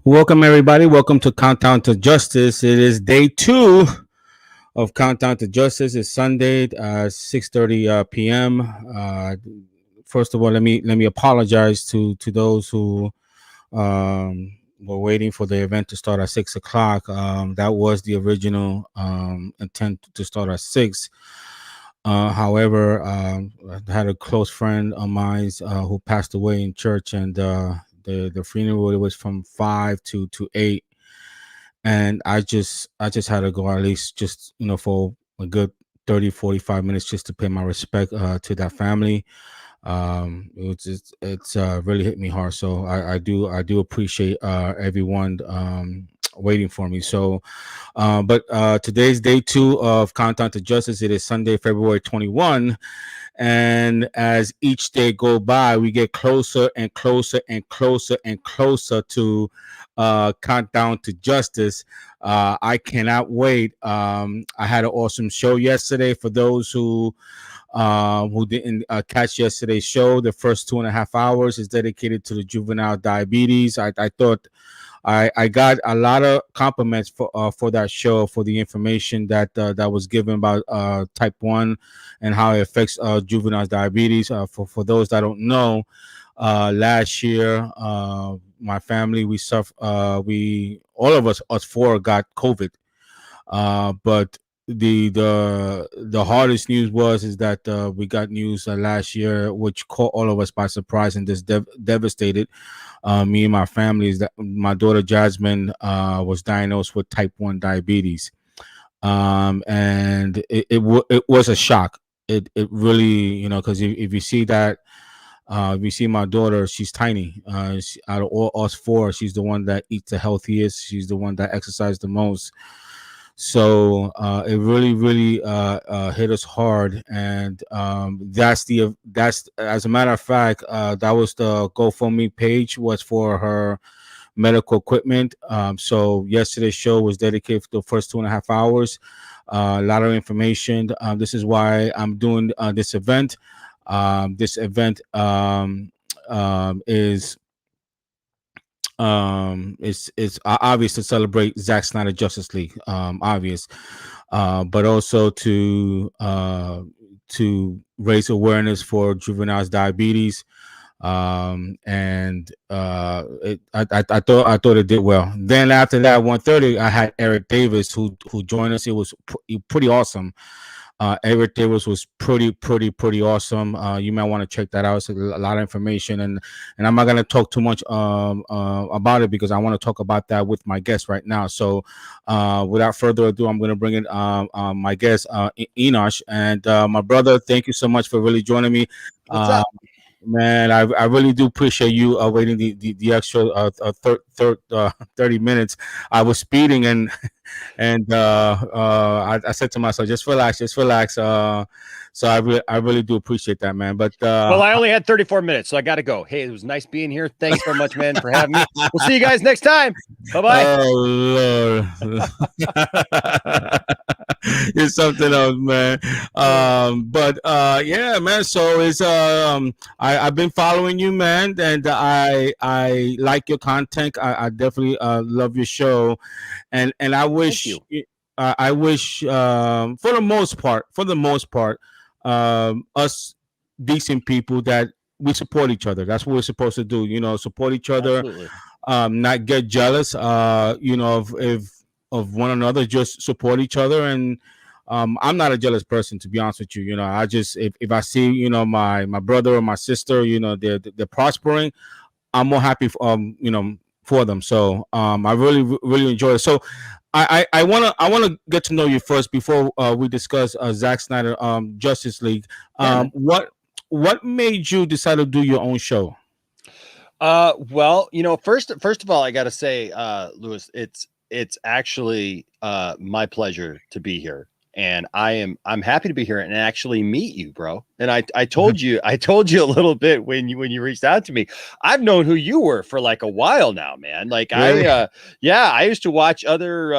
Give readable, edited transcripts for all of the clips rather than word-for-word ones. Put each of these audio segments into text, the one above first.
Welcome, everybody. Welcome to Countdown to Justice. It is day 2 of Countdown to Justice. It's Sunday, 6:30 p.m. First of all, let me apologize to those who were waiting for the event to start at 6 o'clock. That was the original intent to start at 6. However, I had a close friend of mine who passed away in church, and the funeral was from 5 to 8, and I just had to go at least just for a good 30-45 minutes just to pay my respect to that family. It's really hit me hard, so I do appreciate everyone waiting for me. So but today's day 2 of Countdown to Justice. It is Sunday, February 21, and as each day go by, we get closer and closer and closer and closer to Countdown to Justice. I cannot wait. I had an awesome show yesterday. For those who didn't catch yesterday's show, the first 2.5 hours is dedicated to the juvenile diabetes. I thought I got a lot of compliments for that show, for the information that was given about type 1 and how it affects juvenile diabetes. For those that don't know, last year, my family, we all of us four got COVID. But the hardest news is that we got news last year, which caught all of us by surprise and just devastated me and my family, is that my daughter Jasmine was diagnosed with type 1 diabetes. And it was a shock. It really, because if you see that, if you see my daughter, she's tiny. Out of all us four, she's the one that eats the healthiest. She's the one that exercises the most. So it really hit us hard, and that's as a matter of fact, that was the GoFundMe page was for her medical equipment. So yesterday's show was dedicated to the first 2.5 hours. A lot of information. This is why I'm doing this event. This event is it's obvious to celebrate Zack Snyder Justice League, obvious, but also to raise awareness for juveniles diabetes. And I thought it did well. Then after that, 1:30, I had Eric Davis who joined us. It was pretty awesome. Eric Davis was pretty awesome. You might want to check that out. It's a lot of information, and I'm not going to talk too much about it because I want to talk about that with my guest right now. So without further ado, I'm going to bring in my guest, Enosh, and my brother. Thank you so much for really joining me. What's up? Man, I really do appreciate you waiting the extra 30 minutes. I was speeding, and I said to myself, just relax. So I really do appreciate that, man. But Well, I only had 34 minutes, so I got to go. Hey, it was nice being here. Thanks so much, man, for having me. We'll see you guys next time. Bye-bye. Oh Lord. It's something else, man. But yeah, man. So it's I've been following you, man, and I like your content. I definitely love your show, and I wish I wish for the most part, us decent people, that we support each other. That's what we're supposed to do. Support each other. Absolutely. Not get jealous. Of one another. Just support each other. And I'm not a jealous person, to be honest with you. I just, if I see my brother or my sister, they're prospering, I'm more happy for them. So I really enjoy it. So I wanna get to know you first before we discuss Zack Snyder Justice League. What made you decide to do your own show? Well, first of all, I got to say, Louis, it's actually my pleasure to be here. and I'm happy to be here and actually meet you, bro. And I told you a little bit when you reached out to me. I've known who you were for like a while now, man. Like Really? I used to watch other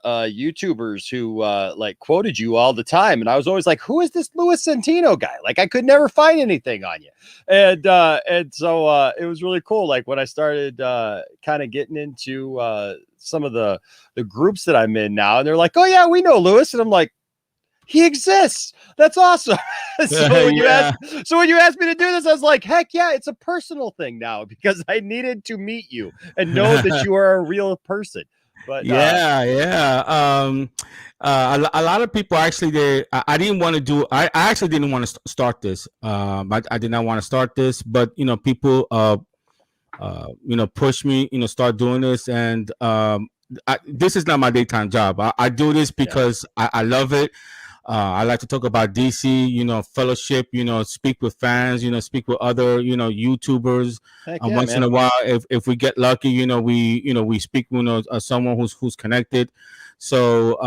YouTubers who like quoted you all the time, and I was always like, who is this Louis Santino guy? Like I could never find anything on you. And so it was really cool. Like when I started kind of getting into some of the groups that I'm in now, and they're like, oh yeah, we know Louis. And I'm like, he exists. That's awesome. So when you asked me to do this, I was like, heck yeah, it's a personal thing now because I needed to meet you and know that you are a real person. But a lot of people actually I didn't want to do I actually didn't want to start this. I did not want to start this, but people push me, start doing this, and this is not my daytime job. I do this because I love it. I like to talk about DC, fellowship, speak with fans, speak with other, YouTubers. Once in a while, if we get lucky, we speak, someone who's connected. So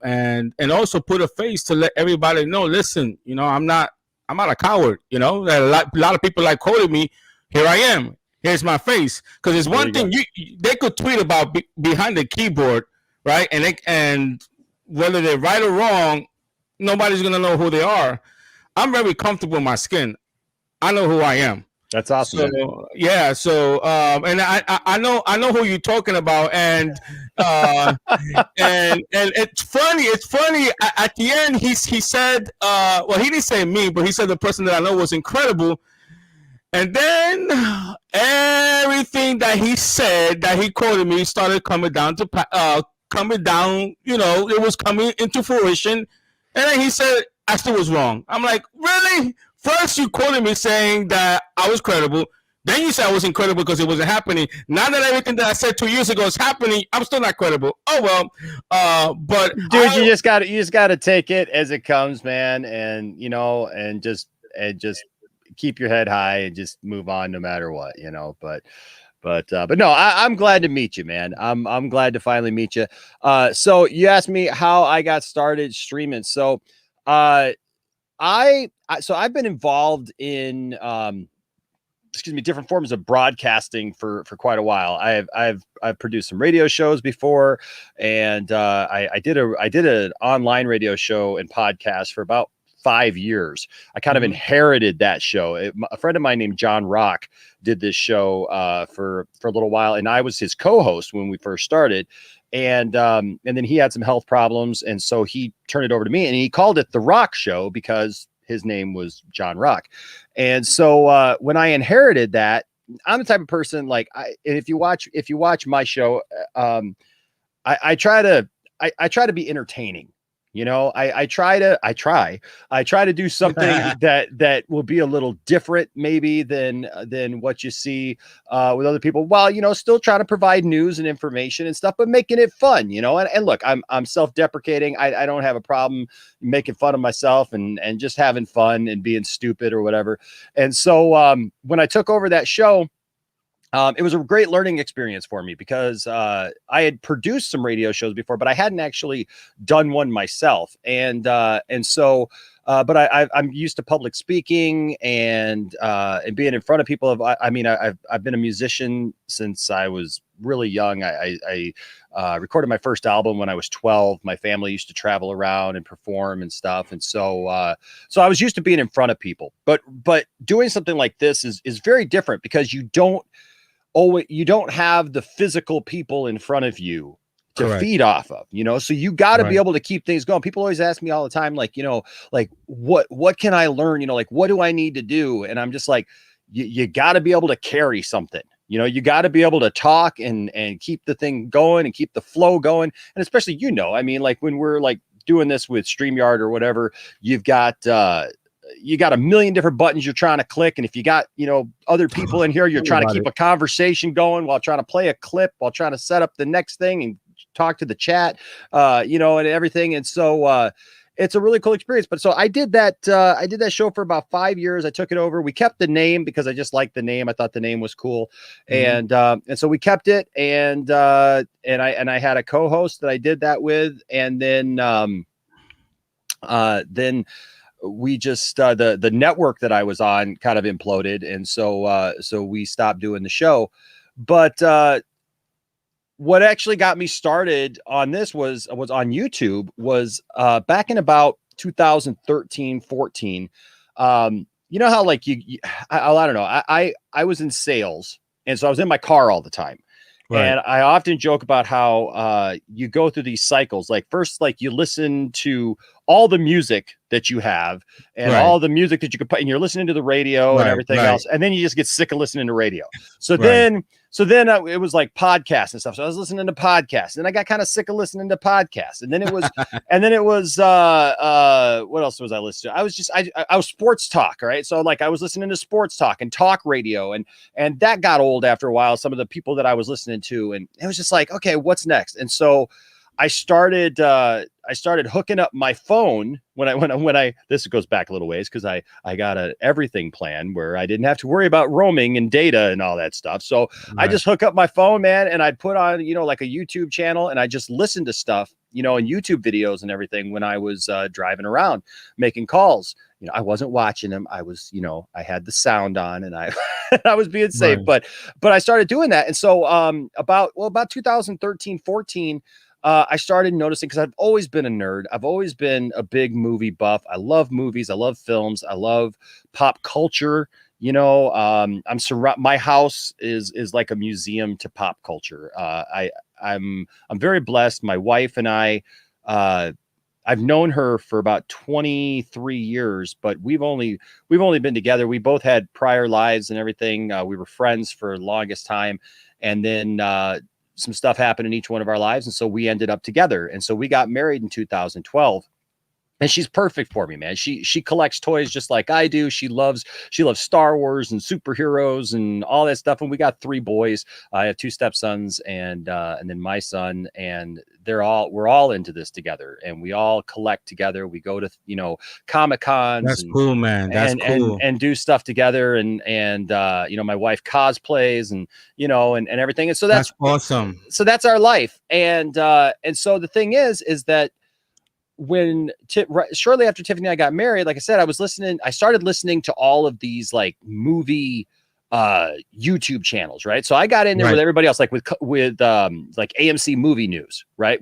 and also put a face to let everybody know. Listen, I'm not a coward. A lot of people like quoted me. Here I am. Here's my face. Because there's one thing they could tweet about behind the keyboard, right? And whether they're right or wrong, nobody's gonna know who they are. I'm very comfortable in my skin. I know who I am. That's awesome. So, yeah. So and I know who you're talking about, and and it's funny. It's funny. At the end, he said, well, he didn't say me, but he said the person that I know was incredible. And then everything that he said, that he quoted me, started coming down. It was coming into fruition. And then he said, I still was wrong. I'm like, really? First, you quoted me saying that I was credible. Then you said I was incredible because it wasn't happening. Now that everything that I said 2 years ago is happening, I'm still not credible. Oh, well. But dude, you just got to take it as it comes, man. And, and just keep your head high and just move on no matter what, But no, I'm glad to meet you, man. I'm glad to finally meet you. So you asked me how I got started streaming. So, I've been involved in, different forms of broadcasting for quite a while. I've produced some radio shows before, and I did an online radio show and podcast for about 5 years. I kind of inherited that show. A friend of mine named John Rock did this show for a little while, and I was his co-host when we first started. And then he had some health problems, and so he turned it over to me, and he called it The Rock Show because his name was John Rock. And so when I inherited that, I'm the type of person like if you watch my show, I try to be entertaining. I try to do something that will be a little different maybe than what you see with other people, while, still trying to provide news and information and stuff, but making it fun, and look, I'm self-deprecating. I don't have a problem making fun of myself and just having fun and being stupid or whatever. And so when I took over that show, it was a great learning experience for me because I had produced some radio shows before, but I hadn't actually done one myself. And so I'm used to public speaking and being in front of people. I've been a musician since I was really young. I recorded my first album when I was 12. My family used to travel around and perform and stuff. And so I was used to being in front of people, but doing something like this is very different because you don't have the physical people in front of you to Correct. feed off of, so you got to be able to keep things going. People always ask me all the time, like, what can I learn? What do I need to do? And I'm just like, you got to be able to carry something, you got to be able to talk and keep the thing going and keep the flow going. And especially, like when we're like doing this with StreamYard or whatever, you've got a million different buttons you're trying to click. And if you got, other people in here, you're trying to keep a conversation going while trying to play a clip, while trying to set up the next thing and talk to the chat, and everything. And so it's a really cool experience. But so I did that show for about 5 years. I took it over. We kept the name because I just liked the name. I thought the name was cool. And so we kept it. And I had a co-host that I did that with. And then Then we just the network that I was on kind of imploded, and so we stopped doing the show. But what actually got me started on this was on YouTube, was back in about 2013, 14. You know how like I don't know, I was in sales, and so I was in my car all the time. Right. And I often joke about how you go through these cycles. Like first, like you listen to all the music that you have and Right. all the music that you could put, and you're listening to the radio and Right. everything Right. else. And then you just get sick of listening to radio. So Right. then it was like podcasts and stuff. So I was listening to podcasts, and I got kind of sick of listening to podcasts. And then it was, what else was I listening to? I was just, I was sports talk. All right. So like I was listening to sports talk and talk radio, and that got old after a while, some of the people that I was listening to, and it was just like, okay, what's next? And so I started hooking up my phone when I this goes back a little ways, because I got a everything plan where I didn't have to worry about roaming and data and all that stuff. So I just hook up my phone, man, and I'd put on, like a YouTube channel, and I just listened to stuff, and YouTube videos and everything when I was driving around making calls. I wasn't watching them. I was, I had the sound on, and I I was being safe, Right. but I started doing that. And so about 2013, 14, I started noticing, because I've always been a nerd. I've always been a big movie buff. I love movies. I love films. I love pop culture. My house is like a museum to pop culture. I'm very blessed. My wife and I, I've known her for about 23 years, but we've only been together. We both had prior lives and everything. We were friends for the longest time, and then some stuff happened in each one of our lives, and so we ended up together. And so we got married in 2012. And she's perfect for me, man. She collects toys just like I do. She loves Star Wars and superheroes and all that stuff. And we got 3 boys. I have 2 stepsons and then my son, and we're all into this together, and we all collect together. We go to Comic Cons. That's cool, man. That's cool. And do stuff together, and my wife cosplays, and and everything. And so that's awesome. So that's our life. And so the thing is that when shortly after Tiffany and I got married, like I said, I started listening to all of these like movie YouTube channels, right? So I got in there with everybody else, like with like AMC Movie News, right?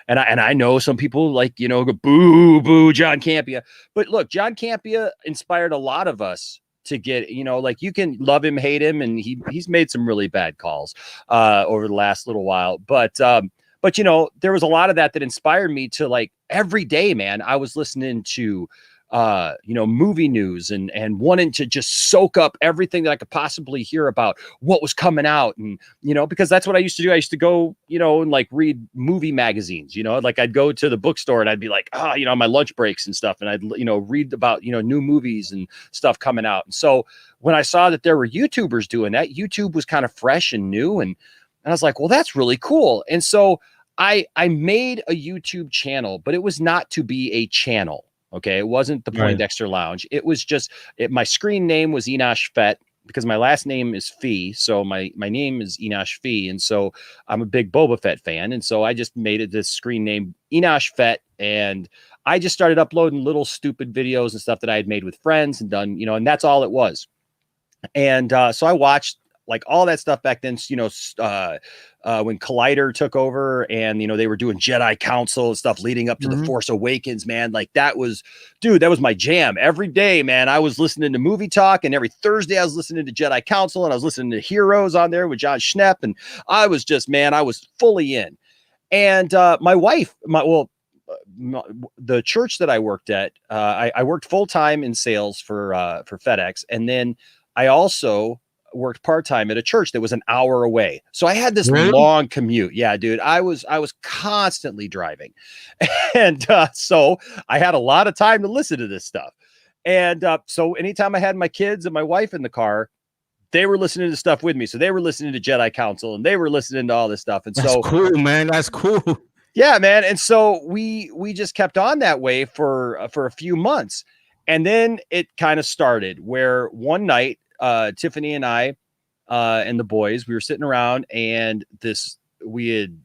And I know some people like, go boo John Campea, but look, John Campea inspired a lot of us to get, like, you can love him, hate him, and he's made some really bad calls over the last little while, but there was a lot of that inspired me to, like, every day, man, I was listening to, movie news and wanting to just soak up everything that I could possibly hear about what was coming out. And, because that's what I used to do. I used to go, and like read movie magazines, like I'd go to the bookstore and I'd be like, on my lunch breaks and stuff. And I'd, read about, new movies and stuff coming out. And so when I saw that there were YouTubers doing that, YouTube was kind of fresh and new. And I was like, well, that's really cool. And so I made a YouTube channel, but it was not to be a channel. Okay. It wasn't the Poindexter Lounge. It was just, my screen name was Enosh Fett, because my last name is Fee. So my name is Enosh Fee. And so I'm a big Boba Fett fan. And so I just made it this screen name Enosh Fett. And I just started uploading little stupid videos and stuff that I had made with friends and done, and that's all it was. And so I watched like all that stuff back then, when Collider took over, and, they were doing Jedi Council and stuff leading up to The Force Awakens, man. Like that was my jam. Every day, man, I was listening to Movie Talk, and every Thursday I was listening to Jedi Council, and I was listening to Heroes on there with John Schnepp. And I was just, man, I was fully in. And my wife, the church that I worked at, I worked full-time in sales for FedEx. And then I also worked part-time at a church that was an hour away. So I had this long commute. Yeah, dude, I was constantly driving. And so I had a lot of time to listen to this stuff. And so anytime I had my kids and my wife in the car, they were listening to stuff with me. So they were listening to Jedi Council, and they were listening to all this stuff. And that's cool, man. That's cool. Yeah, man. And so we just kept on that way for a few months. And then it kind of started where one night, Tiffany and I and the boys, we were sitting around, and we had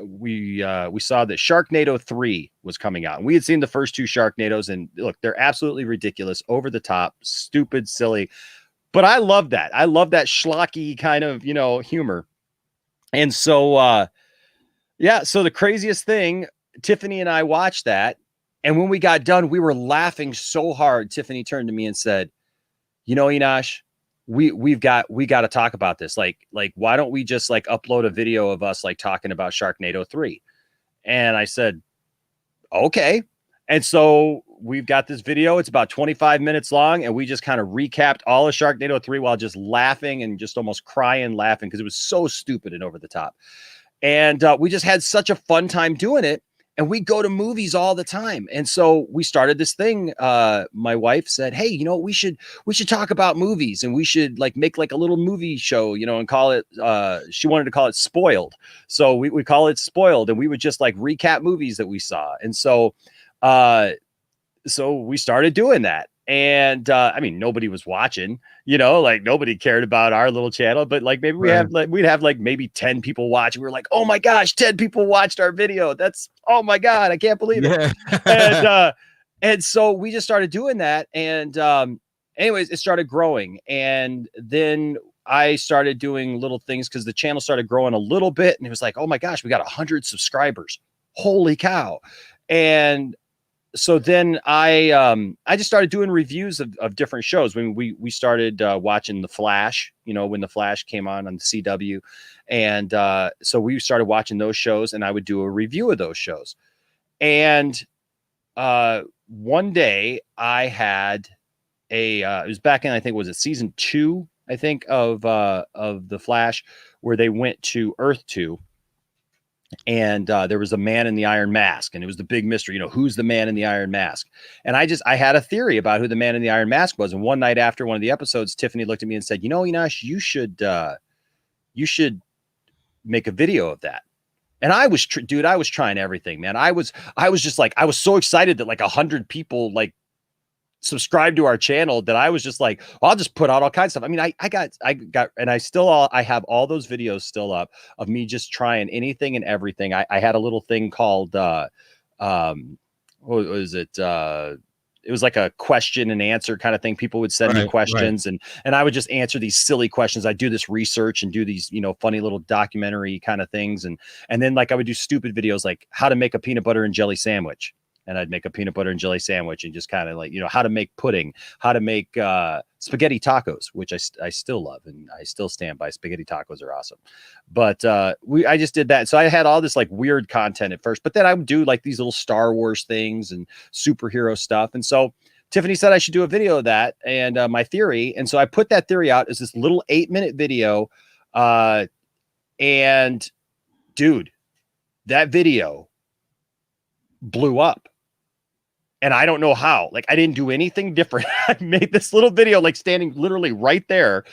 we saw that Sharknado 3 was coming out. And we had seen the first 2 Sharknados, and look, they're absolutely ridiculous, over the top, stupid, silly. But I love that. I love that schlocky kind of, humor. And so so the craziest thing, Tiffany and I watched that, and when we got done, we were laughing so hard. Tiffany turned to me and said, Enosh, we got to talk about this. Like, why don't we just like upload a video of us like talking about Sharknado 3? And I said, okay. And so we've got this video. It's about 25 minutes long, and we just kind of recapped all of Sharknado 3 while just laughing and just almost crying laughing because it was so stupid and over the top. And we just had such a fun time doing it. And we go to movies all the time. And so we started this thing. My wife said, hey, we should talk about movies, and we should like make like a little movie show, and call it, she wanted to call it Spoiled. So we call it Spoiled, and we would just like recap movies that we saw. And so we started doing that. And I mean, nobody was watching, like nobody cared about our little channel, but like maybe we'd have like maybe 10 people watch. We were like, oh my gosh, 10 people watched our video. Oh my God, I can't believe it. And so we just started doing that. And anyways, it started growing. And then I started doing little things because the channel started growing a little bit. And it was like, oh my gosh, we got 100 subscribers. Holy cow. And so then I just started doing reviews of different shows. When we started watching The Flash, when The Flash came on the CW. And so we started watching those shows, and I would do a review of those shows. And one day I had it was back in, I think, was it season 2, I think, of The Flash, where they went to Earth 2. And there was a man in the iron mask, and it was the big mystery, who's the man in the iron mask? And I had a theory about who the man in the iron mask was. And one night after one of the episodes, Tiffany looked at me and said, Enosh, you should make a video of that. And I was, I was trying everything, man. I was just like, I was so excited that like 100 people like subscribe to our channel that I was just like, I'll just put out all kinds of stuff. I mean, I got, and I have all those videos still up of me just trying anything and everything. I had a little thing called, what was it? It was like a question and answer kind of thing. People would send me questions and I would just answer these silly questions. I do this research and do these, funny little documentary kind of things. And then like I would do stupid videos like how to make a peanut butter and jelly sandwich. And I'd make a peanut butter and jelly sandwich and just kind of like, how to make pudding, how to make spaghetti tacos, which I still love. And I still stand by. Spaghetti tacos are awesome. But I just did that. So I had all this like weird content at first, but then I would do like these little Star Wars things and superhero stuff. And so Tiffany said I should do a video of that and my theory. And so I put that theory out as this little 8-minute video. And dude, that video blew up. And I don't know how. Like, I didn't do anything different. I made this little video, like standing literally right there,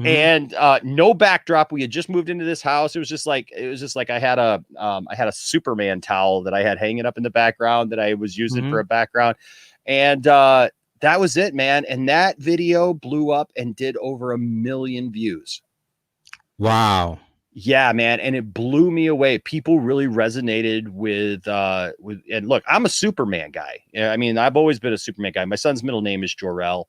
and no backdrop. We had just moved into this house. It was just like I had a Superman towel that I had hanging up in the background that I was using for a background, and that was it, man. And that video blew up and did over 1 million views. Wow. Yeah, man. And it blew me away. People really resonated with, and look, I'm a Superman guy. I mean, I've always been a Superman guy. My son's middle name is Jor-El.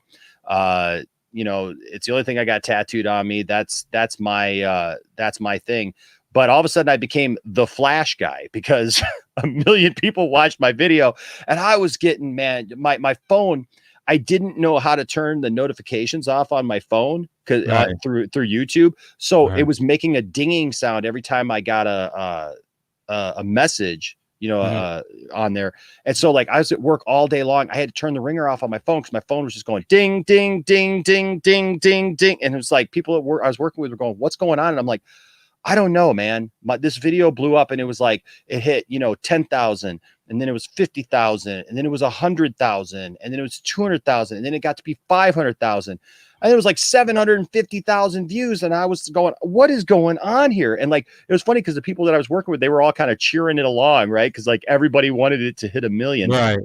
It's the only thing I got tattooed on me. That's my thing. But all of a sudden I became the Flash guy because 1 million people watched my video and I was getting, man, my phone. I didn't know how to turn the notifications off on my phone because through YouTube. So it was making a dinging sound every time I got a message, on there. And so like I was at work all day long. I had to turn the ringer off on my phone because my phone was just going ding, ding, ding, ding, ding, ding, ding. And it was like people at work I was working with were going, what's going on? And I'm like, I don't know, man. This video blew up and it was like, it hit, 10,000 and then it was 50,000 and then it was 100,000 and then it was 200,000 and then it got to be 500,000. And it was like 750,000 views. And I was going, what is going on here? And like, it was funny because the people that I was working with, they were all kind of cheering it along, right? Because like everybody wanted it to hit 1 million. Right.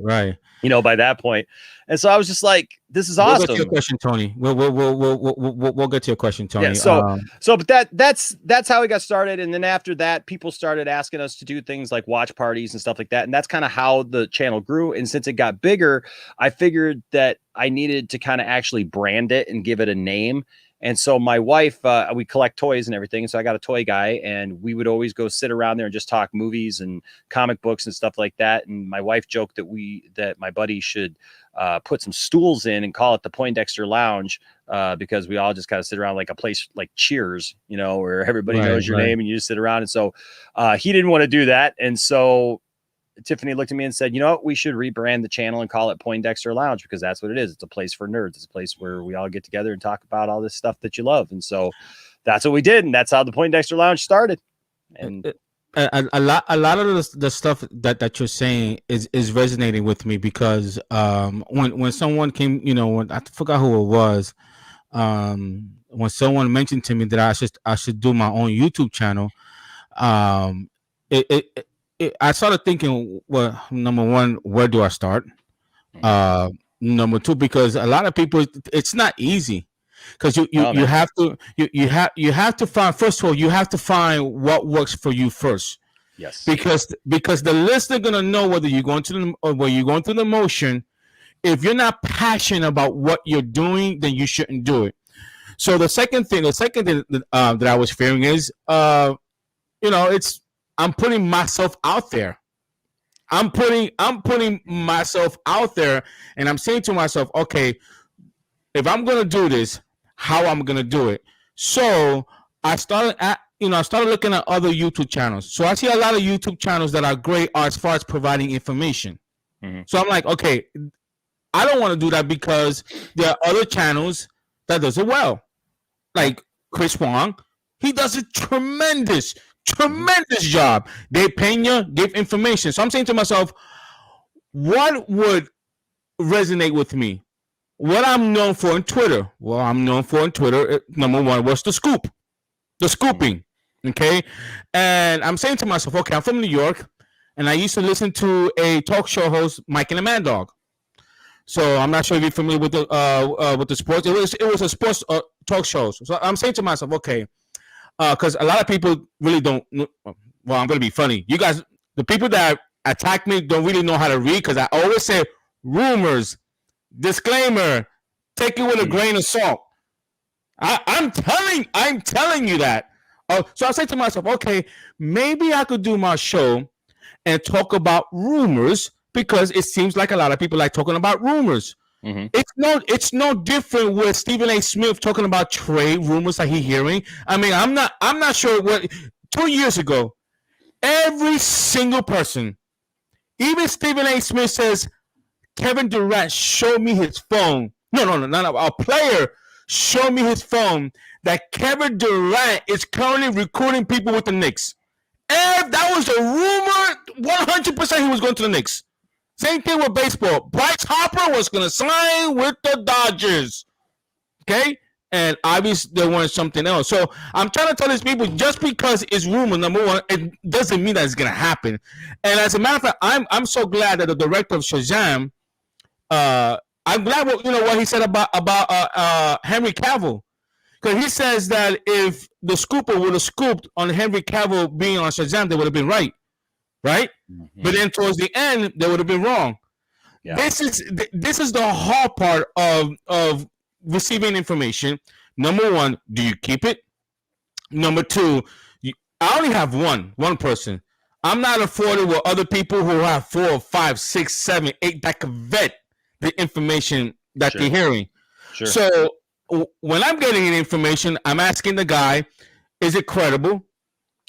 By that point. And so I was just like, this is We'll get to your awesome. question, Tony. We'll get to your question, Tony. Yeah, but that's how we got started, and then after that, people started asking us to do things like watch parties and stuff like that, and that's kind of how the channel grew. And since it got bigger, I figured that I needed to kind of actually brand it and give it a name. And so my wife, we collect toys and everything, so I got a toy guy, and we would always go sit around there and just talk movies and comic books and stuff like that. And my wife joked that my buddy should put some stools in and call it the Poindexter Lounge, because we all just kind of sit around like a place like Cheers, where everybody knows your name and you just sit around. And so he didn't want to do that. And so Tiffany looked at me and said, you know what, we should rebrand the channel and call it Poindexter Lounge, because that's what it is. It's a place for nerds. It's a place where we all get together and talk about all this stuff that you love. And so that's what we did. And that's how the Poindexter Lounge started. And a lot of the stuff that you're saying is resonating with me, because when someone came, when I forgot who it was, when someone mentioned to me that I should do my own YouTube channel, I started thinking, well, number one, where do I start? Number two, because a lot of people, it's not easy, because you have to find, first of all, you have to find what works for you first. Yes. Because the listener gonna know whether you're going through the motion. If you're not passionate about what you're doing, then you shouldn't do it. So the second thing that I was fearing is, I'm putting myself out there. I'm putting myself out there, and I'm saying to myself, okay, if I'm gonna do this, how I'm gonna do it. So I started looking at other YouTube channels. So I see a lot of YouTube channels that are great as far as providing information. Mm-hmm. So I'm like, okay, I don't want to do that, because there are other channels that does it well, like Chris Wong. He does a tremendous job. They Pena give information. So I'm saying to myself, what would resonate with me? What I'm known for in Twitter? Well, I'm known for in Twitter, number one, was the scooping. Okay. And I'm saying to myself, okay, I'm from New York, and I used to listen to a talk show host, Mike and the Mad Dog. So I'm not sure if you're familiar with the sports. It was a sports talk show. So I'm saying to myself, okay, because a lot of people really don't. Well, I'm gonna be funny. You guys, the people that attack me, don't really know how to read, because I always say rumors, disclaimer, take it with a grain of salt. I'm telling you that. So I say to myself, okay, maybe I could do my show and talk about rumors, because it seems like a lot of people like talking about rumors. Mm-hmm. It's no different with Stephen A. Smith talking about trade rumors that he's hearing. I mean, I'm not sure what 2 years ago, every single person, even Stephen A. Smith says, Kevin Durant showed me his phone. No. A player showed me his phone that Kevin Durant is currently recruiting people with the Knicks. And that was a rumor. 100% he was going to the Knicks. Same thing with baseball. Bryce Harper was going to sign with the Dodgers. Okay? And obviously they wanted something else. So I'm trying to tell these people, just because it's rumor, number one, it doesn't mean that it's going to happen. And as a matter of fact, I'm so glad that the director of Shazam, I'm glad what he said about Henry Cavill. Because he says that if the scooper would have scooped on Henry Cavill being on Shazam, they would have been right? Mm-hmm. But then towards the end, they would have been wrong. Yeah. This is the hard part of receiving information. Number one, do you keep it? Number two, I only have one person. I'm not afforded with other people who have 4, 5, 6, 7, 8 that can vet the information that they're hearing. Sure. So when I'm getting information, I'm asking the guy, is it credible?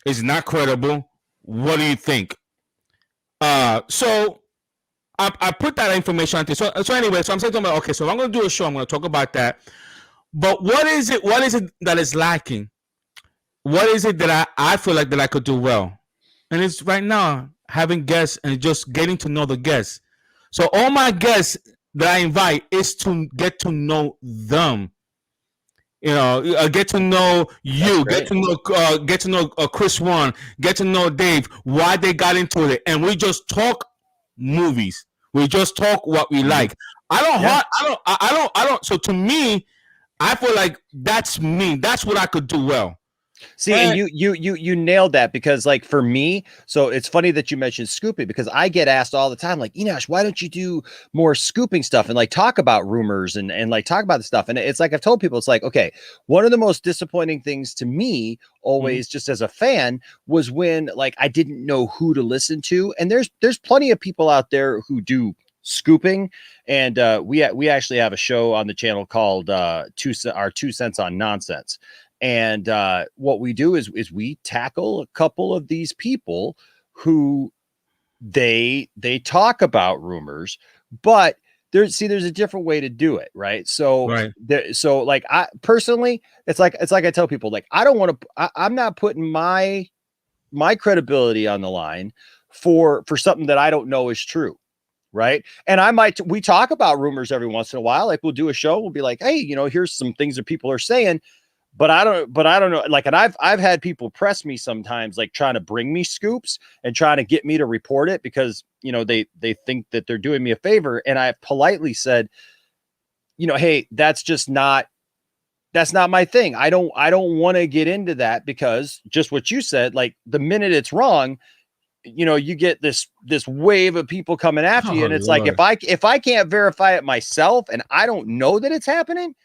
Is it not credible? What do you think? So I put that information out there. So anyway, so I'm saying to myself, okay, so if I'm going to do a show, I'm going to talk about that. But what is it that is lacking? What is it that I feel like that I could do well? And it's right now having guests and just getting to know the guests. So all my guests that I invite is to get to know them. Get to know you, get to know Chris Wan, get to know Dave, why they got into it, and we just talk movies. We just talk what we like. I don't. Yeah. I don't. So to me, I feel like that's me. That's what I could do well. See, and you nailed that, because like for me, so it's funny that you mentioned scooping, because I get asked all the time, like, Enosh, why don't you do more scooping stuff and like talk about rumors and like talk about the stuff? And it's like I've told people, it's like, okay, one of the most disappointing things to me always, just as a fan, was when like I didn't know who to listen to. And there's plenty of people out there who do scooping, and we actually have a show on the channel called our 2 cents on nonsense. And what we do is we tackle a couple of these people who they talk about rumors, but there's a different way to do it, right? So Right. so like I personally, it's like I tell people, like, I don't want to, I'm not putting my credibility on the line for something that I don't know is true. Right. And we talk about rumors every once in a while. Like we'll do a show. We'll be like, hey, here's some things that people are saying, but I don't know. Like, and I've had people press me sometimes, like trying to bring me scoops and trying to get me to report it because, they think that they're doing me a favor. And I politely said, hey, that's not my thing. I don't want to get into that, because just what you said, like the minute it's wrong, you get this wave of people coming after you. And it's Lord. like, if I can't verify it myself and I don't know that it's happening,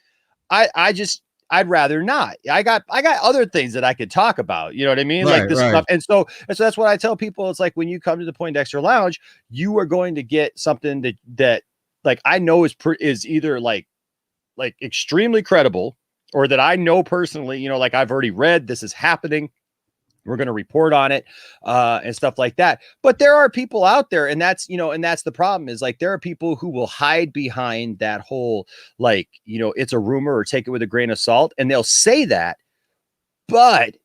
I'd rather not. I got other things that I could talk about. You know what I mean? Right, like this stuff. And so that's what I tell people. It's like when you come to the Poindexter Lounge, you are going to get something that like I know is either like extremely credible, or that I know personally, like I've already read this is happening. We're going to report on it and stuff like that. But there are people out there, and that's the problem, is like there are people who will hide behind that whole, like, it's a rumor or take it with a grain of salt. And they'll say that, but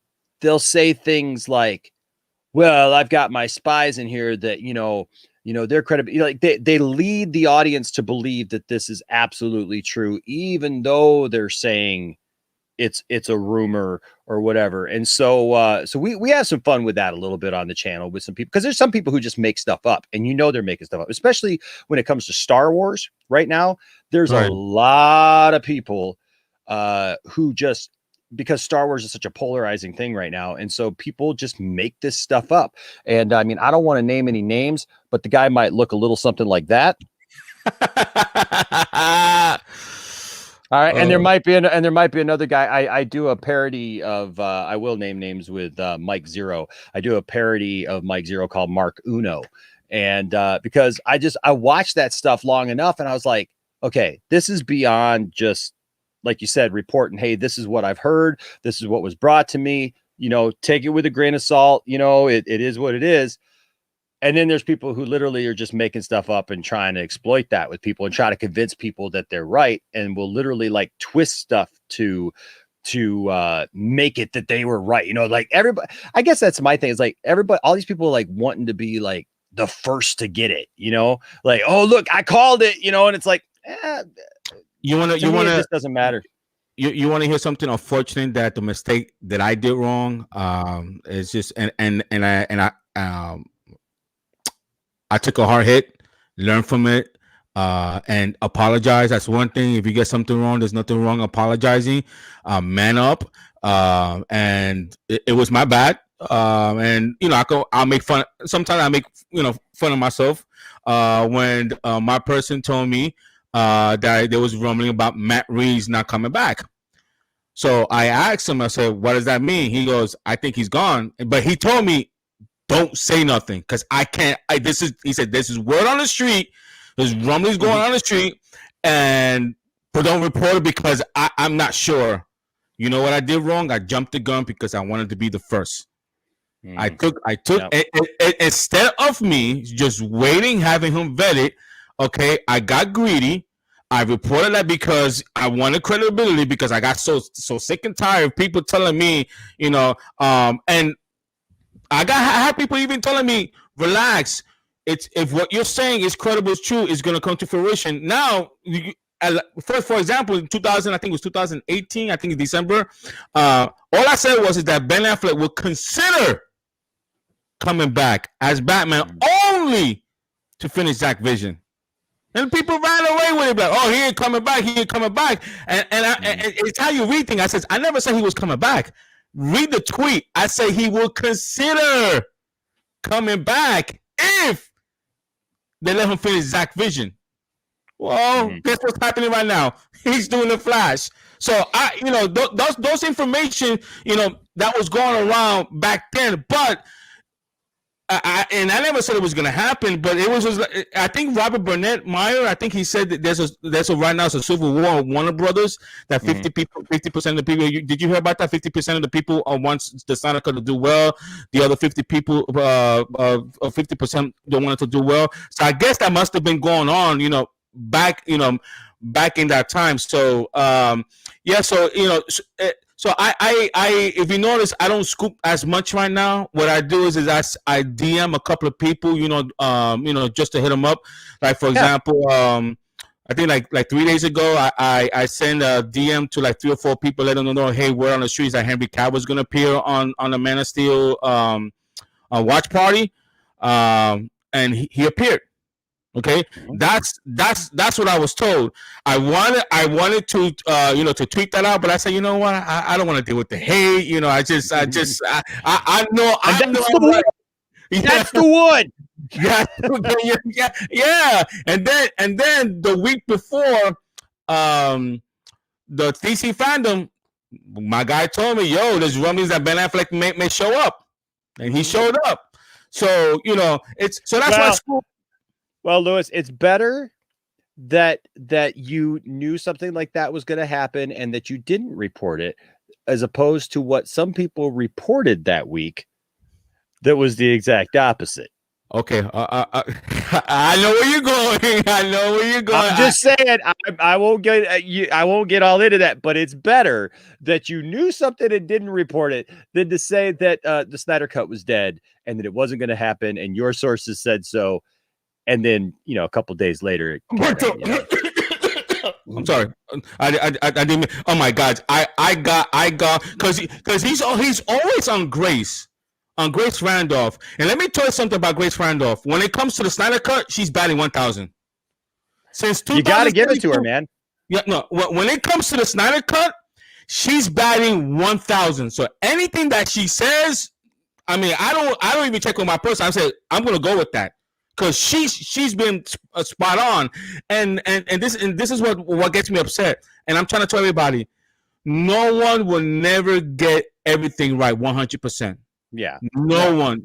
they'll say things like, well, I've got my spies in here that, they're credible. Like they lead the audience to believe that this is absolutely true, even though they're saying it's a rumor or whatever. And so we have some fun with that a little bit on the channel with some people, because there's some people who just make stuff up, and they're making stuff up, especially when it comes to Star Wars right now. There's a lot of people who just, because Star Wars is such a polarizing thing right now, and so people just make this stuff up. And I mean, I don't want to name any names, but the guy might look a little something like that. All right, and there might be another guy. I do a parody of I will name names with Mike Zero. I do a parody of Mike Zero called Mark Uno, and because I watched that stuff long enough, and I was like, okay, this is beyond just, like you said, reporting. Hey, this is what I've heard. This is what was brought to me. Take it with a grain of salt. It is what it is. And then there's people who literally are just making stuff up and trying to exploit that with people and try to convince people that they're right, and will literally like twist stuff to make it that they were right. Like everybody, I guess that's my thing. Is like everybody, all these people like wanting to be like the first to get it, like, oh, look, I called it, and it's like, it just doesn't matter. You want to hear something unfortunate, that the mistake that I did wrong is just, I took a hard hit, learned from it, and apologize. That's one thing. If you get something wrong, there's nothing wrong apologizing. Man up. And it was my bad. And I'll make fun. Sometimes I make fun of myself. When my person told me that there was rumbling about Matt Reeves not coming back. So I asked him. I said, "What does that mean?" He goes, "I think he's gone." But he told me, don't say nothing, because I can't. He said, this is word on the street. There's rumblings going on the street, but don't report it because I'm not sure. You know what I did wrong? I jumped the gun because I wanted to be the first. I took instead of me just waiting, having him vetted. Okay, I got greedy. I reported that because I wanted credibility, because I got so sick and tired of people telling me, and I had people even telling me, relax. If what you're saying is credible, is true, it's going to come to fruition. Now, for example, in 2000, I think it was 2018, I think in December, all I said is that Ben Affleck will consider coming back as Batman only to finish Zack Vision. And people ran away with it, like, oh, he ain't coming back, he ain't coming back. And it's how you read things. I said, I never said he was coming back. Read the tweet. I say he will consider coming back if they let him finish Zack Vision. Well, guess what's happening right now? He's doing the Flash. So those information, that was going around back then, but I never said it was going to happen, but it was just, I think Robert Burnett Meyer, I think he said that there's a right now, it's a civil war on Warner Brothers, that 50% of the people, did you hear about that? 50% of the people wants the Snyder Cut to do well, the other 50% don't want it to do well. So I guess that must have been going on, back in that time. So so I if you notice, I don't scoop as much right now. What I do is I DM a couple of people, just to hit them up. Like, for example, I think like 3 days ago, I sent a DM to like 3 or 4 people, letting them know, hey, we're on the streets that Henry Cavill's gonna appear on the Man of Steel watch party, and he appeared. Okay, that's what I was told. I wanted to to tweet that out, but I said, you know what, I don't want to deal with the hate. I know that's the one. Yeah. And then the week before, the DC fandom, my guy told me, yo, there's rumblings that Ben Affleck may show up, and he showed up. So that's why. Well, Lewis, it's better that you knew something like that was going to happen and that you didn't report it, as opposed to what some people reported that week that was the exact opposite. Okay, I know where you're going. I'm just saying, I won't get all into that, but it's better that you knew something and didn't report it than to say that the Snyder Cut was dead and that it wasn't going to happen and your sources said so. And then, a couple days later, I'm sorry. I didn't. Oh my God. I got because he's always on Grace Randolph. And let me tell you something about Grace Randolph. When it comes to the Snyder Cut, she's batting 1,000. Since you got to give it to her, man. Yeah, no. When it comes to the Snyder Cut, she's batting 1,000. So anything that she says, I mean, I don't even check with my person. I say I'm gonna go with that. Because she's been spot on, and this is what gets me upset. And I'm trying to tell everybody, no one will never get everything right 100%. Yeah, no one.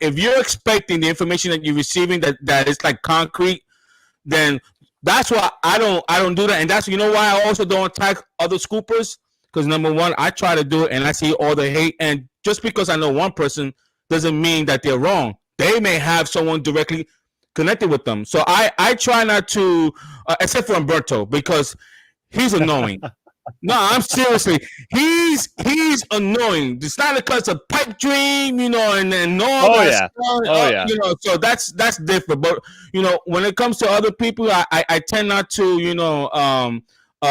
If you're expecting the information that you're receiving that is like concrete, then that's why I don't do that. And that's why I also don't attack other scoopers, because number one, I try to do it and I see all the hate, and just because I know one person doesn't mean that they're wrong. They may have someone directly connected with them. So I try not to, except for Umberto, because he's annoying. No, I'm seriously. He's annoying. The Snyder Cut's a pipe dream, and all that stuff. So that's different. But when it comes to other people, I tend not to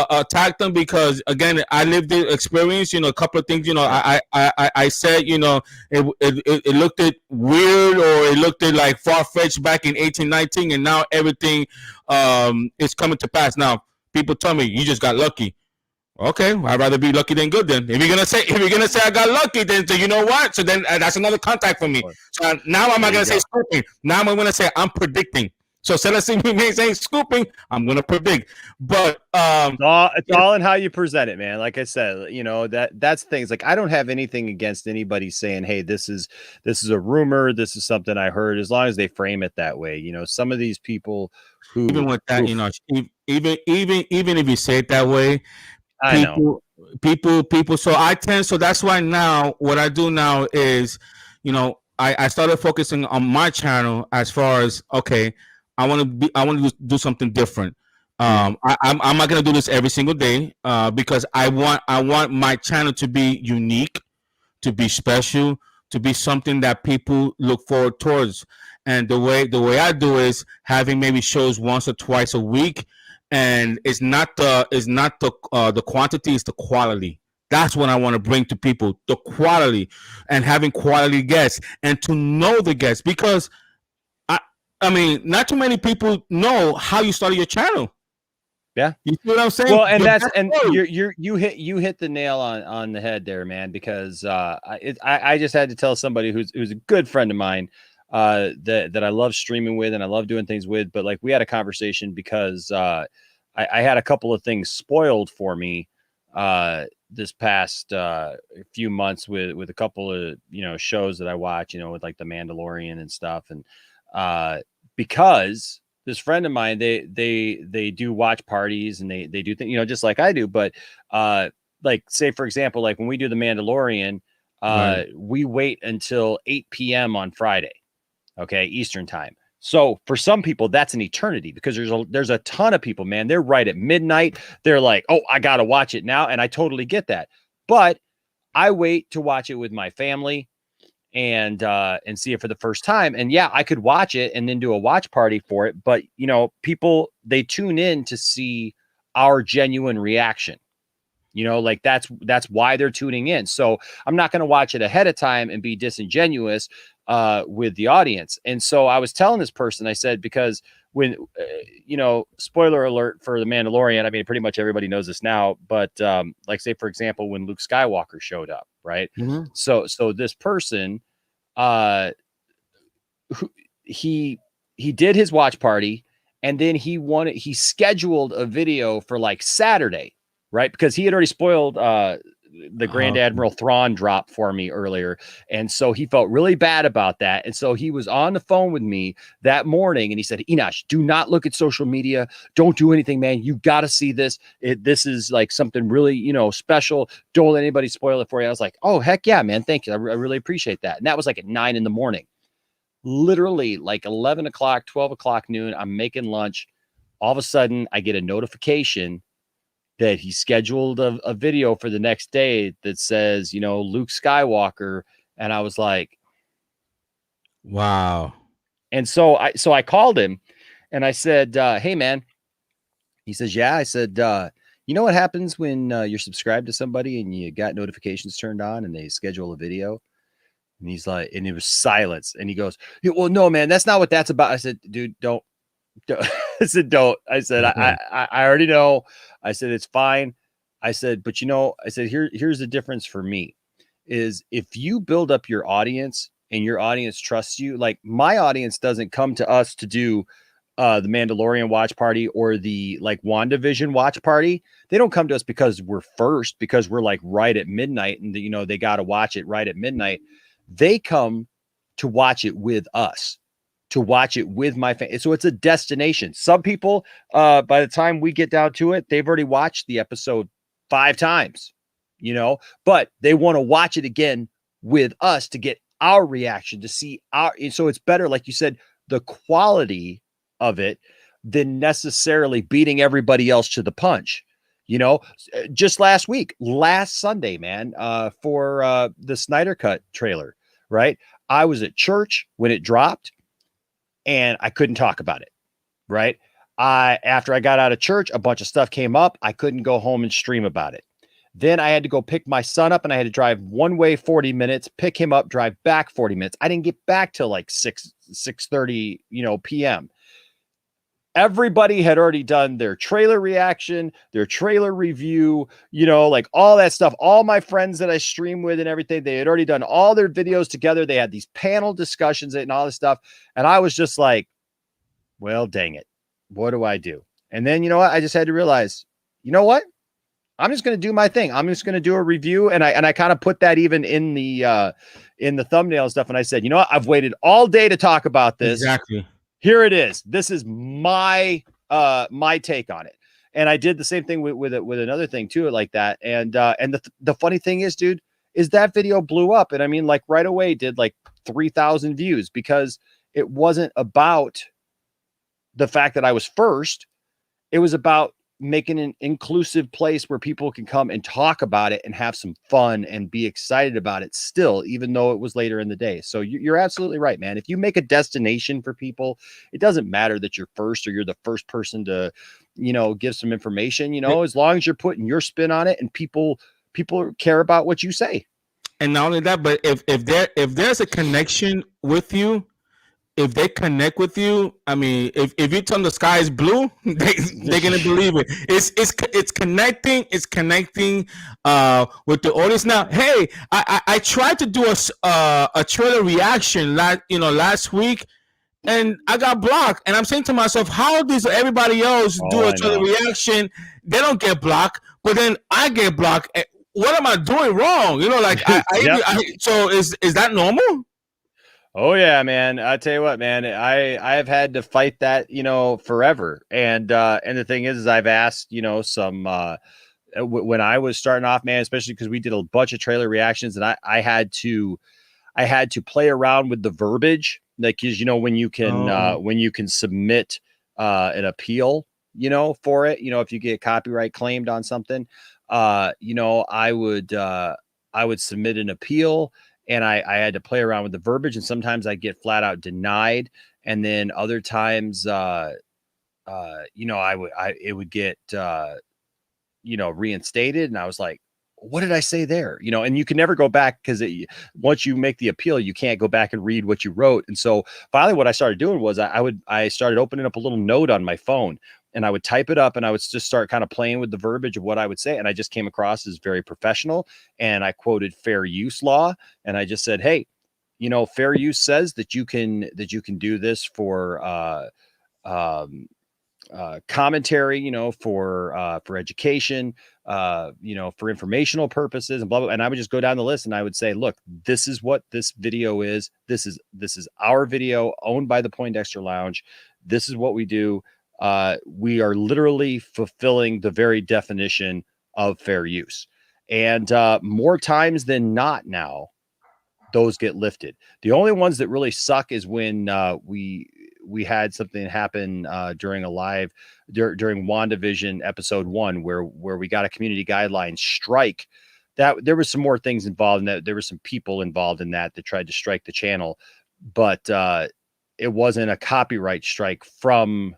attack them, because again, I lived the experience. A couple of things. I said it looked at weird, or it looked at like far-fetched back in 1819, and now everything is coming to pass. Now people tell me you just got lucky. Okay, I'd rather be lucky than good. Then if you're gonna say I got lucky, then so you know what? So then that's another contact for me. So now I'm not gonna say scooping. Now I'm gonna say I'm predicting. So instead of saying scooping, I'm gonna predict. But it's all in how you present it, man. Like I said, that's things. Like, I don't have anything against anybody saying, hey, this is a rumor, this is something I heard, as long as they frame it that way. Some of these people who, even with that, even if you say it that way, people. So that's why now what I do now is, I started focusing on my channel as far as, okay, I want to do something different. I'm not gonna do this every single day, because I want my channel to be unique, to be special, to be something that people look forward towards. And the way I do is having maybe shows once or twice a week, and it's not the quantity, it's the quality. That's what I want to bring to people, the quality, and having quality guests, and to know the guests, because I mean, not too many people know how you started your channel. Yeah. You see what I'm saying? Well, and Your that's, and backstory. you hit the nail on the head there, man, because I just had to tell somebody who's a good friend of mine that I love streaming with and I love doing things with, but like we had a conversation because I had a couple of things spoiled for me this past few months with a couple of, you know, shows that I watch, you know, with like the Mandalorian and stuff, and because this friend of mine, they do watch parties and they do things, you know, just like I do. But like say for example, like when we do the Mandalorian, Right. we wait until 8 p.m. on Friday, okay, Eastern time. So for some people, that's an eternity because there's a ton of people, man. They're right at midnight. They're like, oh, I gotta watch it now, and I totally get that. But I wait to watch it with my family and see it for the first time. And yeah, I could watch it and then do a watch party for it. But you know, people, they tune in to see our genuine reaction. You know, like that's why they're tuning in. So I'm not going to watch it ahead of time and be disingenuous with the audience. And so I was telling this person, I said, because when you know, spoiler alert for the Mandalorian, I mean, pretty much everybody knows this now, but like say for example, when Luke Skywalker showed up, right? Mm-hmm. So this person, uh who, he did his watch party, and then he scheduled a video for like Saturday, right? Because he had already spoiled the Grand Admiral Thrawn drop for me earlier, and so he felt really bad about that. And so he was on the phone with me that morning, and he said, Enosh, do not look at social media, don't do anything, man, you got to see this. This is like something really, you know, special, don't let anybody spoil it for you. I was like, oh heck yeah, man, thank you, I really appreciate that. And that was like at 9 in the morning. Literally like 11 o'clock, 12 o'clock noon, I'm making lunch. All of a sudden I get a notification that he scheduled a video for the next day that says, you know, Luke Skywalker. And I was like, Wow. and so I called him and I said, hey man. He says, yeah. I said, you know what happens when you're subscribed to somebody and you got notifications turned on and they schedule a video? And he's like, and it was silence. And he goes, yeah, well, no, man, that's not what that's about. I said, dude, don't. I said, don't. I said, I already know. I said, it's fine. I said, but you know, I said, here's the difference for me is if you build up your audience and your audience trusts you, like my audience doesn't come to us to do the Mandalorian watch party or the like WandaVision watch party. They don't come to us because we're first, because we're like right at midnight and you know, they got to watch it right at midnight. They come to watch it with us, to watch it with my family. So it's a destination. Some people, by the time we get down to it, they've already watched the episode 5 times, you know, but they want to watch it again with us to get our reaction, to see our, so it's better, like you said, the quality of it than necessarily beating everybody else to the punch. You know, just last Sunday, man, for the Snyder Cut trailer, right? I was at church when it dropped and I couldn't talk about it, right? After I got out of church, a bunch of stuff came up. I couldn't go home and stream about it. Then I had to go pick my son up and I had to drive one way 40 minutes, pick him up, drive back 40 minutes. I didn't get back till like 6:30, you know, PM. Everybody had already done their trailer reaction, their trailer review, you know, like all that stuff. All my friends that I stream with and everything, they had already done all their videos together. They had these panel discussions and all this stuff. And I was just like, well, dang it. What do I do? And then, you know what? I just had to realize, you know what? I'm just going to do my thing. I'm just going to do a review. And I kind of put that even in the thumbnail and stuff. And I said, you know what? I've waited all day to talk about this. Exactly. Here it is. This is my take on it. And I did the same thing with another thing too, like that. And the funny thing is, dude, is that video blew up. And I mean, like right away did like 3,000 views because it wasn't about the fact that I was first. It was about making an inclusive place where people can come and talk about it and have some fun and be excited about it still, even though it was later in the day. So you're absolutely right, man. If you make a destination for people, it doesn't matter that you're first or you're the first person to, you know, give some information, you know, as long as you're putting your spin on it and people care about what you say. And not only that, but if there's a connection with you, if they connect with you, I mean, if you tell them the sky is blue, they're gonna believe it. It's connecting. It's connecting with the audience. Now, hey, I tried to do a trailer reaction last week, and I got blocked. And I'm saying to myself, how does everybody else Oh, do a I trailer know. reaction? They don't get blocked, but then I get blocked. What am I doing wrong? Like Yep. so is that normal? Oh yeah, man. I tell you what, man. I have had to fight that, forever. And the thing is I've asked, some when I was starting off, man, especially because we did a bunch of trailer reactions, and I had to play around with the verbiage, like, because Oh, when you can submit an appeal, for it, if you get copyright claimed on something, I would submit an appeal, and I had to play around with the verbiage, and sometimes I get flat out denied, and then other times, it would get reinstated. And I was like, what did I say there? And you can never go back, because once you make the appeal, you can't go back and read what you wrote. And so finally, what I started doing was I started opening up a little note on my phone, and I would type it up, and I would just start kind of playing with the verbiage of what I would say. And I just came across as very professional. And I quoted fair use law. And I just said, hey, fair use says that you can do this for, um, commentary, for education, for informational purposes, and blah blah. And I would just go down the list, and I would say, look, this is what this video is. This is our video, owned by the Poindexter Lounge. This is what we do. We are literally fulfilling the very definition of fair use. And more times than not now, those get lifted. The only ones that really suck is when we had something happen during a live during WandaVision episode 1, where we got a community guidelines strike. That there was some more things involved in that. There were some people involved in that tried to strike the channel, but it wasn't a copyright strike from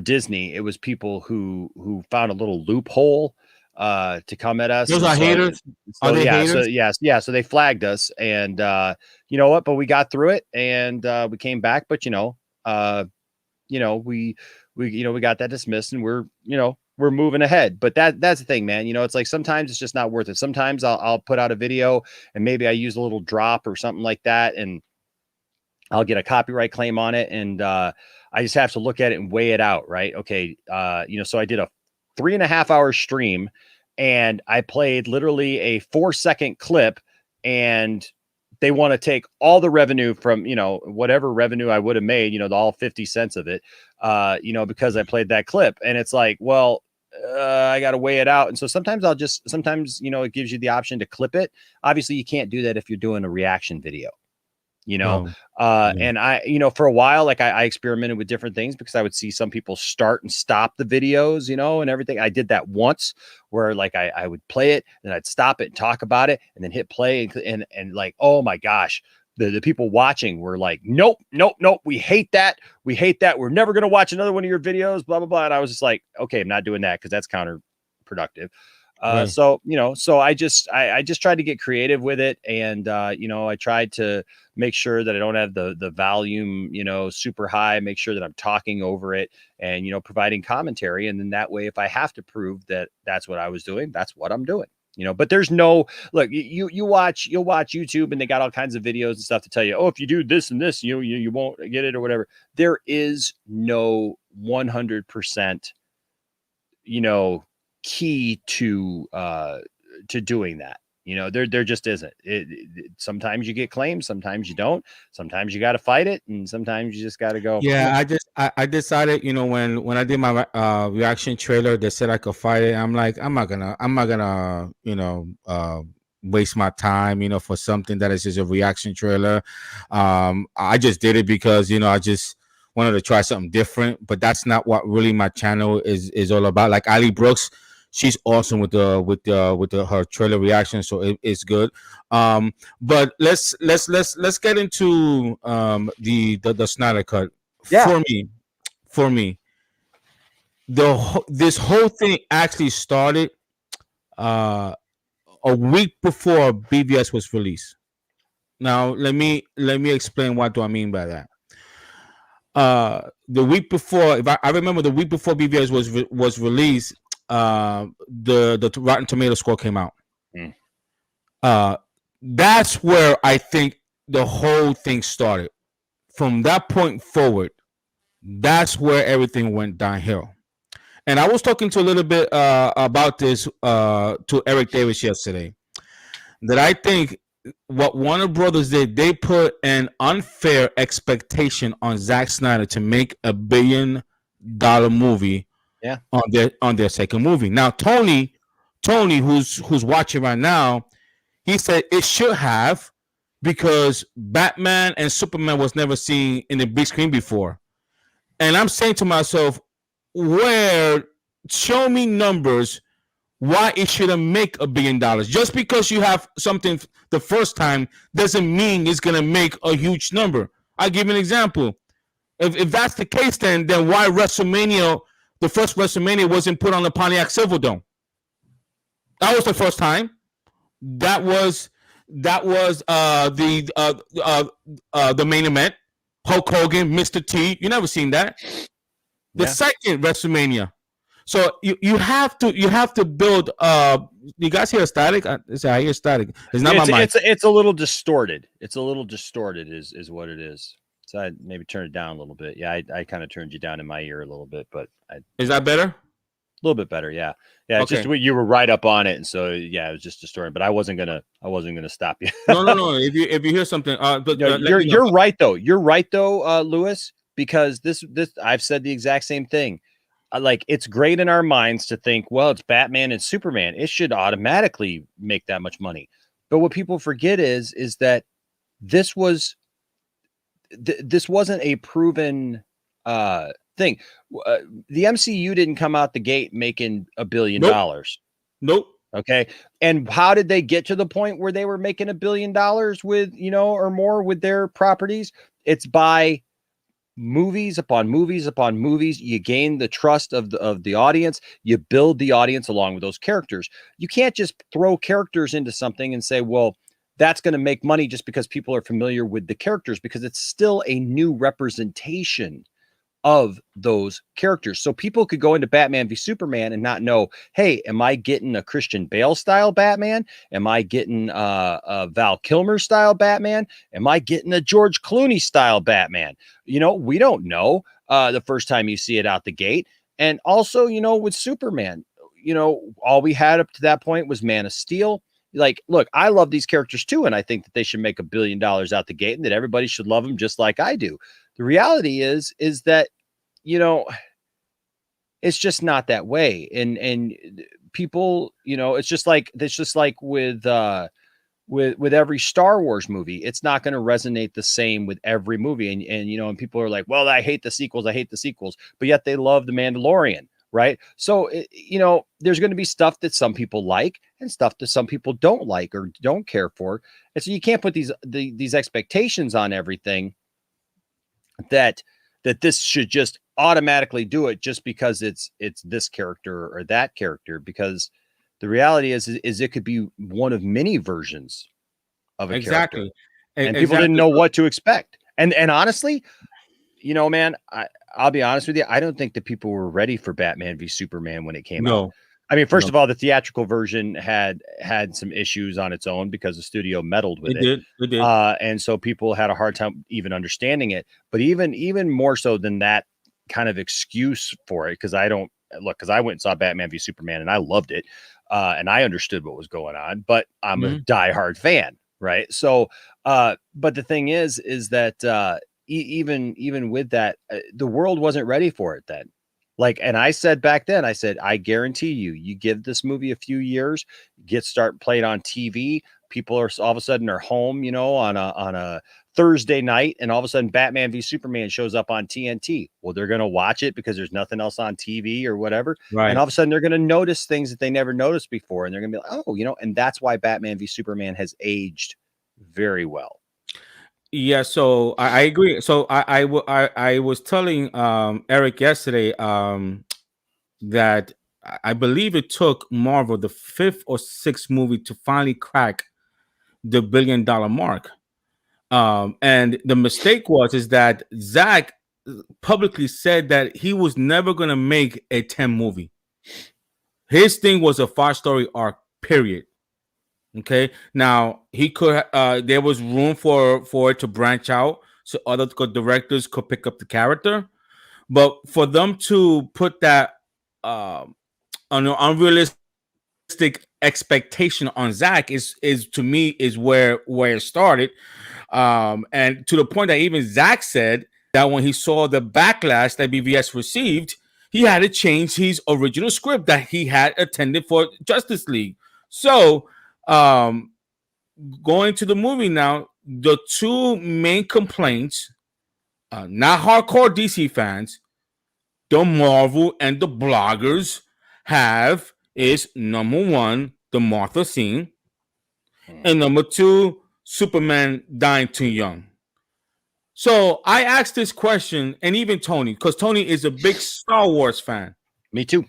Disney. It was people who found a little loophole to come at us. those And are haters. Are they haters? so they flagged us, and you know what, but we got through it, and we came back. But we got that dismissed, and we're moving ahead. But that's the thing, man. It's like sometimes it's just not worth it. Sometimes I'll put out a video, and maybe I use a little drop or something like that, and I'll get a copyright claim on it, and I just have to look at it and weigh it out, right? Okay, so I did a 3.5-hour stream, and I played literally a 4-second clip, and they want to take all the revenue from, whatever revenue I would have made, all 50 cents of it, because I played that clip. And it's like, well, I got to weigh it out. And so sometimes it gives you the option to clip it. Obviously you can't do that if you're doing a reaction video. No. And I, for a while, like I experimented with different things, because I would see some people start and stop the videos, and everything. I did that once, where like I would play it, and I'd stop it and talk about it, and then hit play, and like, oh my gosh, the people watching were like, nope, we hate that. We're never going to watch another one of your videos, blah, blah, blah. And I was just like, okay, I'm not doing that, because that's counterproductive. Right. So I just tried to get creative with it. And, I tried to make sure that I don't have the volume, super high, make sure that I'm talking over it, and, providing commentary. And then that way, if I have to prove that that's what I was doing, that's what I'm doing, but there's no, look, you'll watch YouTube, and they got all kinds of videos and stuff to tell you, oh, if you do this and this, you won't get it or whatever. There is no 100%, key to doing that. There just isn't. Sometimes you get claims, sometimes you don't. Sometimes you got to fight it, and sometimes you just got to go. Yeah, I decided, when I did my reaction trailer, they said I could fight it. I'm like, I'm not gonna, waste my time, for something that is just a reaction trailer. I just did it because, I just wanted to try something different, but that's not what really my channel is all about. Like Ali Brooks, she's awesome with her trailer reaction, so it's good. But let's get into the Snyder Cut. Yeah. For me, this whole thing actually started a week before BVS was released. Now let me explain what do I mean by that. The week before, if I remember, the week before BVS was released, the Rotten Tomato score came out. Mm. Uh, that's where I think the whole thing started. From that point forward, that's where everything went downhill. And I was talking to a little bit about this to Eric Davis yesterday. That I think what Warner Brothers did, they put an unfair expectation on Zack Snyder to make $1 billion movie Yeah. on their second movie. Now, Tony, who's watching right now, he said it should have, because Batman and Superman was never seen in the big screen before. And I'm saying to myself, where show me numbers why it shouldn't make $1 billion. Just because you have something the first time doesn't mean it's gonna make a huge number. I'll give you an example. If that's the case, then why WrestleMania, the first WrestleMania, wasn't put on the Pontiac Silverdome? That was the first time. That was the main event. Hulk Hogan, Mr. T. You never seen that. The second WrestleMania. So you have to build. You guys hear static? I hear static. It's not my mic. It's a little distorted. It's a little distorted, is what it is. So I maybe turn it down a little bit. Yeah, I kind of turned you down in my ear a little bit, but Is that better? A little bit better. Yeah. It's Okay. just you were right up on it, and so yeah, it was just distorted. But I wasn't gonna stop you. No. If you hear something, you're right though. You're right though, Lewis, because this I've said the exact same thing. Like, it's great in our minds to think, well, it's Batman and Superman, it should automatically make that much money. But what people forget is that this wasn't a proven thing. The MCU didn't come out the gate making $1 billion. Nope. Okay. And how did they get to the point where they were making $1 billion with, or more with their properties? It's by movies upon movies upon movies. You gain the trust of the audience. You build the audience along with those characters. You can't just throw characters into something and say, well, that's going to make money just because people are familiar with the characters, because it's still a new representation of those characters. So people could go into Batman v Superman and not know, hey, am I getting a Christian Bale style Batman? Am I getting a Val Kilmer style Batman? Am I getting a George Clooney style Batman? We don't know the first time you see it out the gate. And also, with Superman, all we had up to that point was Man of Steel. Like, look, I love these characters too, and I think that they should make $1 billion out the gate, and that everybody should love them just like I do. The reality is that, it's just not that way. And people, it's just like with every Star Wars movie, it's not going to resonate the same with every movie. And people are like, well, I hate the sequels, but yet they love The Mandalorian. Right. So, there's going to be stuff that some people like and stuff that some people don't like or don't care for. And so you can't put these expectations on everything that this should just automatically do it just because it's this character or that character, because the reality is it could be one of many versions of a character. And people didn't know what to expect. And honestly, man, I'll be honest with you, I don't think that people were ready for Batman v Superman when it came out. I mean, first of all, the theatrical version had some issues on its own because the studio meddled with it. It did. And so people had a hard time even understanding it. But even more so than that kind of excuse for it, because I went and saw Batman v Superman and I loved it. And I understood what was going on, but I'm a diehard fan, right? So, but the thing is that even with that, the world wasn't ready for it then. Like, and I said back then, I guarantee you give this movie a few years, start playing on TV. People are all of a sudden are home, on a Thursday night, and all of a sudden Batman v Superman shows up on TNT. Well, they're going to watch it because there's nothing else on TV or whatever. Right. And all of a sudden they're going to notice things that they never noticed before. And they're going to be like, oh, and that's why Batman v Superman has aged very well. Yeah, so I agree. So I was telling Eric yesterday that I believe it took Marvel the 5th or 6th movie to finally crack the $1 billion mark. And the mistake is that Zack publicly said that he was never going to make a 10 movie. His thing was a 5-story arc, period. Okay. Now he could. There was room for it to branch out, so other directors could pick up the character. But for them to put that on an unrealistic expectation on Zack is to me is where it started. And to the point that even Zack said that when he saw the backlash that BVS received, he had to change his original script that he had attended for Justice League. So, going to the movie now, the two main complaints, not hardcore DC fans, the Marvel and the bloggers have is number one, the Martha scene, and number two, Superman dying too young. So I asked this question, and even Tony, because Tony is a big Star Wars fan. Me too.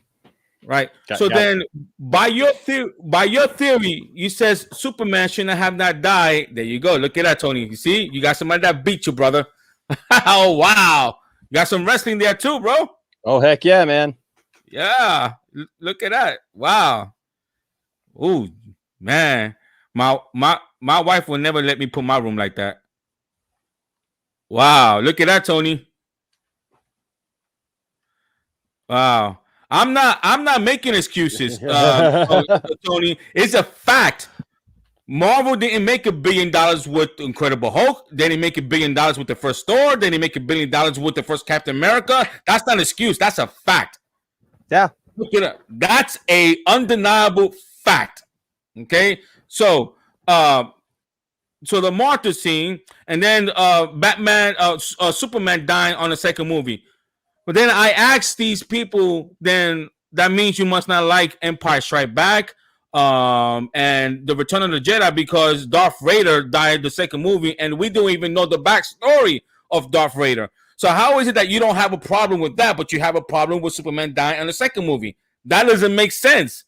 Right. Then by your theory, you says Superman shouldn't have not died. There you go. Look at that, Tony. You see, you got somebody that beat you, brother. Oh wow. You got some wrestling there too, bro. Oh heck yeah, man. Yeah. Look at that. Wow. Oh man. My wife will never let me put my room like that. Wow. Look at that, Tony. Wow. I'm not making excuses, Tony. It's a fact. Marvel didn't make $1 billion with Incredible Hulk. They didn't make $1 billion with the first Thor. They didn't make $1 billion with the first Captain America. That's not an excuse. That's a fact. Yeah. Look at it. That's a undeniable fact. Okay. So the Martha scene, and then Superman dying on the second movie. But then I asked these people, then that means you must not like Empire Strike Back and The Return of the Jedi, because Darth Vader died the second movie, and we don't even know the backstory of Darth Vader. So how is it that you don't have a problem with that, but you have a problem with Superman dying in the second movie? That doesn't make sense.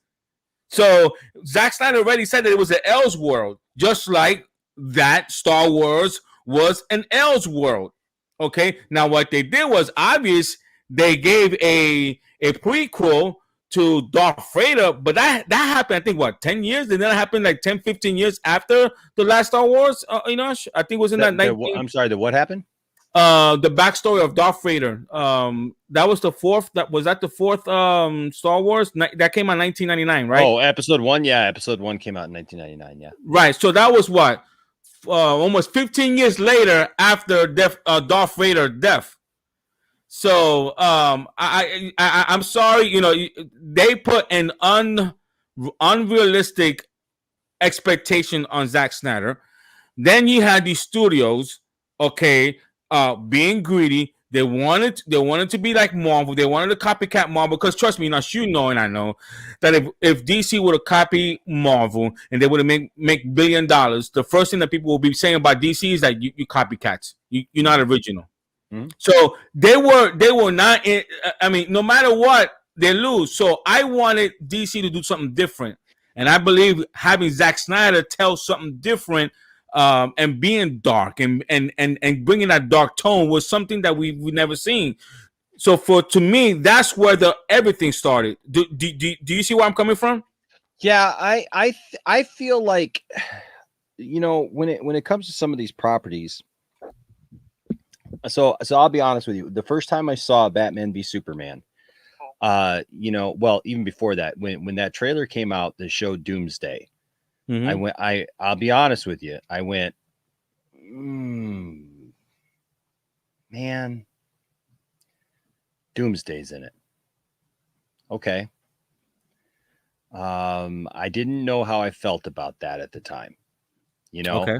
So Zack Snyder already said that it was an Elseworld, just like that Star Wars was an Elseworld. Okay, now what they did was obvious. They gave a prequel to Darth Vader, but that happened, I think, what, 10 years? And then it happened like 10, 15 years after the last Star Wars. I think it was in that 19... I'm sorry, what happened? The backstory of Darth Vader. That was the fourth. Was that the fourth Star Wars? That came out in 1999, right? Oh, episode 1. Yeah, episode 1 came out in 1999. Yeah. Right. So that was what? Almost 15 years later after Darth Vader's death. So I'm sorry, they put an unrealistic expectation on Zack Snyder. Then you had these studios, okay, being greedy. They wanted to be like Marvel. They wanted to copycat Marvel, because trust me, and I know that if DC would have copied Marvel and they would have make $1 billion, the first thing that people will be saying about DC is that you copycats. You're not original. Mm-hmm. So they were not in, I mean, no matter what, they lose. So I wanted DC to do something different, and I believe having Zack Snyder tell something different, and being dark and bringing that dark tone was something that we've never seen. So to me, that's where everything started. Do you see where I'm coming from? Yeah, I feel like, when it comes to some of these properties. So I'll be honest with you. The first time I saw Batman v Superman, even before that, when that trailer came out that showed Doomsday, mm-hmm. I'll be honest with you. I went, man, Doomsday's in it. Okay. I didn't know how I felt about that at the time, okay.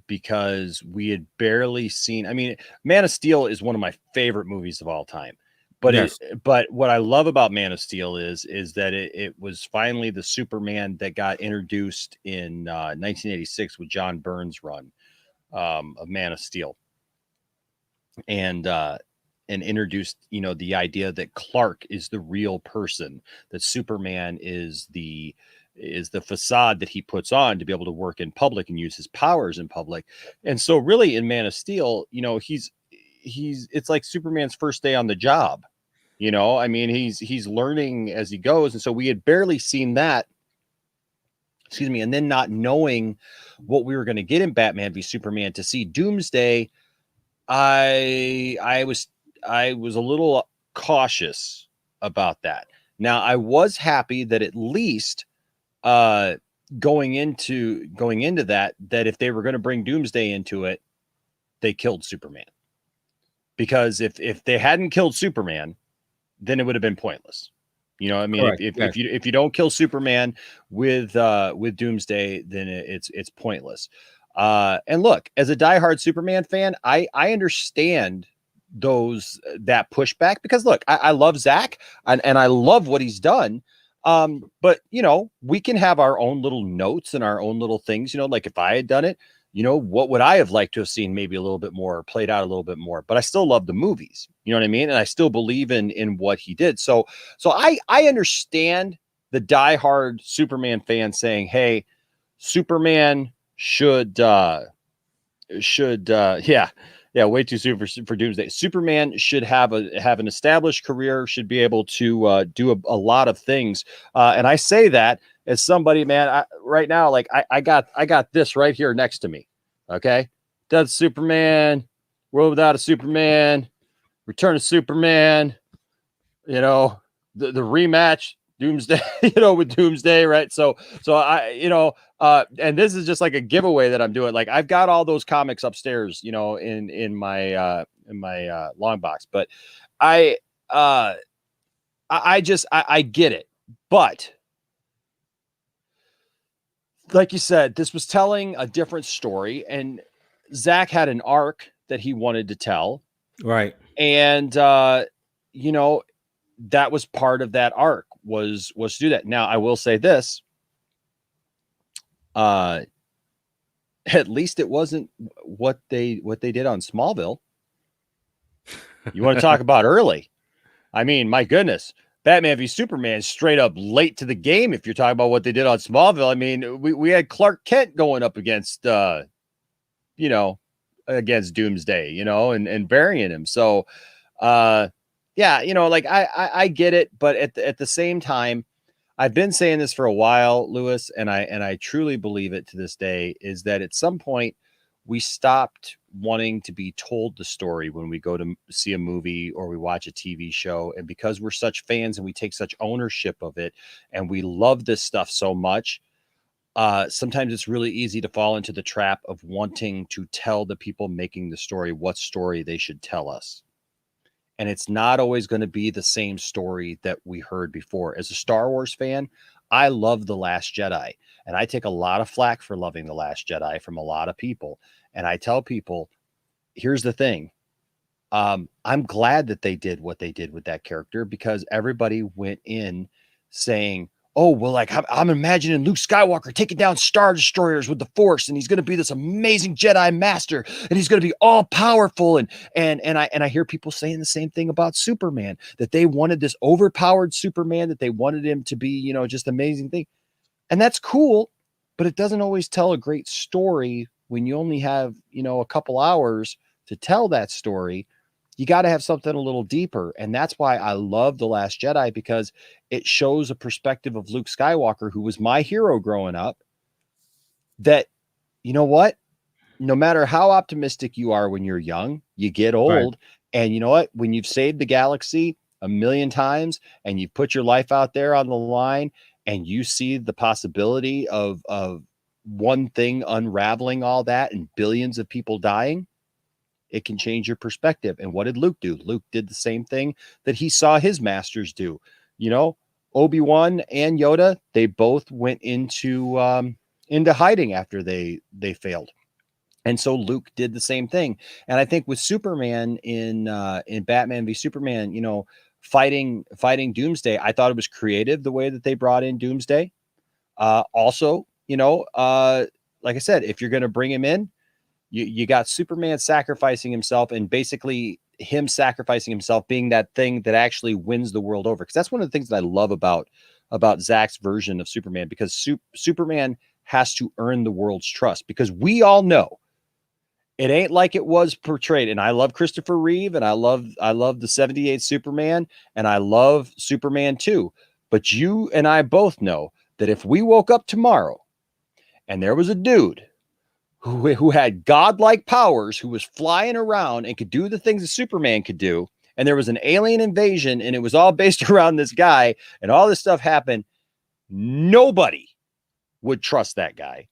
Because we had barely seen, I mean, Man of Steel is one of my favorite movies of all time, but yes. But what I love about Man of Steel is that it was finally the Superman that got introduced in 1986 with John Byrne's run of Man of Steel, and introduced, the idea that Clark is the real person, that Superman is the is the facade that he puts on to be able to work in public and use his powers in public. And so really in Man of Steel, you know, he's it's like Superman's first day on the job. You know, I mean, he's learning as he goes. And so we had barely seen that, excuse me, and then not knowing what we were going to get in Batman v Superman, to see Doomsday, I was a little cautious about that. Now, I was happy that at least going into that if they were going to bring Doomsday into it, they killed Superman. Because if they hadn't killed Superman, then it would have been pointless. You know, I mean, if you don't kill Superman with Doomsday, then it's pointless. And look, as a diehard Superman fan, I understand that pushback, because look, I love Zack and I love what he's done. But you know, we can have our own little notes and our own little things, you know, like if I had done it, you know, what would I have liked to have seen maybe a little bit more, played out a little bit more, but I still love the movies, you know what I mean? And I still believe in what he did. So I understand the diehard Superman fan saying, hey, Superman should way too soon for Doomsday. Superman should have an established career, should be able to do a lot of things. And I say that as somebody, man, right now, like I got this right here next to me. Okay. Does Superman, World Without a Superman, Return of Superman, you know, the rematch, Doomsday, you know, with Doomsday, right? So I, you know, and this is just like a giveaway that I'm doing. Like I've got all those comics upstairs, you know, in my long box, but I get it. But like you said, this was telling a different story, and Zack had an arc that he wanted to tell. Right. And you know, that was part of that arc was to do that. Now, I will say this. At least it wasn't what they did on Smallville. You want to talk about early? I mean, my goodness, Batman v Superman is straight up late to the game. If you're talking about what they did on Smallville, I mean, we had Clark Kent going up against, you know, against Doomsday, you know, and burying him. So, yeah, you know, like I get it, but at the same time, I've been saying this for a while, Lewis, and I truly believe it to this day, is that at some point we stopped wanting to be told the story when we go to see a movie or we watch a TV show. And because we're such fans and we take such ownership of it and we love this stuff so much, sometimes it's really easy to fall into the trap of wanting to tell the people making the story what story they should tell us. And it's not always going to be the same story that we heard before. As a Star Wars fan, I love The Last Jedi, and I take a lot of flack for loving The Last Jedi from a lot of people. And I tell people, here's the thing. I'm glad that they did what they did with that character, because everybody went in saying, oh, well, like I'm imagining Luke Skywalker taking down Star Destroyers with the Force, and he's going to be this amazing Jedi master, and he's going to be all powerful. And I hear people saying the same thing about Superman, that they wanted this overpowered Superman, that they wanted him to be, you know, just amazing thing. And that's cool, but it doesn't always tell a great story when you only have, you know, a couple hours to tell that story. You got to have something a little deeper. And that's why I love The Last Jedi, because it shows a perspective of Luke Skywalker, who was my hero growing up, that, you know what, no matter how optimistic you are when you're young, you get old. Right. And you know what, when you've saved the galaxy a million times and you put your life out there on the line and you see the possibility of one thing unraveling all that and billions of people dying, it can change your perspective. And what did Luke do? Luke did the same thing that he saw his masters do. You know, Obi-Wan and Yoda, they both went into hiding after they failed. And so Luke did the same thing. And I think with Superman in Batman v Superman, you know, fighting Doomsday, I thought it was creative the way that they brought in Doomsday. Also, you know, like I said, if you're going to bring him in, you got Superman sacrificing himself, and basically him sacrificing himself being that thing that actually wins the world over. Because that's one of the things that I love about about Zack's version of Superman, because Superman has to earn the world's trust, because we all know it ain't like it was portrayed. And I love Christopher Reeve, and I love the 78 Superman, and I love Superman 2. But you and I both know that if we woke up tomorrow and there was a dude who had godlike powers, who was flying around and could do the things that Superman could do, and there was an alien invasion and it was all based around this guy and all this stuff happened, nobody would trust that guy.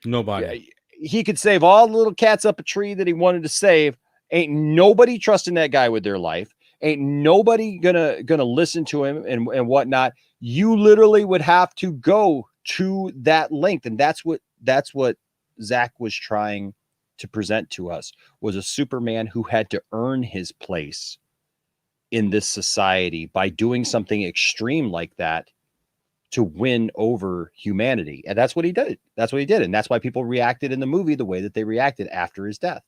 Nobody. He could save all the little cats up a tree that he wanted to save. Ain't nobody trusting that guy with their life. Ain't nobody gonna listen to him and whatnot. You literally would have to go to that length. And that's what Zack was trying to present to us, was a Superman who had to earn his place in this society by doing something extreme like that to win over humanity. And that's what he did. And that's why people reacted in the movie the way that they reacted after his death.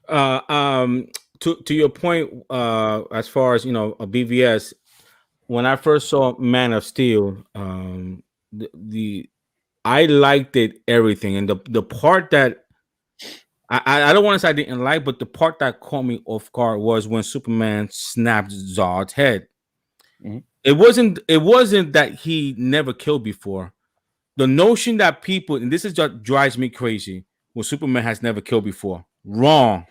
To your point, as far as, a BVS, when I first saw Man of Steel, I liked it, everything. And the part that I don't want to say I didn't like, but the part that caught me off guard was when Superman snapped Zod's head. Mm-hmm. It wasn't that he never killed before. The notion that people, and this is what drives me crazy, when Superman has never killed before. Wrong.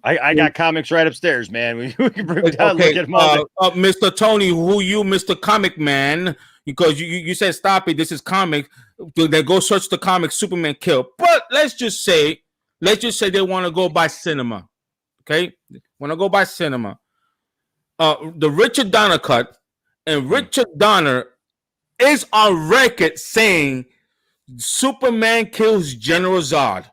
I got comics right upstairs, man. We can bring it down. Okay. Look at them all. Mr. Tony, who you, Mr. Comic Man? Because you said stop it. This is comic. They go search the comic Superman killed. But let's just say they want to go by cinema. Okay, want to go by cinema. The Richard Donner cut, and Richard Donner is on record saying Superman kills General Zod.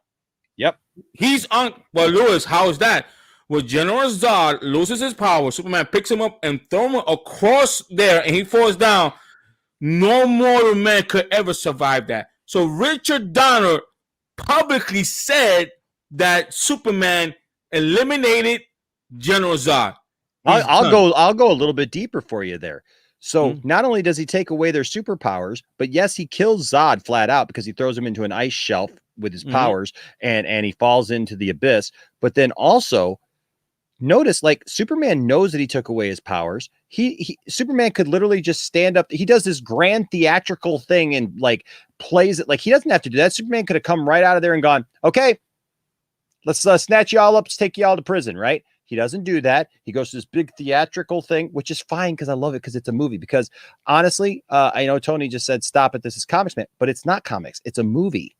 Yep. He's on. Well, Lewis, how is that? Well, General Zod loses his power. Superman picks him up and throws him across there, and he falls down. No mortal man could ever survive that. So Richard Donner publicly said that Superman eliminated General Zod. I'll go a little bit deeper for you there. So not only does he take away their superpowers, but yes, he kills Zod flat out because he throws him into an ice shelf with his powers and he falls into the abyss. But then also notice, like, Superman knows that he took away his powers. Superman could literally just stand up. He does this grand theatrical thing and like plays it like he doesn't have to do that. Superman could have come right out of there and gone, okay, let's snatch you all up, let's take you all to prison, right? He doesn't do that. He goes to this big theatrical thing, which is fine because I love it because it's a movie. Because honestly, I know Tony just said, stop it, this is comics, man. But it's not comics. It's a movie.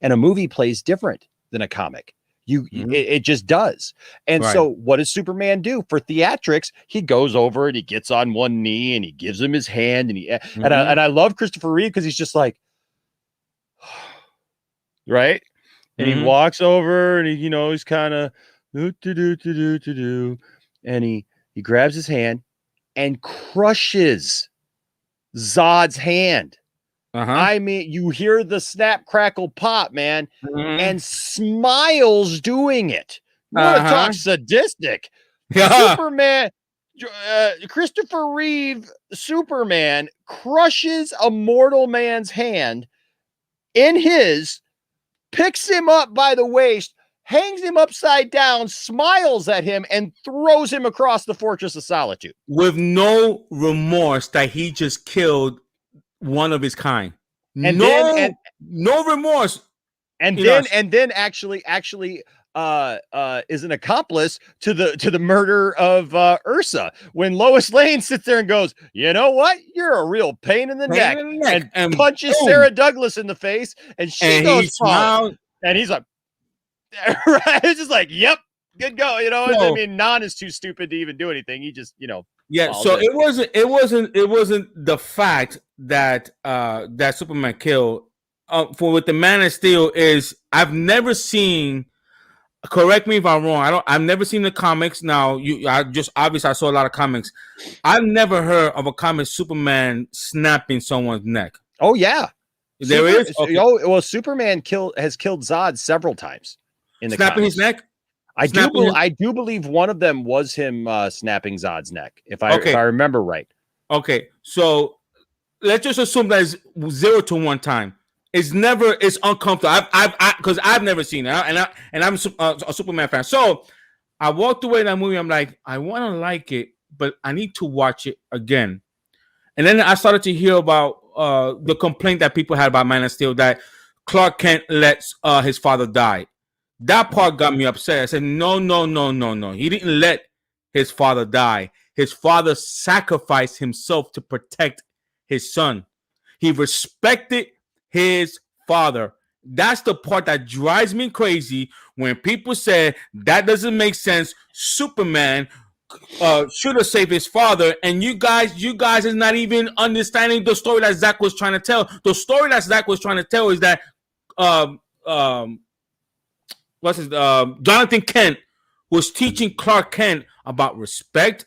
And a movie plays different than a comic. It just does. And so what does Superman do for theatrics? He goes over and he gets on one knee and he gives him his hand. And I love Christopher Reeve because he's just like, right? And he walks over and he's kind of and he grabs his hand and crushes Zod's hand. I mean, you hear the snap, crackle, pop, man, and smiles doing it. What a talk sadistic. Superman, Christopher Reeve, Superman crushes a mortal man's hand in his, picks him up by the waist, hangs him upside down, smiles at him, and throws him across the Fortress of Solitude. With no remorse that he just killed one of his kind. And no remorse. And then actually is an accomplice to the murder of Ursa, when Lois Lane sits there and goes, you know what? You're a real pain in the neck. And punches Sarah Douglas in the face, and she goes, and he's like, right? It's just like, yep, good go. I mean, Non is too stupid to even do anything. He just, yeah. So it wasn't the fact that that Superman killed for with the Man of Steel is I've never seen. Correct me if I'm wrong. I've never seen the comics. Now I saw a lot of comics. I've never heard of a comic Superman snapping someone's neck. Oh yeah, there is. Okay. Well, Superman has killed Zod several times in the snapping comics. his neck. I do believe one of them was him snapping Zod's neck, if I remember right. Okay, so let's just assume that it's 0 to 1 time. It's never. It's uncomfortable. Because I've never seen it, and I'm a Superman fan. So I walked away that movie. I'm like, I want to like it, but I need to watch it again. And then I started to hear about the complaint that people had about Man of Steel, that Clark Kent lets his father die. That part got me upset. I said, no, no, no, no, no. He didn't let his father die. His father sacrificed himself to protect his son. He respected his father. That's the part that drives me crazy when people say that doesn't make sense. Superman should have saved his father, and you guys is not even understanding the story that Zack was trying to tell. The story that Zack was trying to tell is that um, um, Jonathan Kent was teaching Clark Kent about respect,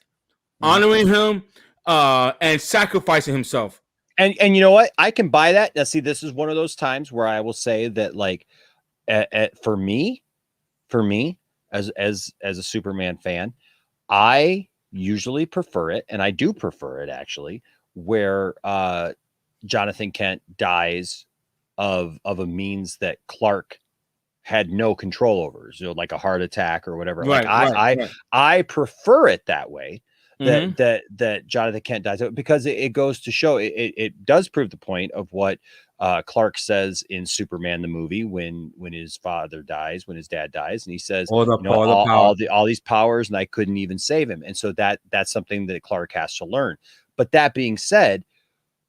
honoring him, and sacrificing himself. And you know what? I can buy that. Now, see, this is one of those times where I will say that, like, for me, as a Superman fan, I usually prefer it, and I do prefer it actually, where Jonathan Kent dies of a means that Clark had no control over, so like a heart attack or whatever. Right, like I prefer it that way. Mhm. That Jonathan Kent dies, because it goes to show, it does prove the point of what Clark says in Superman the movie when his father dies, when his dad dies, and he says, All the all these powers, and I couldn't even save him. And so that's something that Clark has to learn. But that being said,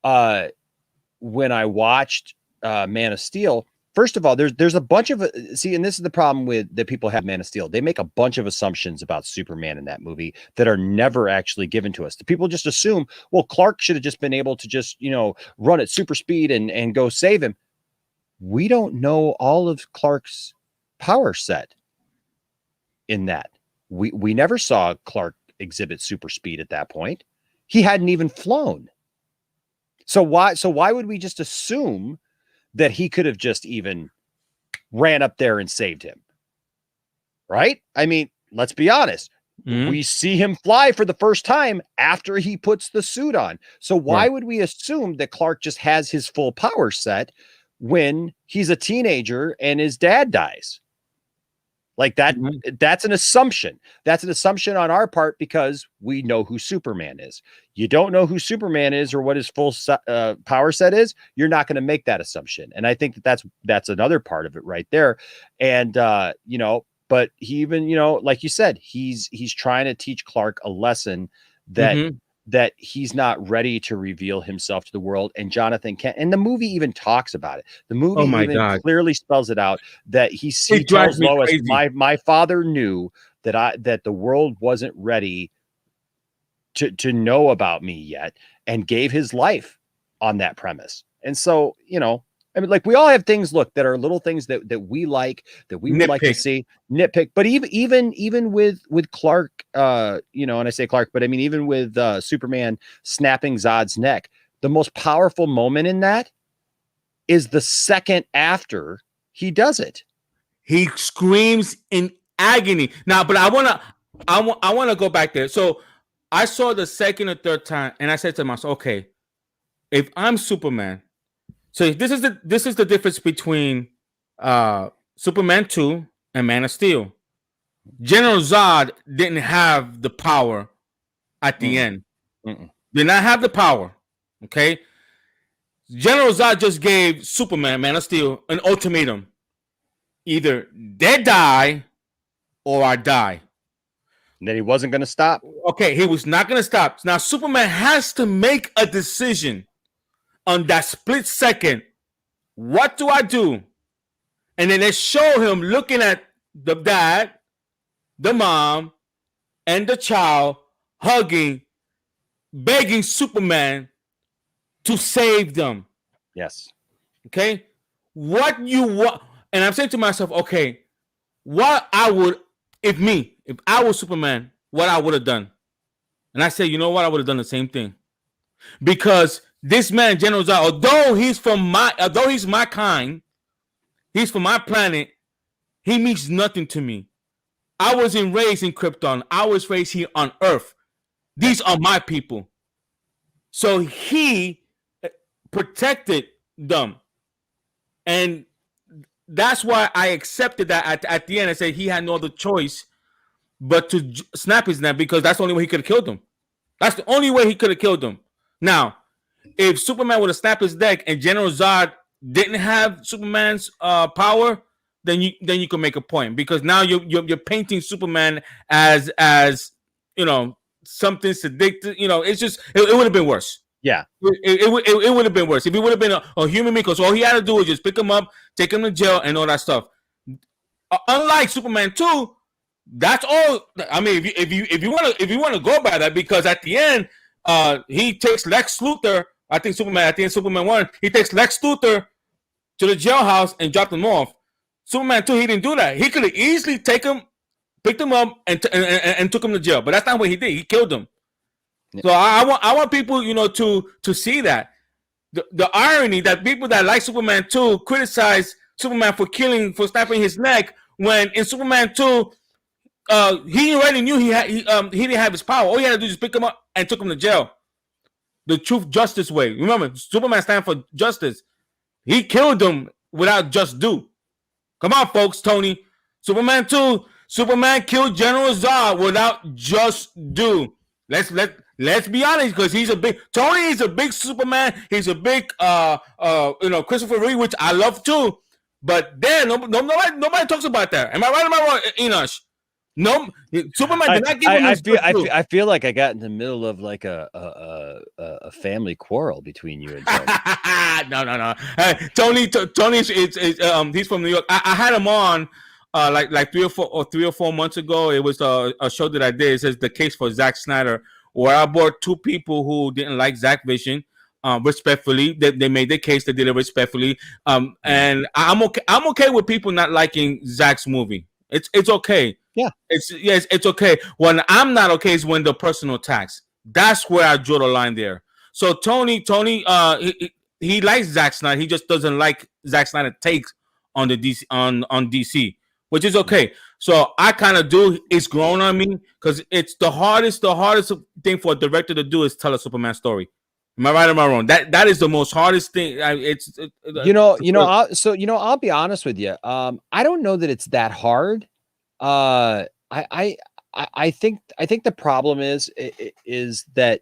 when I watched Man of Steel, first of all, there's a bunch of see, and this is the problem with that people have Man of Steel. They make a bunch of assumptions about Superman in that movie that are never actually given to us. The people just assume, well, Clark should have just been able to just, run at super speed and go save him. We don't know all of Clark's power set in that. We never saw Clark exhibit super speed at that point. He hadn't even flown. So why would we just assume that he could have just even ran up there and saved him? Right? I mean, let's be honest. Mhm. We see him fly for the first time after he puts the suit on. So why would we assume that Clark just has his full power set when he's a teenager and his dad dies? Like that, that's an assumption. That's an assumption on our part because we know who Superman is. You don't know who Superman is or what his full power set is, you're not going to make that assumption. And I think that's another part of it right there. And but he even, like you said, he's trying to teach Clark a lesson that he's not ready to reveal himself to the world. And Jonathan Kent, and the movie even talks about it. The movie clearly spells it out that he tells Lois, my father knew that the world wasn't ready to know about me yet, and gave his life on that premise. And so, I mean, like, we all have things, look, that are little things that we like, that we would like to see, nitpick. But even with Clark, and I say Clark, but I mean, even with Superman snapping Zod's neck, the most powerful moment in that is the second after he does it. He screams in agony. Now, but I want to go back there. So I saw the second or third time, and I said to myself, okay, if I'm Superman. So this is the difference between Superman 2 and Man of Steel. General Zod didn't have the power at the end. Did not have the power. Okay. General Zod just gave Superman, Man of Steel, an ultimatum. Either they die or I die. And then he wasn't going to stop. Okay, he was not going to stop. Now Superman has to make a decision on that split second. What do I do? And then they show him looking at the dad, the mom, and the child hugging, begging Superman to save them. Yes. Okay? What you want? And I'm saying to myself, okay, what I would, if I was Superman, what I would have done. And I said, you know what? I would have done the same thing. Because this man, General Zod, although he's my kind, he's from my planet, he means nothing to me. I wasn't raised in Krypton. I was raised here on Earth. These are my people. So he protected them. And that's why I accepted that at the end. I said he had no other choice but to snap his neck because that's the only way he could have killed him. That's the only way he could have killed him. Now, if Superman would have snapped his neck and General Zod didn't have Superman's power, then you can make a point because now you're painting Superman as you know something seductive. You know, it's just it would have been worse. Yeah, it would have been worse if he would have been a human being. Because all he had to do was just pick him up, take him to jail, and all that stuff. Unlike Superman 2, that's all. I mean, if you want to go by that, because at the end, he takes Lex Luthor. I think Superman at the end, Superman 1, he takes Lex Luthor to the jailhouse and dropped him off. Superman 2, he didn't do that. He could have easily picked him up and took him to jail, but that's not what he did. He killed him. So I want people, to see that the irony that people that like Superman 2 criticize Superman for snapping his neck when in Superman 2 he already knew he didn't have his power. All he had to do is pick him up and took him to jail. The truth, justice way. Remember, Superman stands for justice. He killed him without just due. Come on, folks. Tony. Superman 2. Superman killed General Zod without just due. Let's be honest, because Tony is a big Superman. He's a big Christopher Reeve, which I love too. But then nobody talks about that. Am I right? Am I wrong, Enosh? No, Superman did not give him I feel like I got in the middle of like a family quarrel between you and Tony. No. Tony's he's from New York. I had him on like 3 or 4 months ago. It was a show that I did. It says The Case for Zack Snyder, where I brought 2 people who didn't like Zack Vision. Respectfully, they made their case. They did it respectfully. And I'm okay with people not liking Zack's movie. It's okay. Yeah. It's okay. When I'm not okay is when the personal attacks. That's where I draw the line there. So Tony, he likes Zack Snyder. He just doesn't like Zack Snyder takes on the DC on DC, which is okay. So I kind of do. It's grown on me because it's the hardest thing for a director to do is tell a Superman story. Am I right or am I wrong? That is the most hardest thing. I'll be honest with you. I don't know that it's that hard. I think the problem is that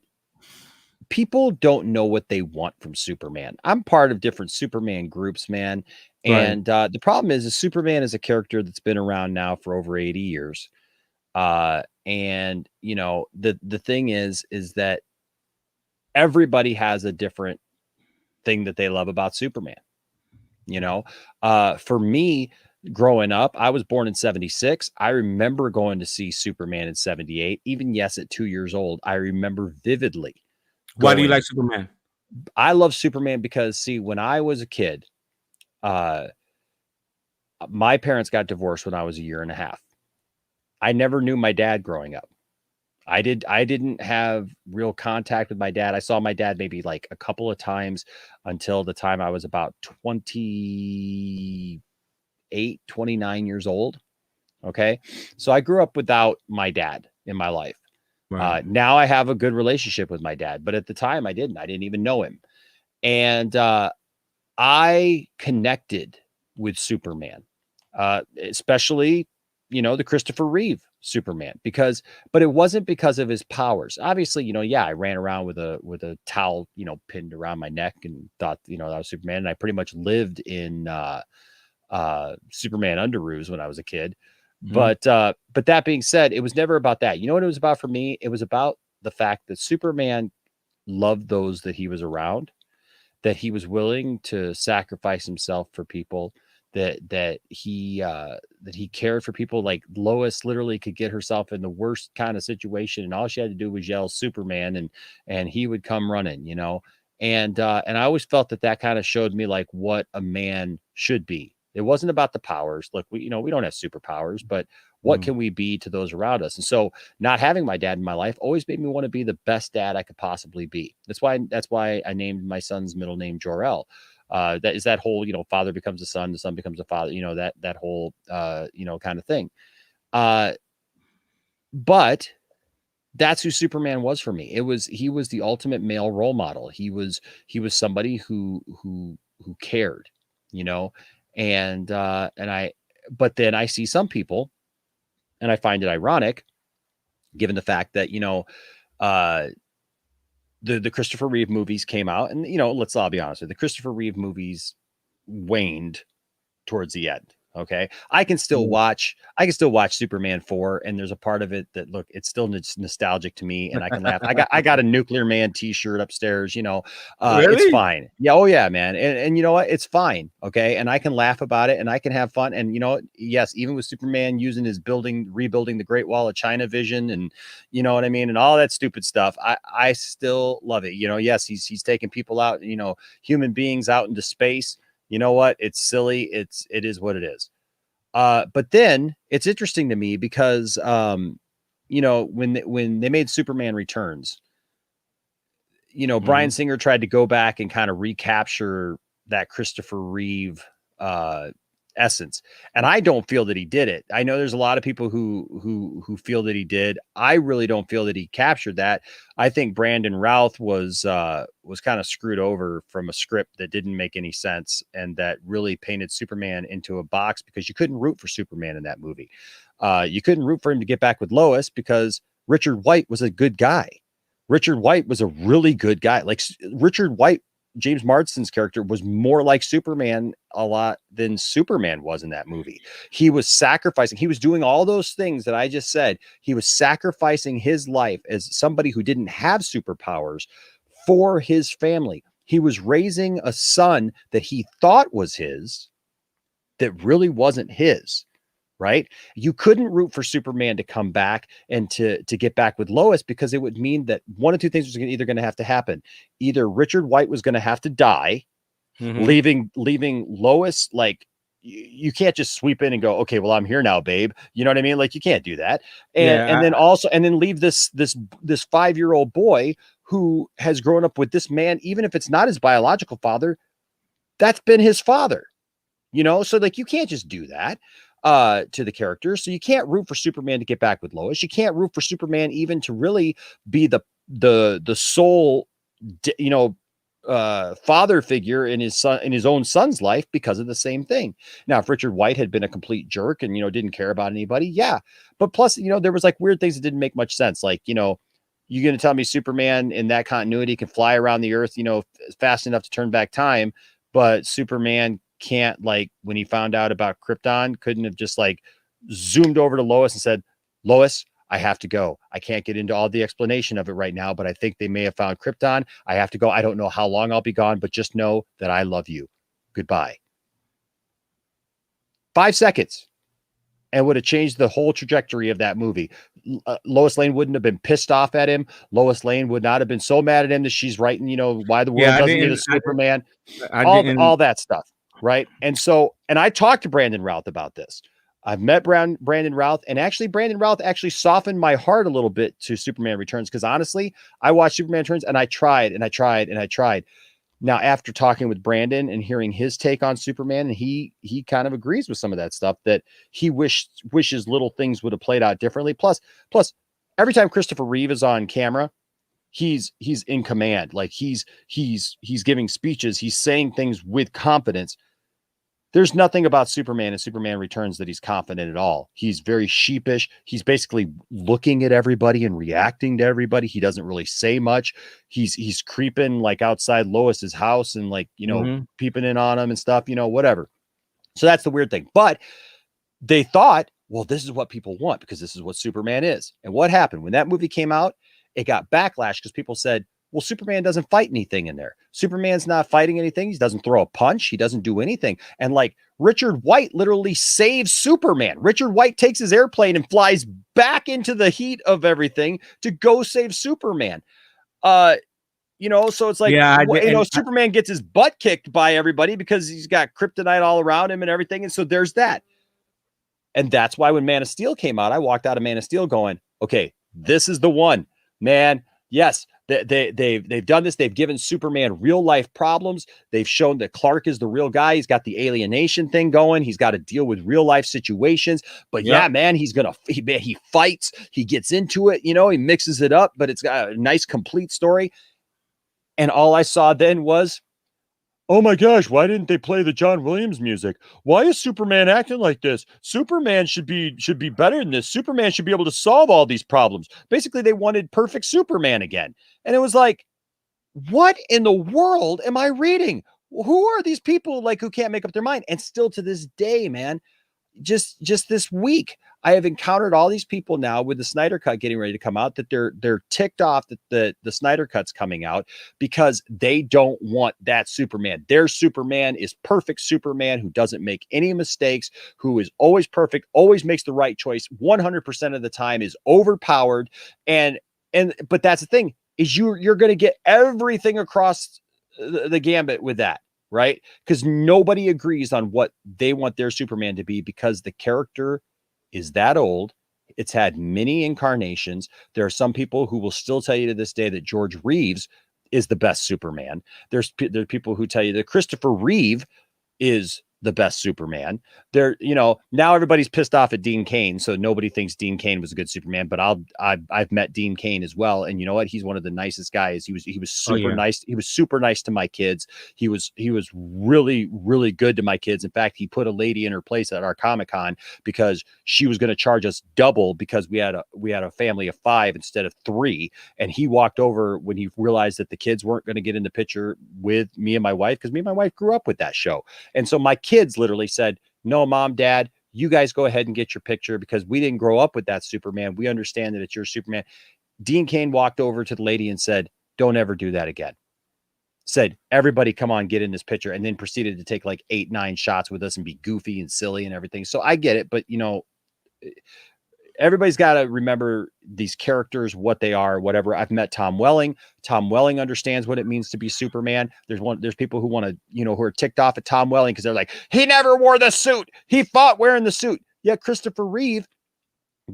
people don't know what they want from Superman. I'm part of different Superman groups, man. And the problem is Superman is a character that's been around now for over 80 years. And the thing is that everybody has a different thing that they love about Superman. For me, growing up, I was born in 76. I remember going to see Superman in 78. Even at 2 years old, I remember vividly. Why do you like Superman? I love Superman because, when I was a kid, my parents got divorced when I was 1.5 years. I never knew my dad growing up. I didn't have real contact with my dad. I saw my dad maybe like a couple of times until the time I was about 29 years old. Okay. So I grew up without my dad in my life. Right. Now I have a good relationship with my dad, but at the time I didn't even know him. And I connected with Superman, especially, the Christopher Reeve Superman, but it wasn't because of his powers. Obviously, I ran around with a towel, pinned around my neck and thought, that was Superman. And I pretty much lived in Superman underoos when I was a kid. Mm-hmm. But that being said, it was never about that. You know what it was about for me? It was about the fact that Superman loved those that he was around, that he was willing to sacrifice himself for people, that he cared for people. Like Lois literally could get herself in the worst kind of situation, and all she had to do was yell Superman, and he would come running, and I always felt that kind of showed me like what a man should be. It wasn't about the powers. Look, we don't have superpowers, but what can we be to those around us? And so not having my dad in my life always made me want to be the best dad I could possibly be. That's why I named my son's middle name Jor-El. That is that whole, father becomes a son, the son becomes a father, that whole, kind of thing. But That's who Superman was for me. He was the ultimate male role model. He was somebody who cared, you know, and I, but then I see some people, and I find it ironic, given the fact that, you know, uh, the Christopher Reeve movies came out, and, you know, let's all be honest, the Christopher Reeve movies waned towards the end. Okay. I can still watch Superman 4, and there's a part of it that, look, it's still nostalgic to me, and I can laugh. I got a Nuclear Man t-shirt upstairs, you know. It's Really? fine. Yeah, oh yeah, man. And you know what? It's fine. Okay. And I can laugh about it, and I can have fun. And you know, yes, even with Superman using his rebuilding the Great Wall of China vision, and you know what I mean, and all that stupid stuff, I still love it. You know, yes, he's taking people out, you know, human beings out into space. You know what? It's silly. It is what it is. But then it's interesting to me because, you know, when they made Superman Returns, you know, Bryan Singer tried to go back and kind of recapture that Christopher Reeve essence, and I don't feel that he did it. I know there's a lot of people who feel that he did. I really don't feel that he captured that. I think Brandon Routh was kind of screwed over from a script that didn't make any sense, and that really painted Superman into a box, because you couldn't root for Superman in that movie. You couldn't root for him to get back with Lois because Richard White was a good guy. Richard White was a really good guy. Like Richard White, James Marsden's character, was more like Superman a lot than Superman was in that movie. He was sacrificing. He was doing all those things that I just said. He was sacrificing his life as somebody who didn't have superpowers for his family. He was raising a son that he thought was his, that really wasn't his. Right? You couldn't root for Superman to come back and to get back with Lois, because it would mean that one of two things was either going to have to happen. Either Richard White was going to have to die, leaving Lois, like, you can't just sweep in and go, okay, well, I'm here now, babe. You know what I mean? Like, you can't do that. And then leave this 5-year-old boy who has grown up with this man, even if it's not his biological father, that's been his father. You know, so like, you can't just do that to the character. So you can't root for Superman to get back with Lois. You can't root for Superman even to really be the sole, you know, father figure in his own son's life, because of the same thing. Now, if Richard White had been a complete jerk and, you know, didn't care about anybody, yeah. But plus, you know, there was like weird things that didn't make much sense. Like, you know, you're going to tell me Superman in that continuity can fly around the earth, you know, fast enough to turn back time, but Superman can't, like, when he found out about Krypton, couldn't have just like zoomed over to Lois and said, Lois, I have to go. I can't get into all the explanation of it right now, but I think they may have found Krypton. I have to go. I don't know how long I'll be gone, but just know that I love you. Goodbye. 5 seconds, and would have changed the whole trajectory of that movie. Lois Lane wouldn't have been pissed off at him. Lois Lane would not have been so mad at him that she's writing, you know, why the world doesn't need a Superman. All that stuff. Right. And so, and I talked to Brandon Routh about this. I've met Brandon Routh, and actually Brandon Routh actually softened my heart a little bit to Superman Returns. Cause honestly, I watched Superman Returns and I tried. Now, after talking with Brandon and hearing his take on Superman, and he kind of agrees with some of that stuff, that he wishes little things would have played out differently. Plus every time Christopher Reeve is on camera, he's in command. Like he's giving speeches. He's saying things with confidence. There's nothing about Superman and Superman Returns that he's confident at all. He's very sheepish. He's basically looking at everybody and reacting to everybody. He doesn't really say much. He's creeping like outside Lois's house and like, you know, peeping in on him and stuff, you know, whatever. So that's the weird thing. But they thought, well, this is what people want because this is what Superman is. And what happened when that movie came out? It got backlash because people said, well, Superman doesn't fight anything in there. Superman's not fighting anything. He doesn't throw a punch. He doesn't do anything. And like Richard White literally saves Superman. Richard White takes his airplane and flies back into the heat of everything to go save Superman. You know, so it's like, Superman gets his butt kicked by everybody because he's got kryptonite all around him and everything. And so there's that. And that's why when Man of Steel came out, I walked out of Man of Steel going, okay, this is the one, man. Yes, they've done this. They've given Superman real life problems. They've shown that Clark is the real guy. He's got the alienation thing going. He's got to deal with real life situations. But Yep. yeah, man, he fights. He gets into it. He mixes it up. But it's got a nice complete story. And all I saw then was, oh my gosh, why didn't they play the John Williams music? Why is Superman acting like this? Superman should be better than this. Superman should be able to solve all these problems. Basically, they wanted perfect Superman again. And it was like, what in the world am I reading? Who are these people like who can't make up their mind? And still to this day, man, just this week, I have encountered all these people now with the Snyder Cut getting ready to come out that they're ticked off that the Snyder Cut's coming out because they don't want that Superman. Their Superman is perfect Superman who doesn't make any mistakes, who is always perfect, always makes the right choice, 100% of the time, is overpowered. But that's the thing, is you're going to get everything across the gambit with that. Right? Because nobody agrees on what they want their Superman to be because the character is that old. It's had many incarnations. There are some people who will still tell you to this day that George Reeves is the best Superman. There are people who tell you that Christopher Reeve is the best Superman. Now everybody's pissed off at Dean Cain, so nobody thinks Dean Cain was a good Superman. But I've met Dean Cain as well, and you know what? He's one of the nicest guys. He was super nice. He was super nice to my kids. He was really, really good to my kids. In fact, he put a lady in her place at our Comic-Con because she was going to charge us double because we had a family of 5 instead of 3. And he walked over when he realized that the kids weren't going to get in the picture with me and my wife, because me and my wife grew up with that show. And so my kids literally said, no, Mom, Dad, you guys go ahead and get your picture because we didn't grow up with that Superman. We understand that it's your Superman. Dean Cain walked over to the lady and said, don't ever do that again. Said, everybody come on, get in this picture, and then proceeded to take like 8-9 shots with us and be goofy and silly and everything. So I get it, but everybody's got to remember these characters, what they are, whatever. I've met Tom Welling. Tom Welling understands what it means to be Superman. There's people who want to, who are ticked off at Tom Welling because they're like, he never wore the suit. He fought wearing the suit. Yet Christopher Reeve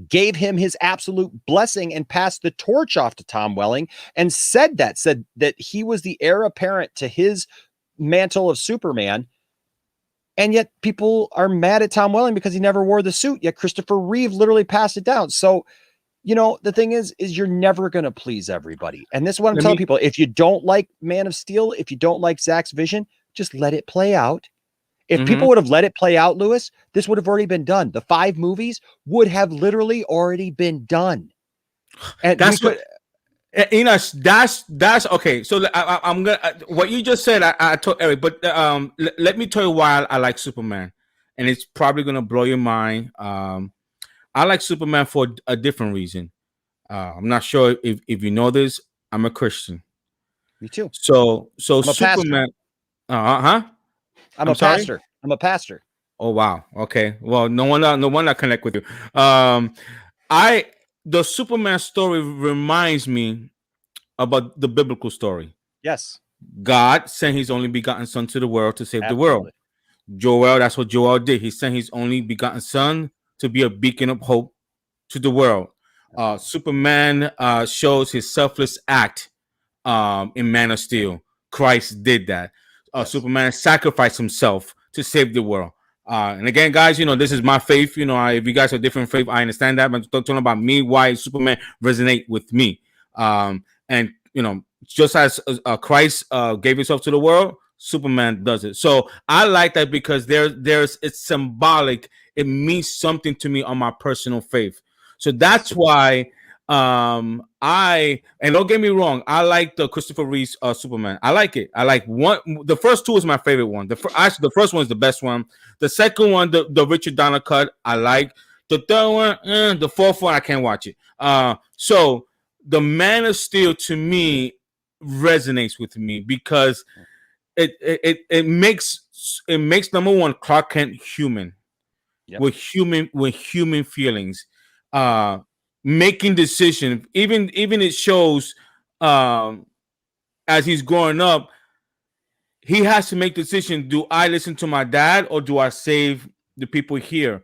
gave him his absolute blessing and passed the torch off to Tom Welling and said that he was the heir apparent to his mantle of Superman. And yet people are mad at Tom Welling because he never wore the suit. Yet Christopher Reeve literally passed it down. So, the thing is you're never going to please everybody. And this is what I'm telling people. If you don't like Man of Steel, if you don't like Zack's vision, just let it play out. If people would have let it play out, Lewis, this would have already been done. The 5 movies would have literally already been done. And that's that's okay. So I'm gonna what you just said. I told Eric, but let me tell you why I like Superman, and it's probably gonna blow your mind. I like Superman for a different reason. I'm not sure if you know this. I'm a Christian. Me too. So I'm a Superman. I'm a pastor. I'm a pastor. Oh wow. Okay. Well, no one I connect with you. The Superman story reminds me about the biblical story. Yes. God sent his only begotten son to the world to save the world. Joel, that's what Joel did. He sent his only begotten son to be a beacon of hope to the world. Superman shows his selfless act in Man of Steel. Christ did that. Superman sacrificed himself to save the world. And again, guys, this is my faith. If you guys have different faith, I understand that. But talking about me, why Superman resonate with me. And just as Christ gave himself to the world, Superman does it. So I like that because it's symbolic. It means something to me on my personal faith. So that's why and don't get me wrong, I like the Christopher Reeve Superman. I like it. I like the first 2 is my favorite one. Actually, the first one is the best one. The second one, the Richard Donner cut, I like. The third one, the fourth one, I can't watch it. So the Man of Steel to me resonates with me because it makes number one Clark Kent human. Yep. with human feelings, making decisions. Even it shows as he's growing up, he has to make decisions. Do I listen to my dad or do I save the people here?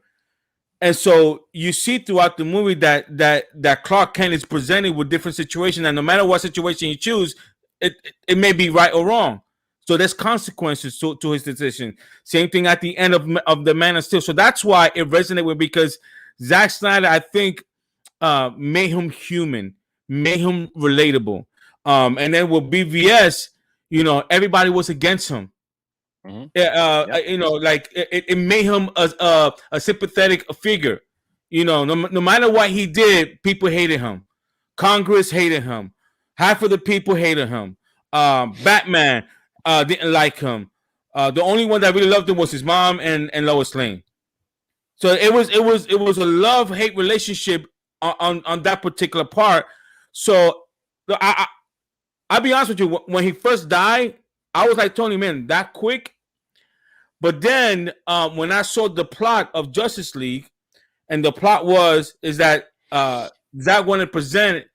And so you see throughout the movie that Clark Kent is presented with different situations, and no matter what situation you choose, it may be right or wrong. So there's consequences to his decision. Same thing at the end of the Man of Steel. So that's why it resonated with, because Zack Snyder, I think, made him human, made him relatable. And then with BVS, everybody was against him. Mhm. Yeah, Yep. like it made him a sympathetic figure. No matter what he did, people hated him. Congress hated him. Half of the people hated him. Batman didn't like him. The only one that really loved him was his mom and Lois Lane. So it was a love hate relationship on that particular part. So I'll be honest with you. When he first died, I was like, Tony, man, that quick. But then when I saw the plot of Justice League, and the plot is that Zack wanted to present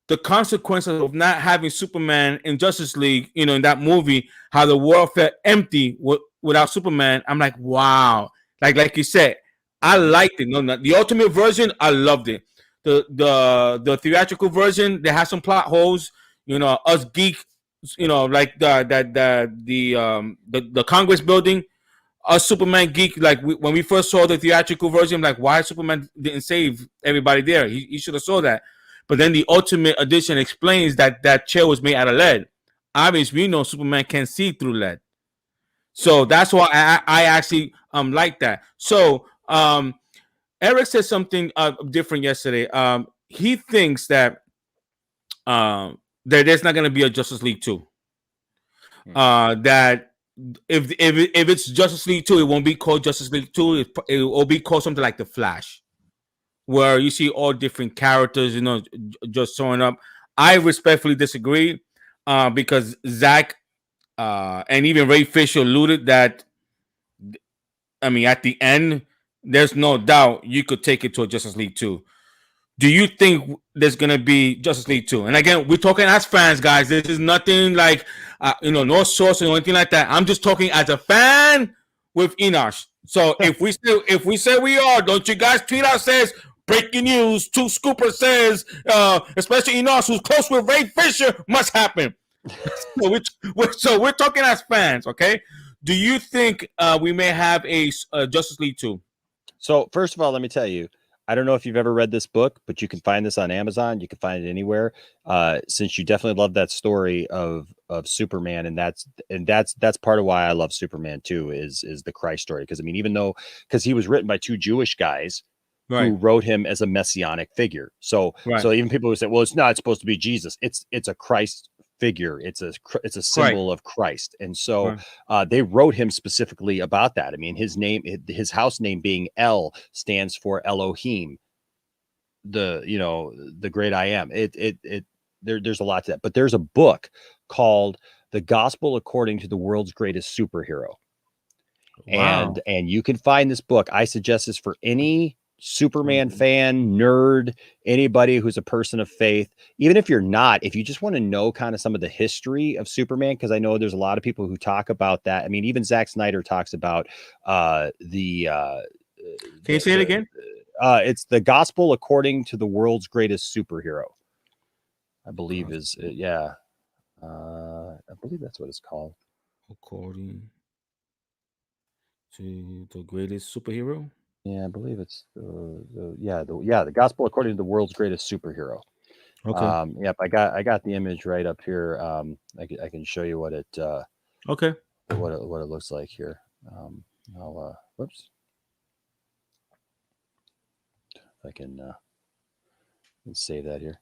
the consequences of not having Superman in Justice League, in that movie, how the world felt empty without Superman. I'm like, wow. Like you said, I liked it. No, the ultimate version, I loved it. The theatrical version, they had some plot holes. Us geek, like the Congress building. Us Superman geek, like when we first saw the theatrical version, like, why Superman didn't save everybody there? He should have saw that. But then the Ultimate Edition explains that chair was made out of lead. Obviously, we know Superman can't see through lead, so that's why I actually like that. So Eric said something different yesterday. He thinks that there's not going to be a Justice League 2. That if it's Justice League 2, it won't be called Justice League 2. It will be called something like The Flash, where you see all different characters, just showing up. I respectfully disagree, because Zack and even Ray Fisher alluded that, I mean, at the end, there's no doubt you could take it to a Justice League 2. Do you think there's gonna be Justice League 2? And again, we're talking as fans, guys. This is nothing like no source or anything like that. I'm just talking as a fan with Enosh. So if we say we are, don't you guys tweet out says breaking news? Two Scooper says, especially Enosh, who's close with Ray Fisher, must happen. So we're talking as fans, okay? Do you think we may have a Justice League 2? So first of all, let me tell you, I don't know if you've ever read this book, but you can find this on Amazon. You can find it anywhere. Since you definitely love that story of Superman, and that's part of why I love Superman too, is the Christ story. Because I mean, because he was written by two Jewish guys who wrote him as a messianic figure. So even people who say, well, it's not supposed to be Jesus. It's a Christ figure. It's a symbol of Christ. And so they wrote him specifically about that. I mean, his house name being El stands for Elohim, the great I am. There's a lot to that, but there's a book called The Gospel According to the World's Greatest Superhero. Wow. And you can find this book. I suggest this for any Superman fan, nerd, anybody who's a person of faith. Even if you're not, if you just want to know kind of some of the history of Superman, because I know there's a lot of people who talk about that. I mean, even Zack Snyder talks about Can you say it again? It's The Gospel According to the World's Greatest Superhero, I believe I believe that's what it's called. According to the greatest superhero. Yeah, I believe it's the Gospel According to the World's Greatest Superhero. Okay. Yep, I got the image right up here. I can show you what it okay what it looks like here. Whoops. If I can save that here.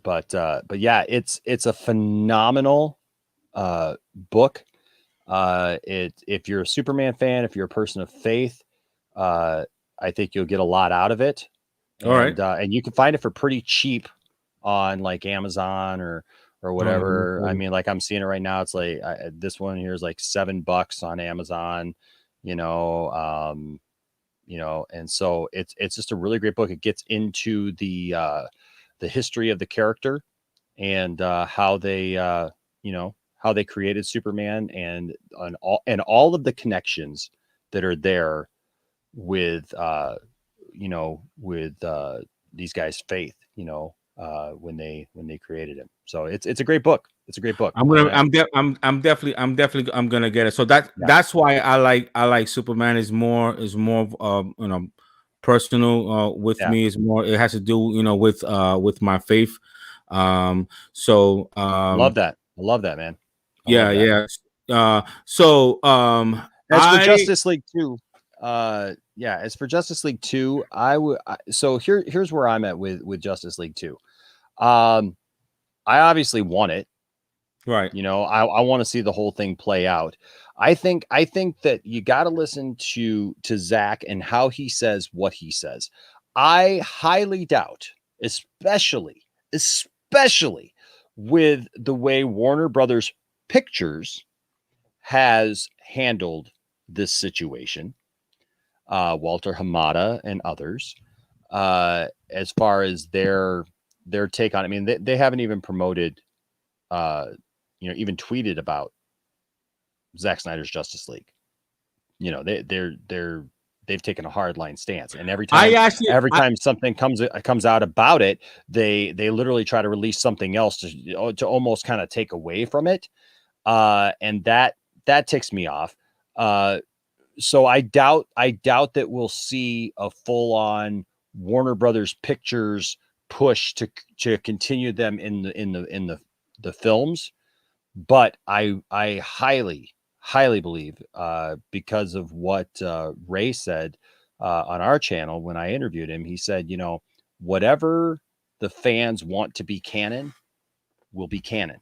But yeah, it's a phenomenal book. If you're a Superman fan, if you're a person of faith, I think you'll get a lot out of it. All right. And you can find it for pretty cheap on like Amazon or whatever. I mean, like I'm seeing it right now. It's like this one here is like $7 on Amazon, and so it's just a really great book. It gets into the history of the character and how they, how they created Superman and all of the connections that are there with you know, with these guys' faith, you know, when they created him. So it's a great book. It's a great book. I'm gonna get it. So Yeah, that's why I like Superman is more you know, personal with yeah. me. Is more, it has to do, you know, with my faith. So I love that, man. I yeah, love that. yeah. So As for I Justice League 2, yeah, as for Justice League 2, so here's where I'm at with Justice League 2. I obviously want it. right. You know, I want to see the whole thing play out. I think that you got to listen to Zack and how he says what he says. I highly doubt, especially with the way Warner Brothers Pictures has handled this situation, Walter Hamada and others, as far as their take on it. I mean, they haven't even promoted, uh, you know, even tweeted about Zack Snyder's Justice League. You know, they've taken a hard line stance, and I actually every time something comes out about it, they literally try to release something else to almost kind of take away from it, and that ticks me off. So I doubt that we'll see a full on Warner Brothers Pictures push to continue them in the films, but I highly believe, because of what Ray said on our channel when I interviewed him. He said, you know, whatever the fans want to be canon will be canon.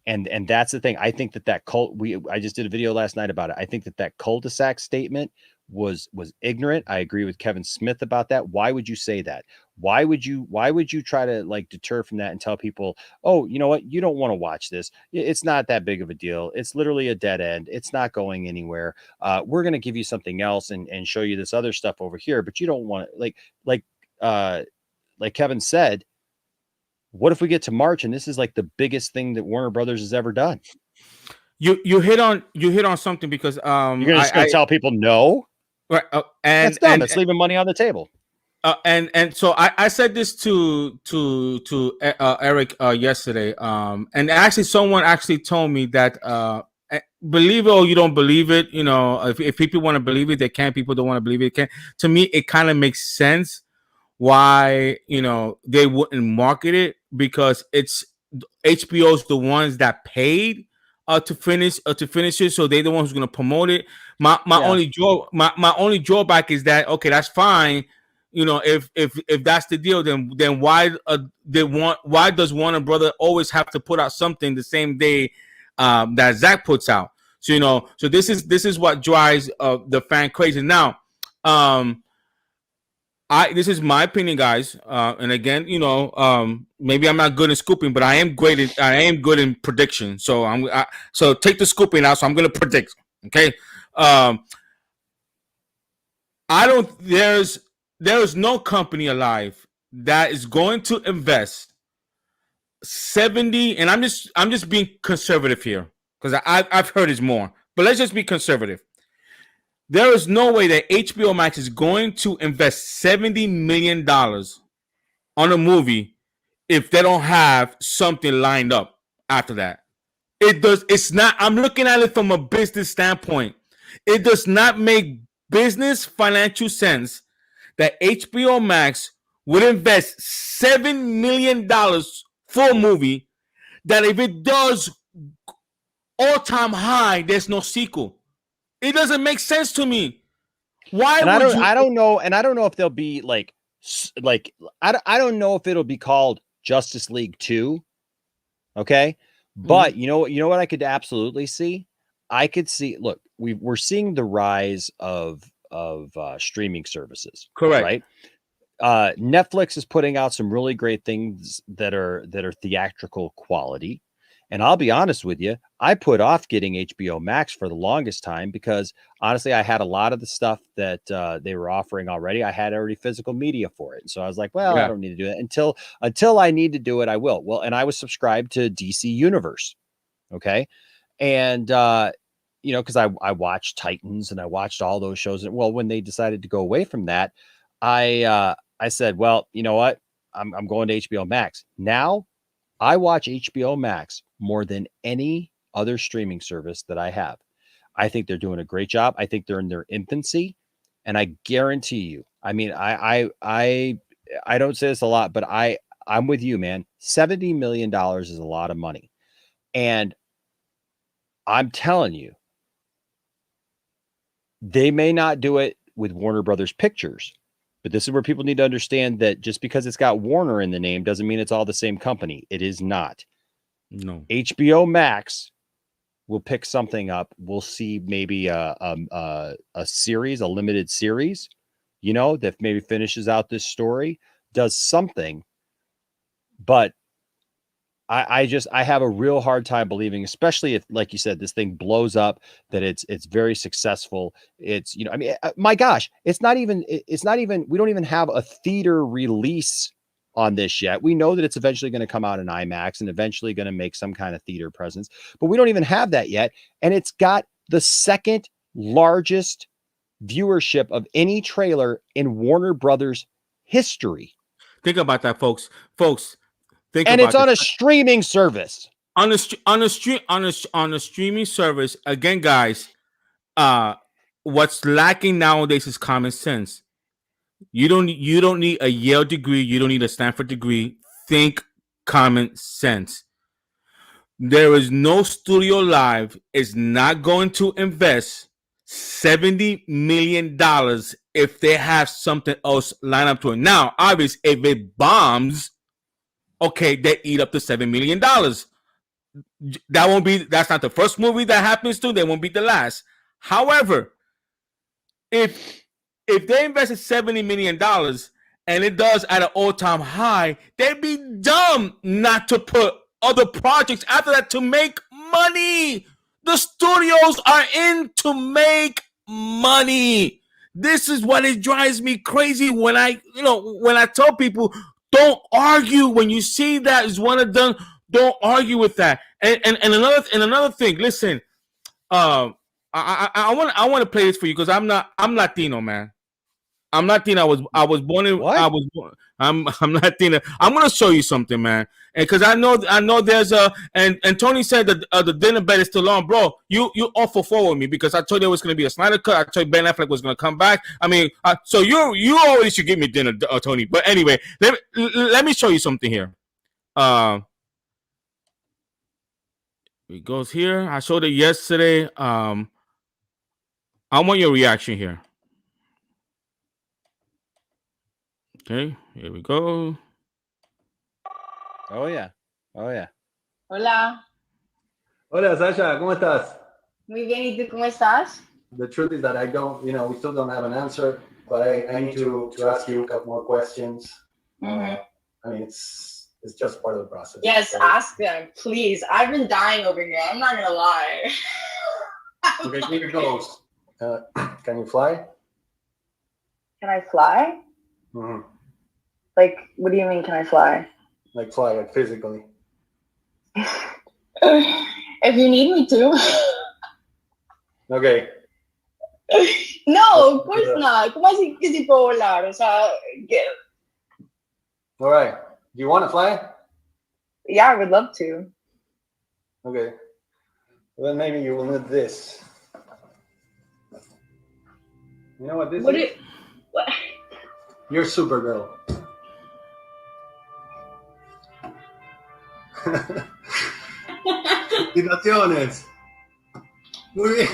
And that's the thing. I think that I just did a video last night about it. I think that cul-de-sac statement was ignorant. I agree with Kevin Smith about that. Why would you say that? Why would you try to like deter from that and tell people, oh, you know what, you don't want to watch this, it's not that big of a deal, it's literally a dead end, it's not going anywhere, we're going to give you something else and show you this other stuff over here, but you don't want it. Like Kevin said, what if we get to March and this is like the biggest thing that Warner Brothers has ever done? You hit on something, because You're just going to tell people no? right, That's dumb. That's leaving money on the table. And so I said this to Eric yesterday, and actually someone actually told me that believe it or you don't believe it, you know, if people want to believe it they can, people don't want to believe it, they can. To me it kind of makes sense why, you know, they wouldn't market it, because it's HBO's the ones that paid to finish it, so they're the ones who's gonna promote it. My only drawback is that, okay, that's fine. You know, if that's the deal, then why why does Warner Brother always have to put out something the same day that Zack puts out? So, you know, so this is what drives the fan crazy. Now, this is my opinion, guys, and again, you know, maybe I'm not good in scooping, but I am good in prediction. So so take the scooping out. So I'm gonna predict. Okay, I don't. There is no company alive that is going to invest 70, and I'm just being conservative here, because I've heard it's more, but let's just be conservative. There is no way that HBO Max is going to invest $70 million on a movie if they don't have something lined up after that. It's not, I'm looking at it from a business standpoint. It does not make business financial sense that HBO Max would invest $7 million for a movie that, if it does all-time high, there's no sequel. It doesn't make sense to me. Why and would you? I don't know, and I don't know if they'll be like I don't know if it'll be called Justice League 2. Okay. But you know what I could absolutely see? I could see, look, we're seeing the rise of streaming services. Correct. Right? Netflix is putting out some really great things that are theatrical quality. And I'll be honest with you, I put off getting HBO Max for the longest time because honestly, I had a lot of the stuff that they were offering already. I had already physical media for it. And so I was like, well, I don't need to do it until I need to do it. I will. Well, and I was subscribed to DC Universe. Okay. And you know, because I watched Titans and I watched all those shows. And well, when they decided to go away from that, I said, well, you know what? I'm going to HBO Max. Now I watch HBO Max more than any other streaming service that I have. I think they're doing a great job. I think they're in their infancy. And I guarantee you, I mean, I don't say this a lot, but I'm with you, man. $70 million is a lot of money. And I'm telling you, they may not do it with Warner Brothers Pictures, but this is where people need to understand that just because it's got Warner in the name doesn't mean it's all the same company. It is not. No. HBO Max will pick something up. We'll see maybe a series, a limited series, you know, that maybe finishes out this story, does something. But I have a real hard time believing, especially if, like you said, this thing blows up, that it's very successful. It's, you know, I mean, my gosh, it's not even, we don't even have a theater release on this yet. We know that it's eventually going to come out in IMAX and eventually going to make some kind of theater presence, but we don't even have that yet. And it's got the second largest viewership of any trailer in Warner Brothers history. Think about that, folks. Think And it's about on this. a streaming service. On a streaming service. Again, guys, what's lacking nowadays is common sense. You don't need a Yale degree, you don't need a Stanford degree. Think common sense. There is no studio live is not going to invest $70 million if they have something else lined up to it. Now, obviously, if it bombs, okay, they eat up the $7 million. That's not the first movie that happens to, they won't be the last. However, if they invested $70 million and it does at an all-time high, they'd be dumb not to put other projects after that to make money. The studios are in to make money. This is what it drives me crazy when I tell people, don't argue when you see that is one of them. Don't argue with that. And another thing. Listen, I want to play this for you because I'm Latino, man. I'm Latino. I was born in. What? I was born. I'm Latino. I'm gonna show you something, man. And because I know there's a and Tony said that the dinner bed is still on, bro. You awful forward me because I told you there was gonna be a Snyder cut. I told you Ben Affleck was gonna come back. I mean, so you always should give me dinner, Tony. But anyway, let me show you something here. It goes here. I showed it yesterday. I want your reaction here. Okay, here we go. Oh yeah. Hola, Hola, Sasha, ¿cómo estás? muy bien, ¿y tú cómo estás? The truth is that I don't, we still don't have an answer, but I need to ask you a couple more questions. Mhm. I mean, it's just part of the process. Yes, right? ask them, please. I've been dying over here. I'm not gonna lie. Okay, here it goes. Can you fly? Can I fly? Mm-hmm. Like, what do you mean, can I fly? Like fly, like physically. If you need me to. Okay. No, of course not. ¿Cómo así que sí puedo volar? O sea, All right. Do you want to fly? yeah, I would love to. Okay. Well, then maybe you will need this. You know what this is? What? You're Supergirl. Felicitaciones. Muy bien.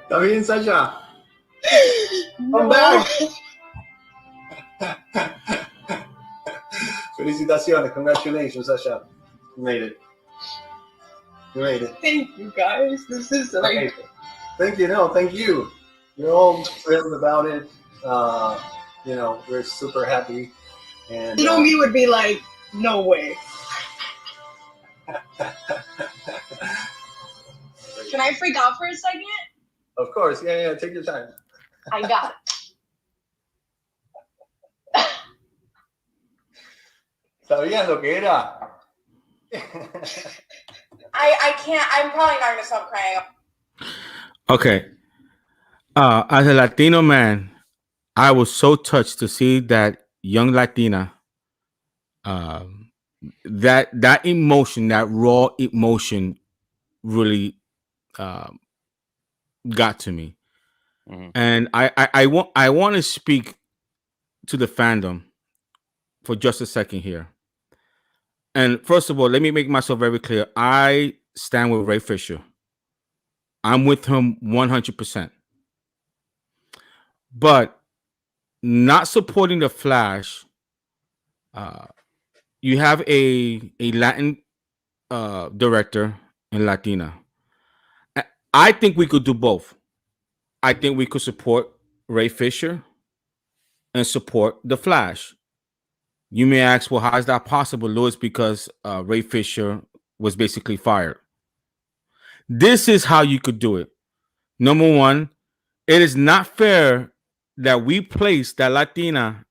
¿Está bien, Sasha? Come back. Felicitaciones. Congratulations, Sasha. You made it. Thank you, guys. This is like... Okay. Thank you. No, thank you. We're all thrilled about it. We're super happy. And me would be like, no way. Can I freak out for a second? Of course. Yeah. Take your time. I got it. ¿Sabías lo que era? I can't. I'm probably not gonna stop crying. Okay. As a Latino man, I was so touched to see that young Latina, um, that emotion, that raw emotion, really um, got to me. Mhm. And I want to speak to the fandom for just a second here. And first of all, let me make myself very clear. I stand with Ray Fisher. I'm with him 100%. But not supporting the Flash, uh, you have a Latin director and Latina. I think we could do both. I think we could support Ray Fisher and support the Flash. You may ask, well, how is that possible, Louis? Because Ray Fisher was basically fired. This is how you could do it. Number one, it is not fair that we place that Latina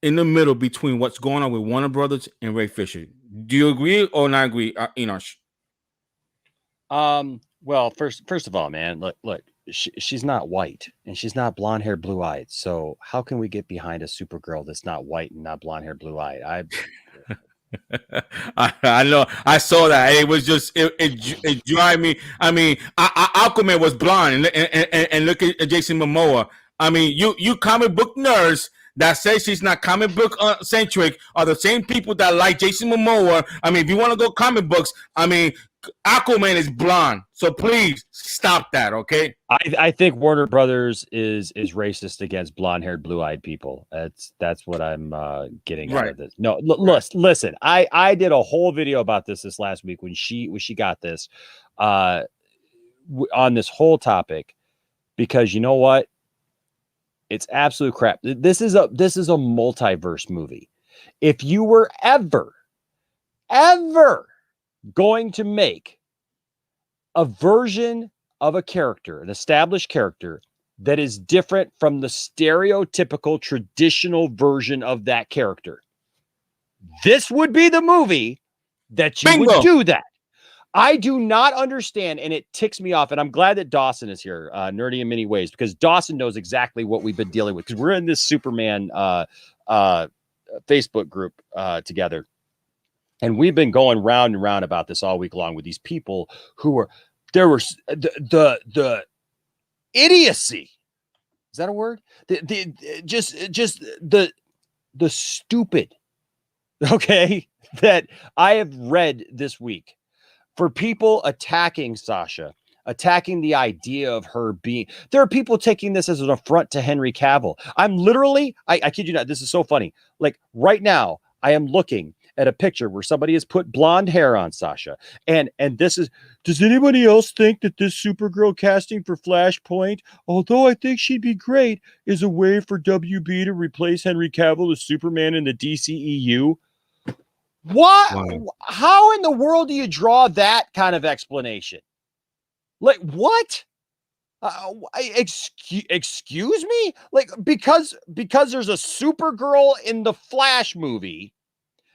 in the middle between what's going on with Warner Brothers and Ray Fisher. Do you agree or not agree, Enosh? Well, first of all, man, look, she's not white and she's not blonde hair, blue eyed. So how can we get behind a Supergirl that's not white and not blonde hair, blue eyed? I know. I saw that. It was just it drive me. I mean, Aquaman was blonde, and look at Jason Momoa. I mean, you comic book nerds that say she's not comic book centric are the same people that like Jason Momoa. I mean, if you want to go comic books, I mean, Aquaman is blonde. So please stop that, okay? I think Warner Brothers is racist against blonde-haired, blue-eyed people. That's what I'm getting out of this. No, listen. I did a whole video about this last week when she got this on this whole topic, because you know what? It's absolute crap. This is a multiverse movie. If you were ever going to make a version of a character, an established character that is different from the stereotypical traditional version of that character, this would be the movie that you would do that. I do not understand, and it ticks me off, and I'm glad that Dawson is here, nerdy in many ways, because Dawson knows exactly what we've been dealing with, because we're in this Superman Facebook group together. And we've been going round and round about this all week long with these people who were, there were the idiocy. Is that a word? Just the stupid, okay, that I have read this week for people attacking Sasha, attacking the idea of her being, there are people taking this as an affront to Henry Cavill. I'm literally, I kid you not, this is so funny. Like right now, I am looking at a picture where somebody has put blonde hair on Sasha. And this is, does anybody else think that this Supergirl casting for Flashpoint, although I think she'd be great, is a way for WB to replace Henry Cavill as Superman in the DCEU? What? Wow. How in the world do you draw that kind of explanation? Like, what? Excuse me? Like, because there's a Supergirl in the Flash movie,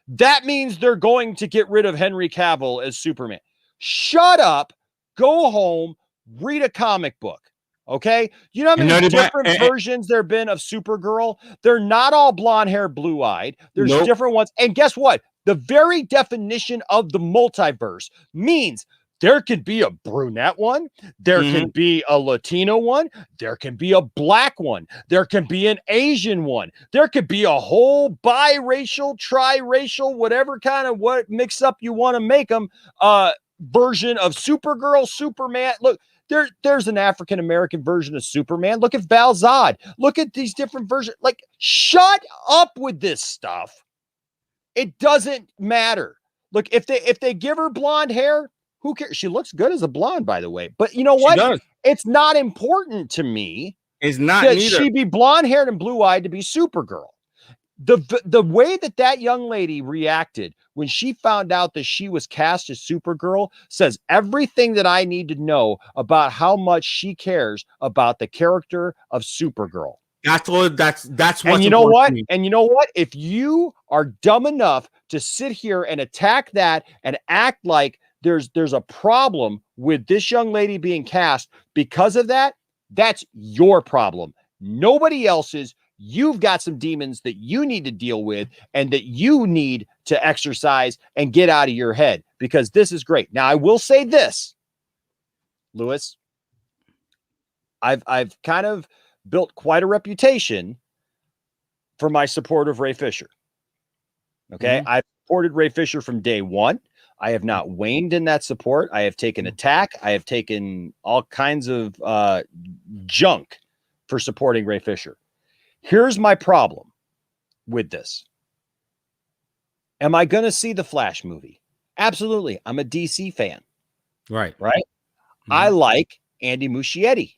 that means they're going to get rid of Henry Cavill as Superman. Shut up, go home, read a comic book, okay? You know how many different versions there have been of Supergirl? They're not all blonde hair, blue-eyed. There's different ones. And guess what? The very definition of the multiverse means there could be a brunette one. There can be a Latino one. There can be a black one. There can be an Asian one. There could be a whole biracial, triracial, whatever kind of what mix up you want to make them, version of Supergirl, Superman. Look, there's an African-American version of Superman. Look at Val Zod. Look at these different versions. Like, shut up with this stuff. It doesn't matter. Look, if they give her blonde hair, who cares? She looks good as a blonde, by the way. But you know what? It's not important to me. It's not that she be blonde haired and blue eyed to be Supergirl. The way that young lady reacted when she found out that she was cast as Supergirl says everything that I need to know about how much she cares about the character of Supergirl. That's what. And you know what? And you know what? If you are dumb enough to sit here and attack that and act like there's a problem with this young lady being cast because of that, that's your problem. Nobody else's. You've got some demons that you need to deal with and that you need to exercise and get out of your head, because this is great. Now, I will say this, Lewis, I've kind of built quite a reputation for my support of Ray Fisher. Okay. I've supported Ray Fisher from day one. I have not waned in that support. I have taken attack. I have taken all kinds of junk for supporting Ray Fisher. Here's my problem with this. Am I going to see the Flash movie? Absolutely. I'm a DC fan. Right. I like Andy Muschietti.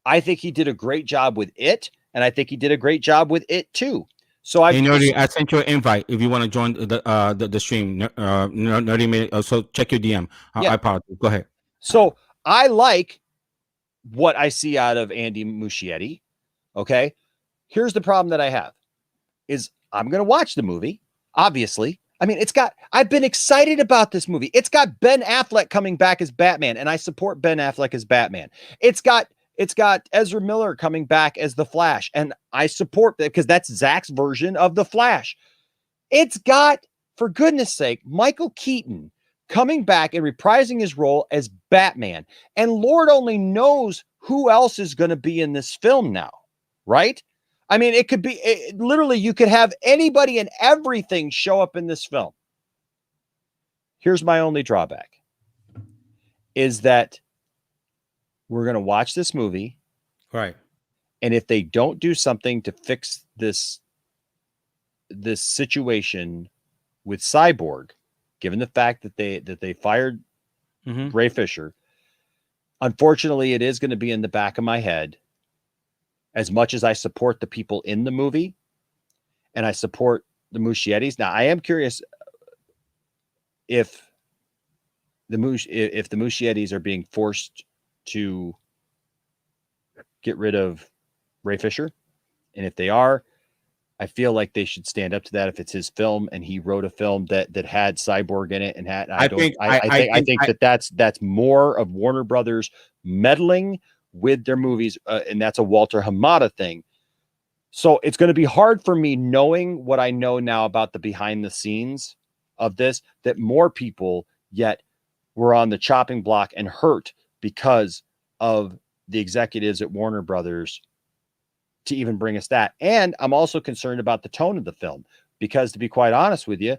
I think he did a great job with it, and I think he did a great job with it too. So I sent you an invite if you want to join the stream. Nerdy minute. So check your DM. I apologize. Go ahead. So I like what I see out of Andy Muschietti. Okay. Here's the problem that I have is I'm going to watch the movie. Obviously. I mean, I've been excited about this movie. It's got Ben Affleck coming back as Batman, and I support Ben Affleck as Batman. It's got Ezra Miller coming back as the Flash, and I support that because that's Zack's version of the Flash. It's got, for goodness sake, Michael Keaton coming back and reprising his role as Batman. And Lord only knows who else is going to be in this film now, right? I mean, it could be literally, you could have anybody and everything show up in this film. Here's my only drawback is that we're going to watch this movie. Right. And if they don't do something to fix this situation with Cyborg, given the fact that they fired Ray Fisher, unfortunately, it is going to be in the back of my head. As much as I support the people in the movie and I support the Muschiettis. Now, I am curious if the Muschiettis are being forced to get rid of Ray Fisher. And if they are, I feel like they should stand up to that if it's his film and he wrote a film that had Cyborg in it and had I think that's more of Warner Brothers meddling with their movies, and that's a Walter Hamada thing. So it's going to be hard for me, knowing what I know now about the behind the scenes of this, that more people yet were on the chopping block and hurt because of the executives at Warner Brothers to even bring us that. And I'm also concerned about the tone of the film, because to be quite honest with you,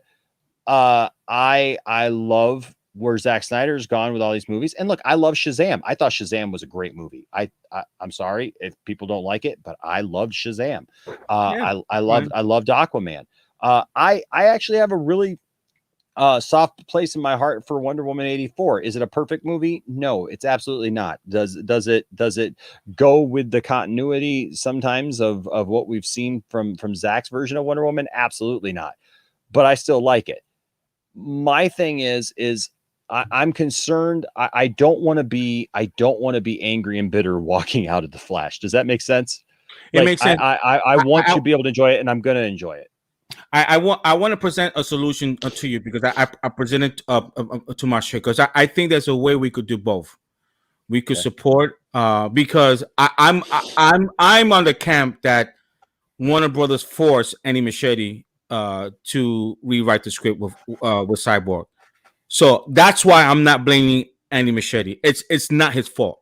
I love where Zack Snyder's gone with all these movies. And look, I love Shazam. I thought Shazam was a great movie. I'm sorry if people don't like it, but I loved Shazam. I loved Aquaman. I actually have a really soft place in my heart for Wonder Woman 84. Is it a perfect movie? No, it's absolutely not. Does it go with the continuity sometimes of what we've seen from Zack's version of Wonder Woman? Absolutely not. But I still like it. My thing is I'm concerned. I don't want to be angry and bitter walking out of the Flash. Does that make sense? It makes sense. I want to be able to enjoy it, and I'm going to enjoy it. I want to present a solution to you, because I presented to my show, because I think there's a way we could do both. We could support because I'm on the camp that Warner Brothers forced Andy Muschietti to rewrite the script with Cyborg. So that's why I'm not blaming Andy Muschietti. It's not his fault.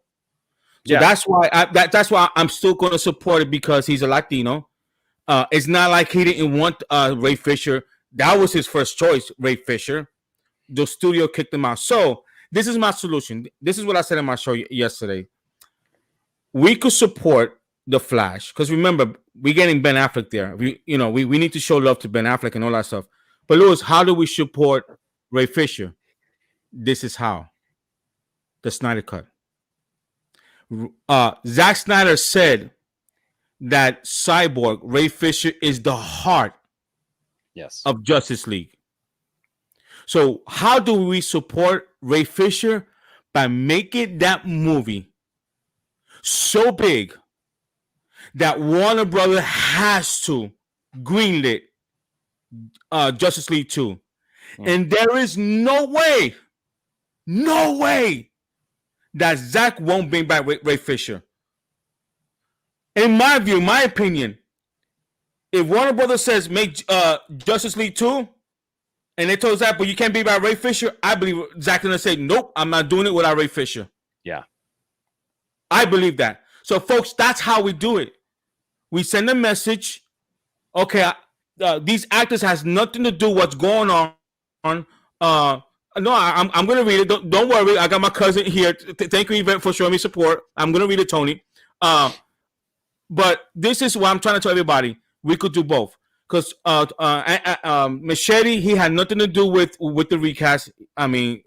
So that's why I'm still going to support it, because he's a Latino. It's not like he didn't want Ray Fisher. That was his first choice, Ray Fisher. The studio kicked him out. So this is my solution. This is what I said in my show yesterday. We could support the Flash, because remember, we're getting Ben Affleck there. We need to show love to Ben Affleck and all that stuff. But Louis, how do we support Ray Fisher? This is how. The Snyder Cut. Zack Snyder said that Cyborg, Ray Fisher, is the heart of Justice League. So how do we support Ray Fisher? By making that movie so big that Warner Brothers has to greenlit Justice League 2. And there is no way no way that Zack won't bring back Ray Fisher. In my view, my opinion, if Warner Brothers says make Justice League 2, and they told Zack, but you can't be by Ray Fisher, I believe Zack's gonna say, nope, I'm not doing it without Ray Fisher. Yeah. I believe that. So, folks, that's how we do it. We send a message. Okay, these actors has nothing to do what's going on. No, I'm gonna read it. Don't worry. I got my cousin here. Thank you, Yvette, for showing me support. I'm gonna read it, Tony. But this is what I'm trying to tell everybody. We could do both. Because Machete, he had nothing to do with the recast. I mean,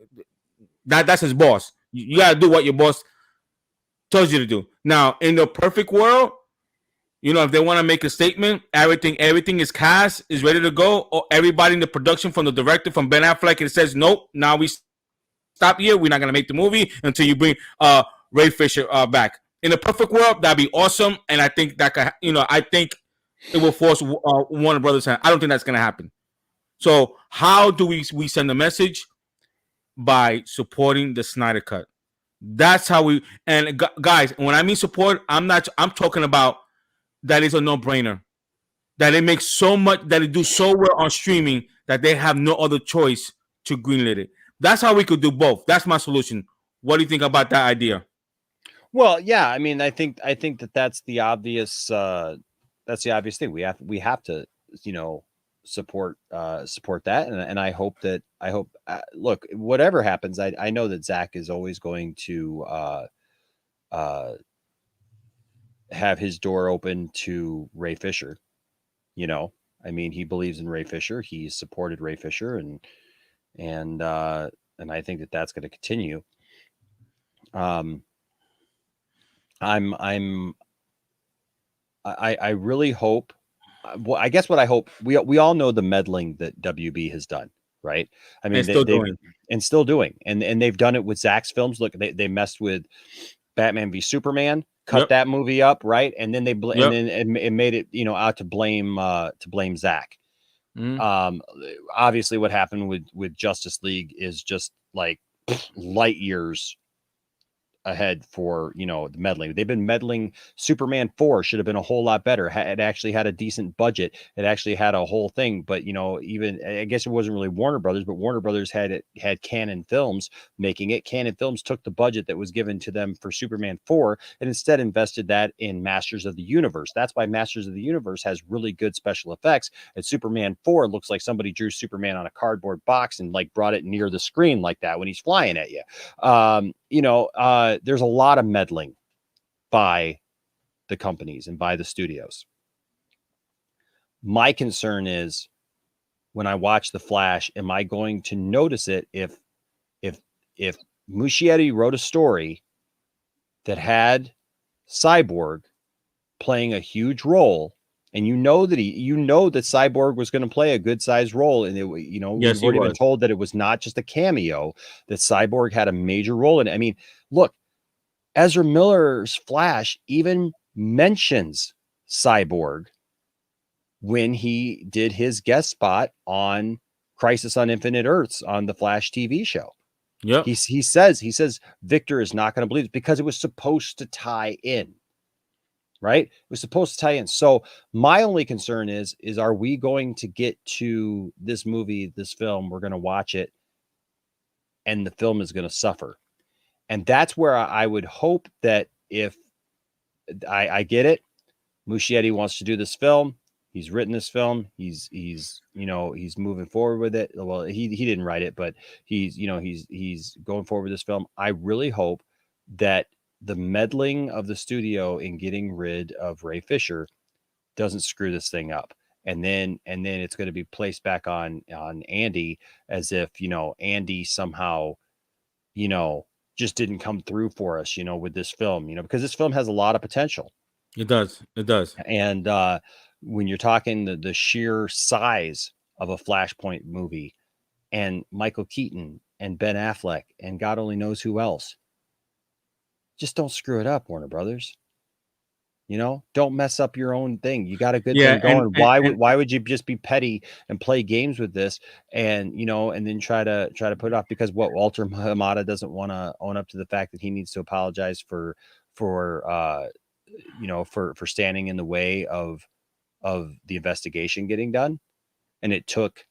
that's his boss. You gotta do what your boss tells you to do. Now, in the perfect world, if they want to make a statement, everything is cast, is ready to go. Or everybody in the production, from the director, from Ben Affleck, it says, nope, now we stop here. We're not gonna make the movie until you bring Ray Fisher back. In the perfect world, that'd be awesome. And I think that I think it will force Warner Brothers' hand. I don't think that's gonna happen. So how do we send a message? By supporting the Snyder Cut. That's how we. And guys, when I mean support, I'm talking about that is a no-brainer. That it makes so much, that it do so well on streaming that they have no other choice to greenlit it. That's how we could do both. That's my solution. What do you think about that idea? Well, yeah, I mean, I think that's the obvious. That's the obvious thing. We have to, support that, and I hope look, whatever happens, I know that Zack is always going to have his door open to Ray Fisher. I mean, he believes in Ray Fisher. He's supported Ray Fisher, and I think that that's going to continue. I really hope. Well, I guess what I hope, we all know the meddling that WB has done, right? I mean, still doing, and they've done it with Zack's films. Look, they messed with Batman v Superman, cut that movie up, right? And then and then it made it, out to blame Zack. Obviously, what happened with Justice League is just like light years ahead for the meddling. They've been meddling. Superman 4 should have been a whole lot better. It actually had a decent budget. It actually had a whole thing, but even I guess it wasn't really Warner Brothers, but Warner Brothers had Canon Films making it. Canon Films took the budget that was given to them for Superman 4 and instead invested that in Masters of the Universe. That's why Masters of the Universe has really good special effects, and Superman 4 looks like somebody drew Superman on a cardboard box and like brought it near the screen like that when he's flying at you. There's a lot of meddling by the companies and by the studios. My concern is, when I watch The Flash, am I going to notice it if Muschietti wrote a story that had Cyborg playing a huge role, and that Cyborg was going to play a good sized role, and we've already been told that it was not just a cameo, that Cyborg had a major role in it. I mean, look, Ezra Miller's Flash even mentions Cyborg when he did his guest spot on Crisis on Infinite Earths on the Flash TV show. Yeah, he says Victor is not going to believe it because it was supposed to tie in. Right? It was supposed to tie in. So my only concern is are we going to get to this movie, this film, we're going to watch it, and the film is going to suffer. And that's where I would hope that, if I get it, Muschietti wants to do this film. He's written this film. He's moving forward with it. Well, he didn't write it, but he's going forward with this film. I really hope that the meddling of the studio in getting rid of Ray Fisher doesn't screw this thing up. And then it's going to be placed back on Andy, as if, Andy somehow, just didn't come through for us, with this film, because this film has a lot of potential. It does. And when you're talking the sheer size of a Flashpoint movie, and Michael Keaton and Ben Affleck and God only knows who else, just don't screw it up, Warner Brothers. You know, don't mess up your own thing. You got a good Yeah, thing going. and Why would you just be petty and play games with this and and then try to put it off because what Walter Hamada doesn't want to own up to the fact that he needs to apologize for for standing in the way of the investigation getting done. And it took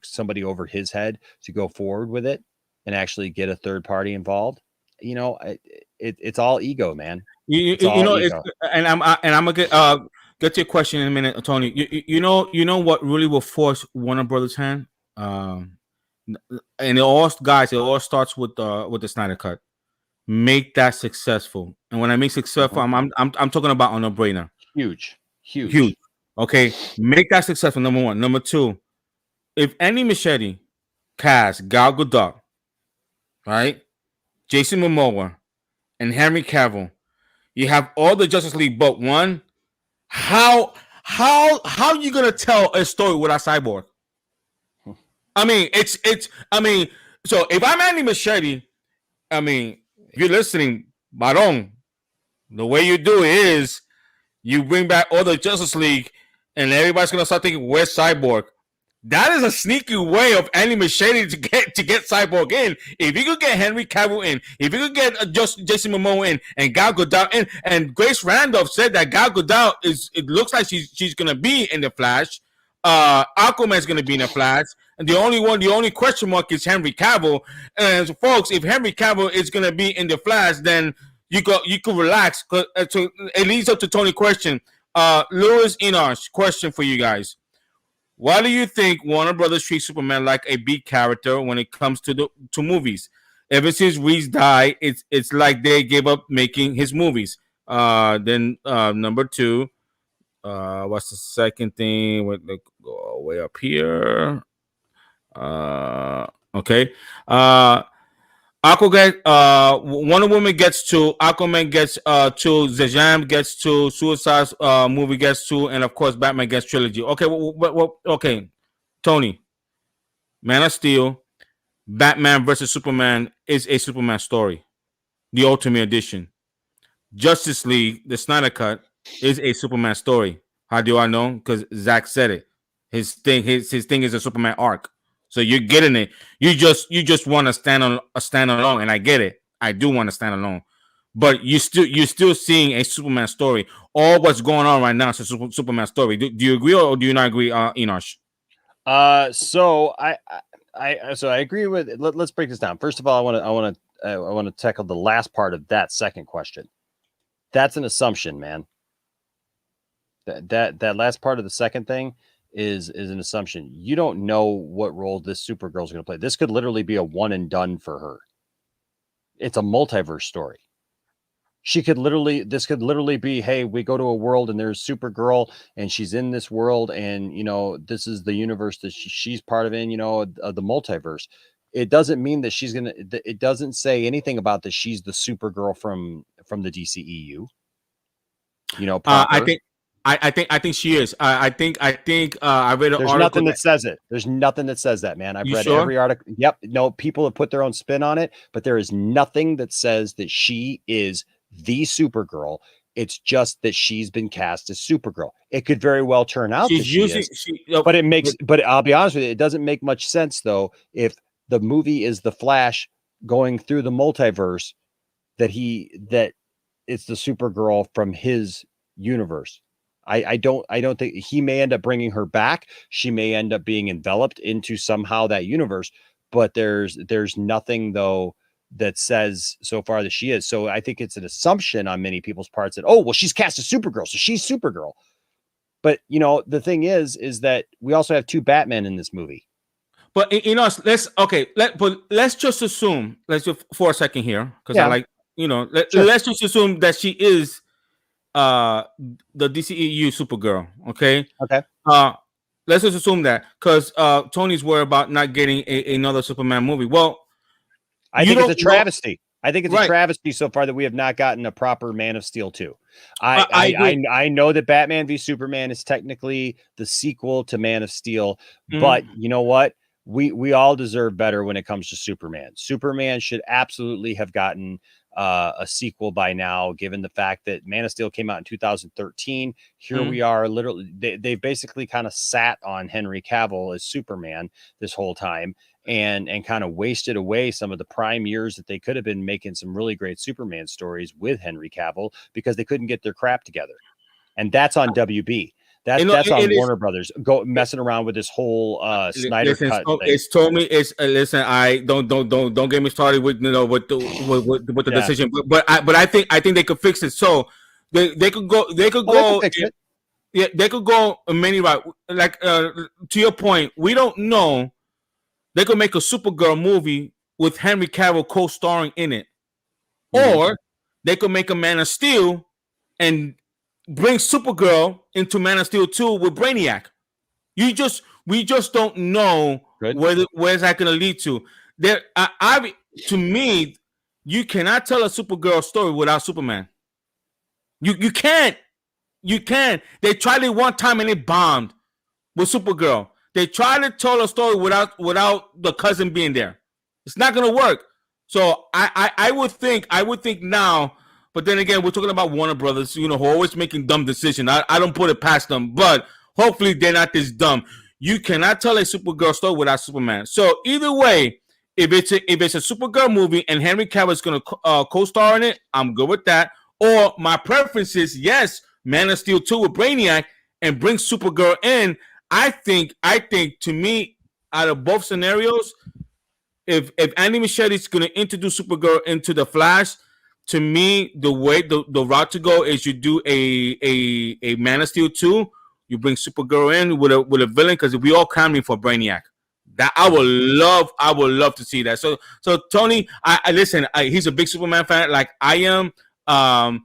somebody over his head to go forward with it and actually get a third party involved. It's all ego, man. It's all it's, ego. and I'm gonna get to your question in a minute, Tony. You know what really will force Warner Brothers' hand, and it all starts with the Snyder Cut. Make that successful, and when I mean successful, I'm talking about a no-brainer. Huge. Okay, make that successful. Number one. Number two, if Andy Machete cast Gal Gadot, right, Jason Momoa, and Henry Cavill, you have all the Justice League but one. How you gonna tell a story without Cyborg? I mean, so if I'm Andy Machete, I mean, if you're listening, Baron, the way you do it is you bring back all the Justice League, and everybody's gonna start thinking, "Where's Cyborg?" That is a sneaky way of Andy Machete to get Cyborg in. If you could get Henry Cavill in, if you could get Jason Momoa in, and Gal Gadot in, and Grace Randolph said that Gal Gadot it looks like she's gonna be in the Flash. Aquaman's gonna be in the Flash, and the only question mark is Henry Cavill. And folks, if Henry Cavill is gonna be in the Flash, then you could relax. So it leads up to Tony's question. Louis Enosh, question for you guys. Why do you think Warner Brothers treats Superman like a B character when it comes to movies? Ever since Reeves died, it's like they gave up making his movies. Then number two, what's the second thing? Go way up here. Okay. Aquaman, Wonder Woman gets two, Aquaman gets two, Shazam gets two, Suicide movie gets two, and of course Batman gets trilogy. Okay, okay, Tony, Man of Steel, Batman versus Superman is a Superman story, the Ultimate Edition. Justice League, the Snyder Cut, is a Superman story. How do I know? Because Zack said it. His thing is a Superman arc. So you're getting it. You just want to stand alone, and I get it. I do want to stand alone, but you're still seeing a Superman story. All what's going on right now is a Superman story. Do you agree or do you not agree, Enosh? So I agree with. Let's break this down. First of all, I want to tackle the last part of that second question. That's an assumption, man. That last part of the second thing is an assumption. You don't know what role this Supergirl is going to play. This could literally be a one and done for her. It's a multiverse story. This could literally be, hey, we go to a world and there's Supergirl and she's in this world and this is the universe that she's part of in, of the multiverse. It doesn't mean that it doesn't say anything about that she's the Supergirl from the DCEU. I think she is. I think I read an There's article. Nothing that says it. There's nothing that says that, man. I've read every article. Yep. No, people have put their own spin on it, but there is nothing that says that she is the Supergirl. It's just that she's been cast as Supergirl. It could very well turn out that she is. But I'll be honest with you, it doesn't make much sense though if the movie is the Flash going through the multiverse that it's the Supergirl from his universe. I don't think he may end up bringing her back. She may end up being enveloped into somehow that universe, but there's nothing though that says so far that she is. So I think it's an assumption on many people's parts that, oh, well, she's cast as Supergirl, so she's Supergirl. But the thing is that we also have two Batman in this movie. But let's just assume, for a second here, because I like, let's just assume that she is the DCEU Supergirl. Okay. Let's just assume that because Tony's worried about not getting another Superman movie. Well, I think it's a travesty. I think it's a travesty so far that we have not gotten a proper Man of Steel 2. I know that Batman v Superman is technically the sequel to Man of Steel, but you know what? We all deserve better when it comes to Superman. Superman should absolutely have gotten a sequel by now, given the fact that Man of Steel came out in 2013. Here we are, literally, they've basically kind of sat on Henry Cavill as Superman this whole time and kind of wasted away some of the prime years that they could have been making some really great Superman stories with Henry Cavill because they couldn't get their crap together. And that's on WB. That's on Warner Brothers messing around with this whole Snyder Cut thing. It's told me it's listen. I don't get me started with with the decision. But I think they could fix it. So they could go they could go many right. Like to your point, we don't know. They could make a Supergirl movie with Henry Cavill co-starring in it, or they could make a Man of Steel and bring Supergirl into Man of Steel 2 with Brainiac. We just don't know where's that going to lead to. To me, you cannot tell a Supergirl story without Superman. You can't. You can. They tried it one time and it bombed with Supergirl. They tried to tell a story without the cousin being there. It's not going to work. So I would think now. But then again, we're talking about Warner Brothers, who are always making dumb decisions. I don't put it past them, but hopefully they're not this dumb. You cannot tell a Supergirl story without Superman. So either way, if it's a Supergirl movie and Henry Cavill is going to co-star in it, I'm good with that. Or my preference is, yes, Man of Steel 2 with Brainiac and bring Supergirl in. I think to me, out of both scenarios, if Andy Muschietti is going to introduce Supergirl into the Flash, to me, the way the route to go is you do a Man of Steel 2. You bring Supergirl in with a villain because we all clamoring for Brainiac. That I would love to see that. So Tony, I listen. He's a big Superman fan, like I am. I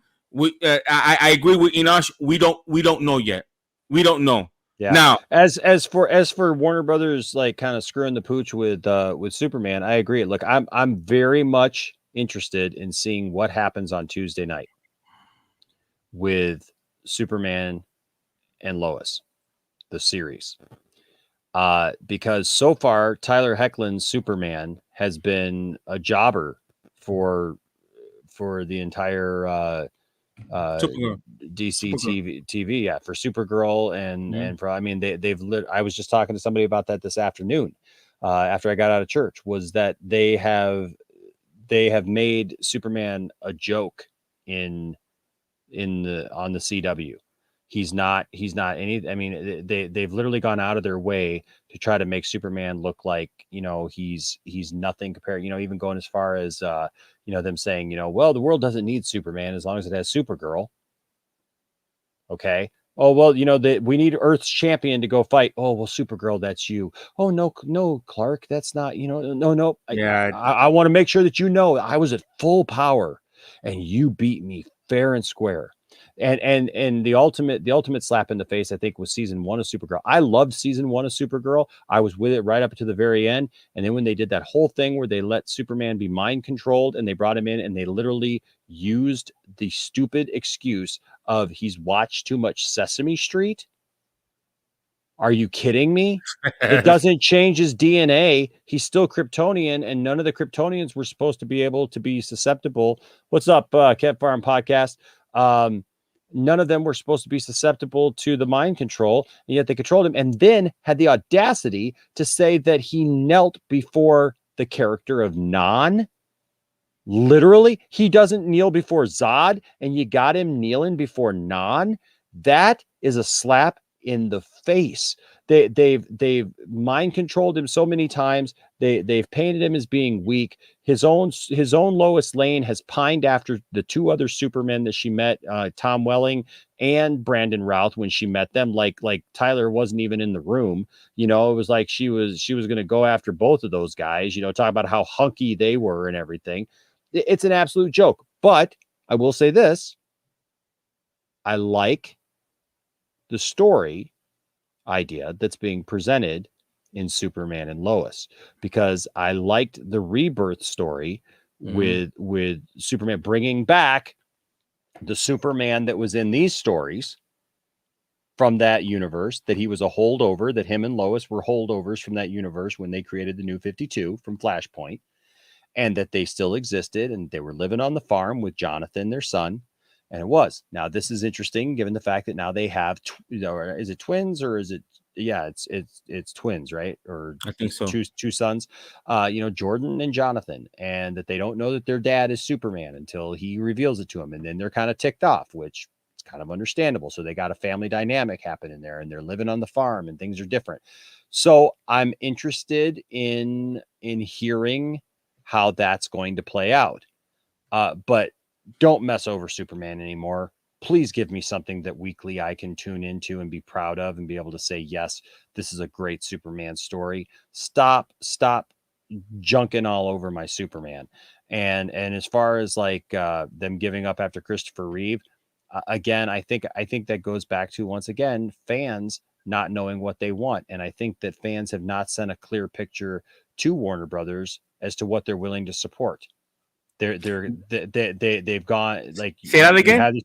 agree with Enosh. We don't know yet. We don't know. Yeah. Now, as for Warner Brothers, like kind of screwing the pooch with Superman, I agree. Look, I'm very much interested in seeing what happens on Tuesday night with Superman and Lois, the series, because so far Tyler Hoechlin's Superman has been a jobber for the entire DC TV, yeah, for Supergirl and for, I mean, I was just talking to somebody about that this afternoon after I got out of church, was that they have made Superman a joke on the CW. He's not any, I mean, they've literally gone out of their way to try to make Superman look like, he's nothing compared, even going as far as, them saying, well, the world doesn't need Superman as long as it has Supergirl. Okay. Oh, well, we need Earth's champion to go fight. Oh, well, Supergirl, that's you. Oh, no, Clark, that's not, no. Yeah. I want to make sure that I was at full power and you beat me fair and square. And the ultimate slap in the face, I think, was season 1 of Supergirl. I loved season 1 of Supergirl. I was with it right up to the very end. And then when they did that whole thing where they let Superman be mind controlled and they brought him in and they literally used the stupid excuse of he's watched too much Sesame Street. Are you kidding me? It doesn't change his DNA. He's still Kryptonian, and none of the Kryptonians were supposed to be able to be susceptible. What's up, Kev Farm Podcast? None of them were supposed to be susceptible to the mind control, and yet they controlled him, and then had the audacity to say that he knelt before the character of Non. Literally, he doesn't kneel before Zod, and you got him kneeling before Non. That is a slap in the face. They've mind controlled him so many times. They've painted him as being weak. His own Lois Lane has pined after the 2 other Supermen that she met, Tom Welling and Brandon Routh, when she met them. Like Tyler wasn't even in the room. It was like she was going to go after both of those guys. Talk about how hunky they were and everything. It's an absolute joke. But I will say this: I like the story idea that's being presented in Superman and Lois, because I liked the rebirth story with Superman bringing back the Superman that was in these stories from that universe, that he was a holdover, that him and Lois were holdovers from that universe when they created the New 52 from Flashpoint. and that they still existed and they were living on the farm with Jonathan, their son. And it was. Now, this is interesting given the fact that now they have, is it twins or is it? Yeah, it's twins, right? Or I think so. Two sons, Jordan and Jonathan, and that they don't know that their dad is Superman until he reveals it to them. And then they're kind of ticked off, which is kind of understandable. So they got a family dynamic happening there, and they're living on the farm and things are different. So I'm interested in hearing how that's going to play out. But don't mess over Superman anymore. Please give me something that weekly I can tune into and be proud of and be able to say, yes, this is a great Superman story. Stop junking all over my Superman. And as far as like them giving up after Christopher Reeve, again, I think that goes back to, once again, fans not knowing what they want. And I think that fans have not sent a clear picture to Warner Brothers as to what they're willing to support. They've gone like, say that again.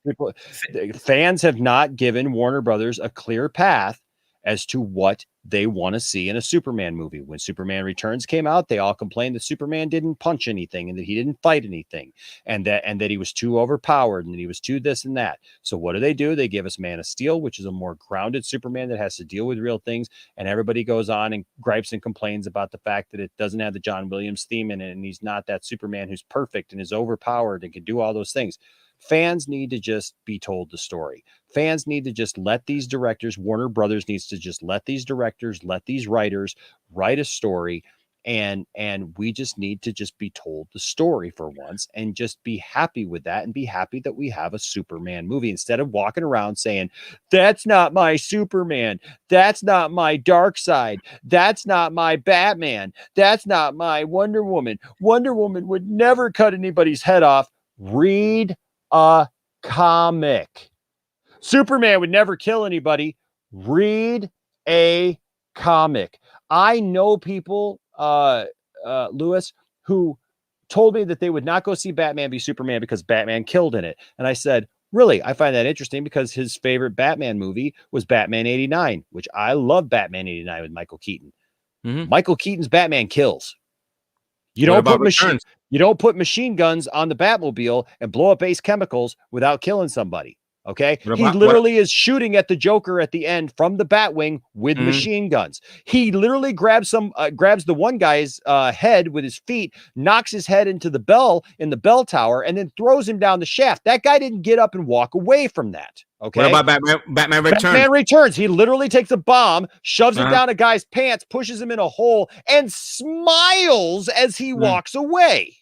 Fans have not given Warner Brothers a clear path as to what they want to see in a Superman movie. When Superman Returns came out, they all complained that Superman didn't punch anything and that he didn't fight anything and that he was too overpowered and that he was too this and that. So what do? They give us Man of Steel, which is a more grounded Superman that has to deal with real things. And everybody goes on and gripes and complains about the fact that it doesn't have the John Williams theme in it. And he's not that Superman who's perfect and is overpowered and can do all those things. Fans need to just be told the story. Fans need to just let these directors, Warner Brothers needs to just let these directors, let these writers write a story. And we just need to just be told the story for once and just be happy with that and be happy that we have a Superman movie instead of walking around saying, that's not my Superman. That's not my Dark Side. That's not my Batman. That's not my Wonder Woman. Wonder Woman would never cut anybody's head off. Read a comic. Superman would never kill anybody. Read a comic. I know people, Lewis, who told me that they would not go see Batman v Superman because Batman killed in it. And I said, really? I find that interesting because his favorite Batman movie was Batman 89, which I love Batman 89 with Michael Keaton. Mm-hmm. Michael Keaton's Batman kills. You don't put machine guns on the Batmobile and blow up Ace Chemicals without killing somebody. Okay. He literally is shooting at the Joker at the end from the Batwing with machine guns. He literally grabs the one guy's head with his feet, knocks his head into the bell in the bell tower, and then throws him down the shaft. That guy didn't get up and walk away from that. Okay. What about Batman Returns? Batman Returns. He literally takes a bomb, shoves it down a guy's pants, pushes him in a hole, and smiles as he walks away.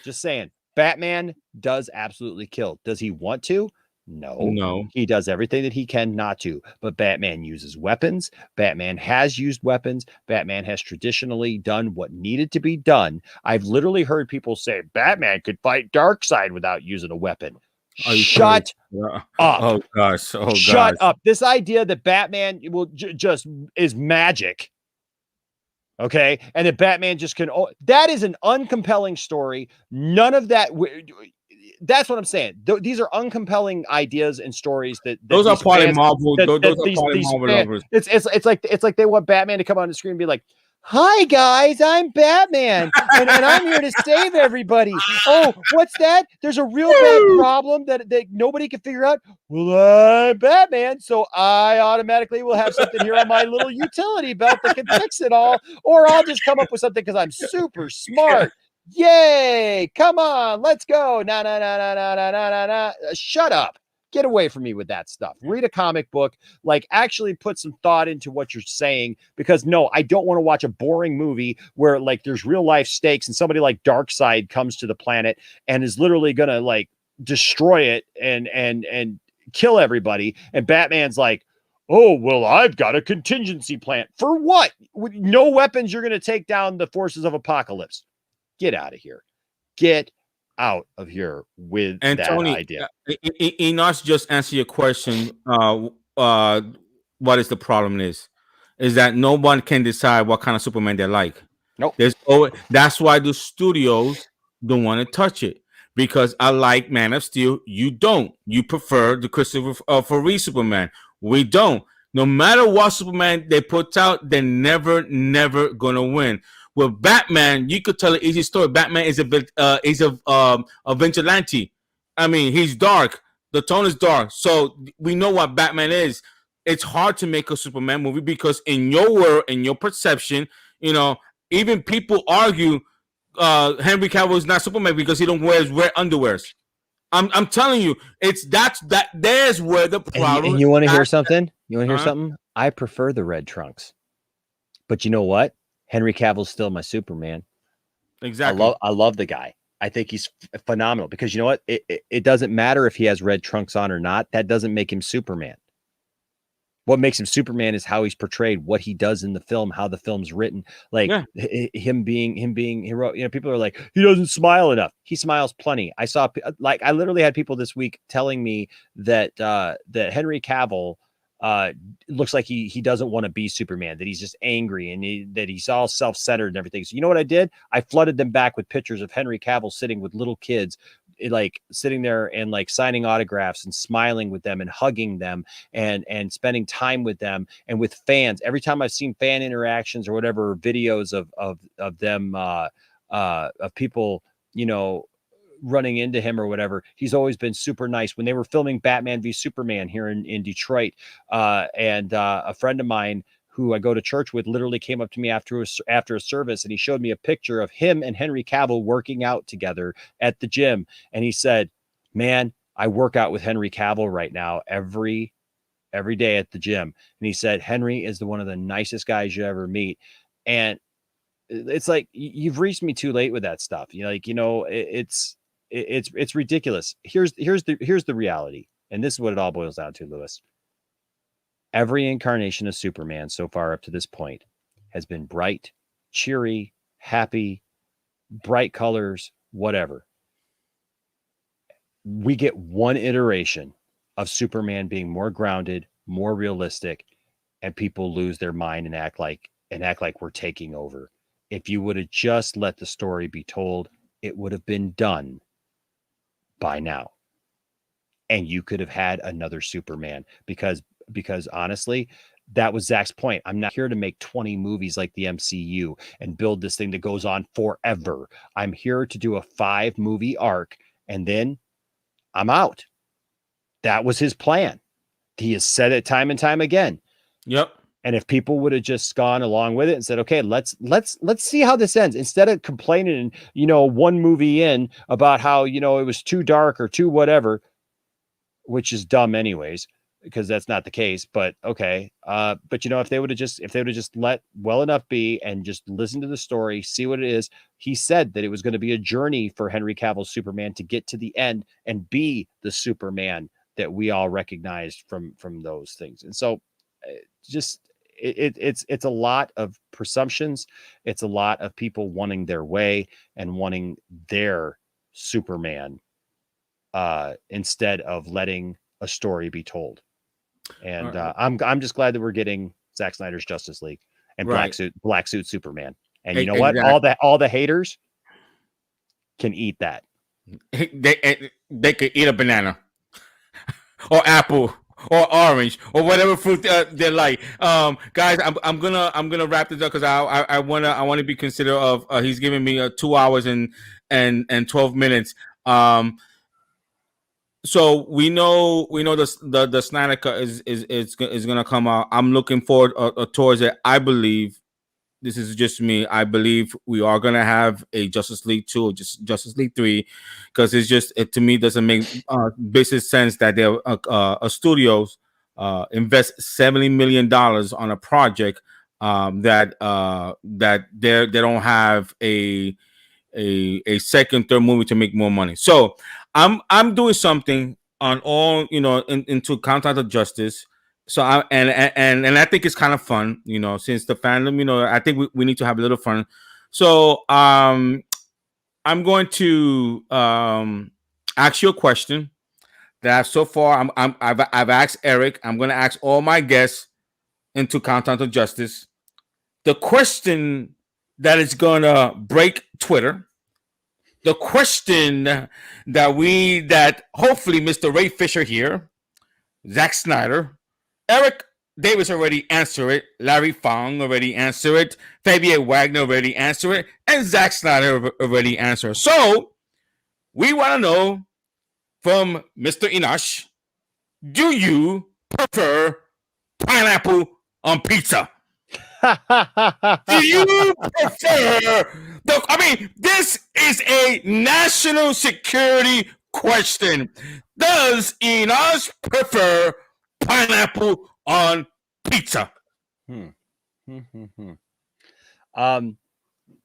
Just saying. Batman does absolutely kill. Does he want to? No. He does everything that he can not to. But Batman uses weapons. Batman has used weapons. Batman has traditionally done what needed to be done. I've literally heard people say Batman could fight Darkseid without using a weapon. Shut up. Oh, gosh. Shut up. This idea that Batman will just is magic. Okay. And that Batman just can. That is an uncompelling story. None of that. That's what I'm saying. These are uncompelling ideas and stories that those are part of Marvel. Those are part of Marvel lovers. It's like they want Batman to come on the screen and be like, "Hi guys, I'm Batman, and I'm here to save everybody." Oh, what's that? There's a real bad problem that nobody can figure out. Well, I'm Batman, so I automatically will have something here on my little utility belt that can fix it all, or I'll just come up with something because I'm super smart. Yay! Come on, let's go. Nah. Shut up. Get away from me with that stuff. Read a comic book, like actually put some thought into what you're saying, because no, I don't want to watch a boring movie where like there's real life stakes and somebody like Darkseid comes to the planet and is literally going to like destroy it and kill everybody. And Batman's like, oh, well, I've got a contingency plan. For what? With no weapons, you're going to take down the forces of apocalypse. Get out of here. Get out of here with that Tony, idea. Enoch just answer your question. What is the problem is that no one can decide what kind of Superman they like. Nope. That's why the studios don't want to touch it, because I like Man of Steel. You don't. You prefer the Christopher Reeve Superman. We don't. No matter what Superman they put out, they're never gonna win. With Batman, you could tell an easy story. Batman is a vigilante. I mean, he's dark. The tone is dark, so we know what Batman is. It's hard to make a Superman movie because in your world, in your perception, even people argue Henry Cavill is not Superman because he don't wear underwears. I'm telling you, there's where the problem. And you want to hear something? You want to hear something? I prefer the red trunks, but you know what? Henry Cavill's still my Superman. Exactly. I love the guy. I think he's phenomenal because you know what? It doesn't matter if he has red trunks on or not. That doesn't make him Superman. What makes him Superman is how he's portrayed, what he does in the film, how the film's written. Like him being hero. People are like, he doesn't smile enough. He smiles plenty. I literally had people this week telling me that that Henry Cavill looks like he doesn't want to be Superman, that he's just angry and that he's all self-centered and everything. So you know what I did? I flooded them back with pictures of Henry Cavill sitting with little kids, like sitting there and like signing autographs and smiling with them and hugging them and spending time with them and with fans. Every time I've seen fan interactions or whatever videos of them of people, running into him or whatever, he's always been super nice. When they were filming Batman v Superman here in Detroit, and a friend of mine who I go to church with literally came up to me after a service, and he showed me a picture of him and Henry Cavill working out together at the gym. And he said, man, I work out with Henry Cavill right now every day at the gym. And he said, Henry is one of the nicest guys you ever meet. And it's like, you've reached me too late with that stuff. It's ridiculous. Here's the reality. And this is what it all boils down to, Lewis. Every incarnation of Superman so far up to this point has been bright, cheery, happy, bright colors, whatever. We get one iteration of Superman being more grounded, more realistic, and people lose their mind and act like we're taking over. If you would have just let the story be told, it would have been done by now. And you could have had another Superman because honestly, that was Zack's point. I'm not here to make 20 movies like the MCU and build this thing that goes on forever. I'm here to do a 5-movie arc and then I'm out. That was his plan. He has said it time and time again. Yep. And if people would have just gone along with it and said, okay, let's see how this ends, instead of complaining, one movie in about how, it was too dark or too whatever, which is dumb anyways, because that's not the case. But okay. But if they would have just let well enough be and just listen to the story, see what it is. He said that it was going to be a journey for Henry Cavill's Superman to get to the end and be the Superman that we all recognized from those things. And so it's a lot of presumptions. It's a lot of people wanting their way and wanting their Superman instead of letting a story be told. And I'm just glad that we're getting Zack Snyder's Justice League and Black Suit Superman. And you know what? All the haters can eat that. They could eat a banana or apple or orange or whatever fruit they like. Guys, I'm gonna wrap this up because I wanna be considerate of. He's giving me 2 hours and 12 minutes. So we know the Snyder Cut is gonna come out. I'm looking forward towards it. I believe, this is just me, I believe we are gonna have a Justice League 2 or just Justice League 3, because it to me doesn't make business sense that a studios invest $70 million on a project that they don't have a second, third movie to make more money. So I'm doing something on all, into Countdown to Justice. So I think it's kind of fun, since the fandom, I think we need to have a little fun. So I'm going to ask you a question that so far I've asked Eric. I'm going to ask all my guests into Countdown to Justice. The question that is going to break Twitter. The question that hopefully Mr. Ray Fisher here, Zack Snyder, Eric Davis already answered it. Larry Fong already answered it. Fabian Wagner already answered it. And Zack Snyder already answered. So we want to know from Mr. Inash, do you prefer pineapple on pizza? Do you prefer this is a national security question. Does Inash prefer pineapple on pizza?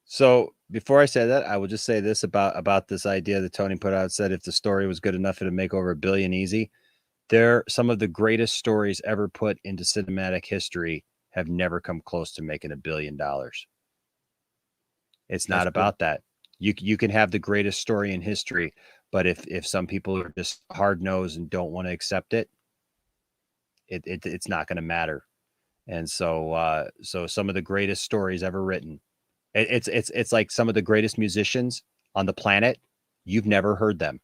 So before I say that, I will just say this about this idea that Tony put out. Said if the story was good enough, it'd make over $1 billion easy. They're some of the greatest stories ever put into cinematic history have never come close to making $1 billion. It's not about that. You can have the greatest story in history, but if some people are just hard nosed and don't want to accept it, it's not going to matter. And so some of the greatest stories ever written. It's like some of the greatest musicians on the planet. You've never heard them.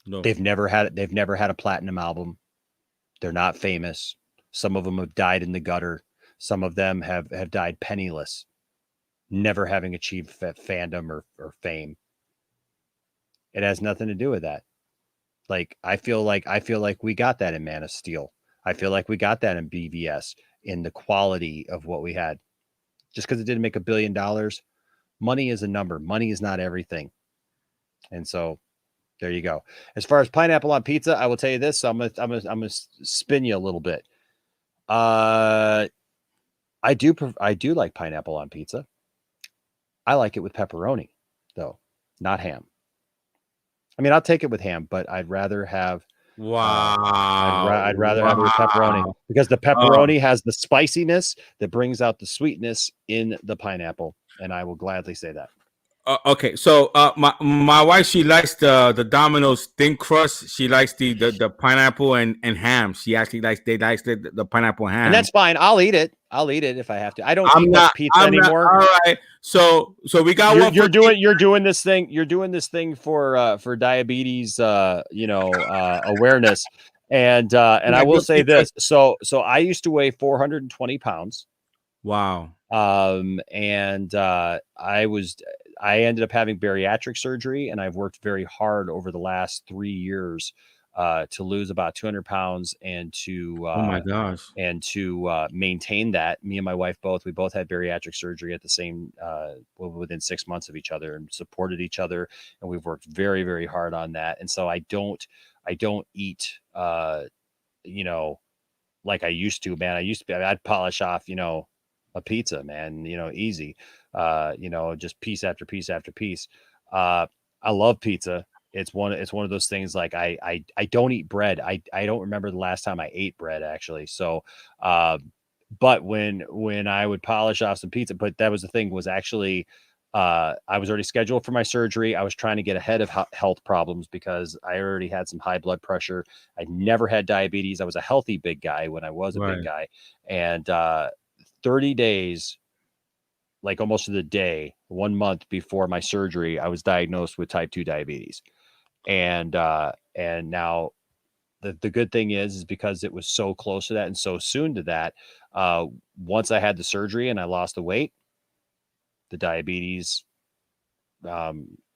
No. They've never had a platinum album. They're not famous. Some of them have died in the gutter. Some of them have died penniless, never having achieved fandom or fame. It has nothing to do with that. Like I feel like we got that in Man of Steel. I feel like we got that in BVS, in the quality of what we had. Just because it didn't make $1 billion, money is a number. Money is not everything. And so there you go. As far as pineapple on pizza, I will tell you this. So I'm gonna spin you a little bit. I do like pineapple on pizza. I like it with pepperoni, though, not ham. I mean, I'll take it with ham, but I'd rather have. Wow. I'd rather have it with pepperoni, because the pepperoni has the spiciness that brings out the sweetness in the pineapple, and I will gladly say that. Okay, so my wife, she likes the Domino's thin crust. She likes the pineapple and ham. She actually likes the pineapple ham, and that's fine. I'll eat it if I have to. I don't eat much pizza anymore. All right, so we got one. You're doing this thing. You're doing this thing for diabetes, awareness, and I will say this. So I used to weigh 420 pounds. Wow. And I ended up having bariatric surgery, and I've worked very hard over the last 3 years to lose about 200 pounds and to oh my gosh, and to maintain that. Me and my wife we both had bariatric surgery at the same within 6 months of each other, and supported each other, and we've worked very, very hard on that. And so I don't eat like I used to, man. I'd polish off a pizza, man, easy, just piece after piece after piece. I love pizza. It's one of those things. Like I don't eat bread. I don't remember the last time I ate bread, actually. So, but when I would polish off some pizza, but that was the thing, was actually, I was already scheduled for my surgery. I was trying to get ahead of health problems because I already had some high blood pressure. I never had diabetes. I was a healthy big guy when I was a big guy. And, 30 days, like almost to the day, 1 month before my surgery, I was diagnosed with type 2 diabetes. And now the good thing is because it was so close to that and so soon to that, once I had the surgery and I lost the weight, the diabetes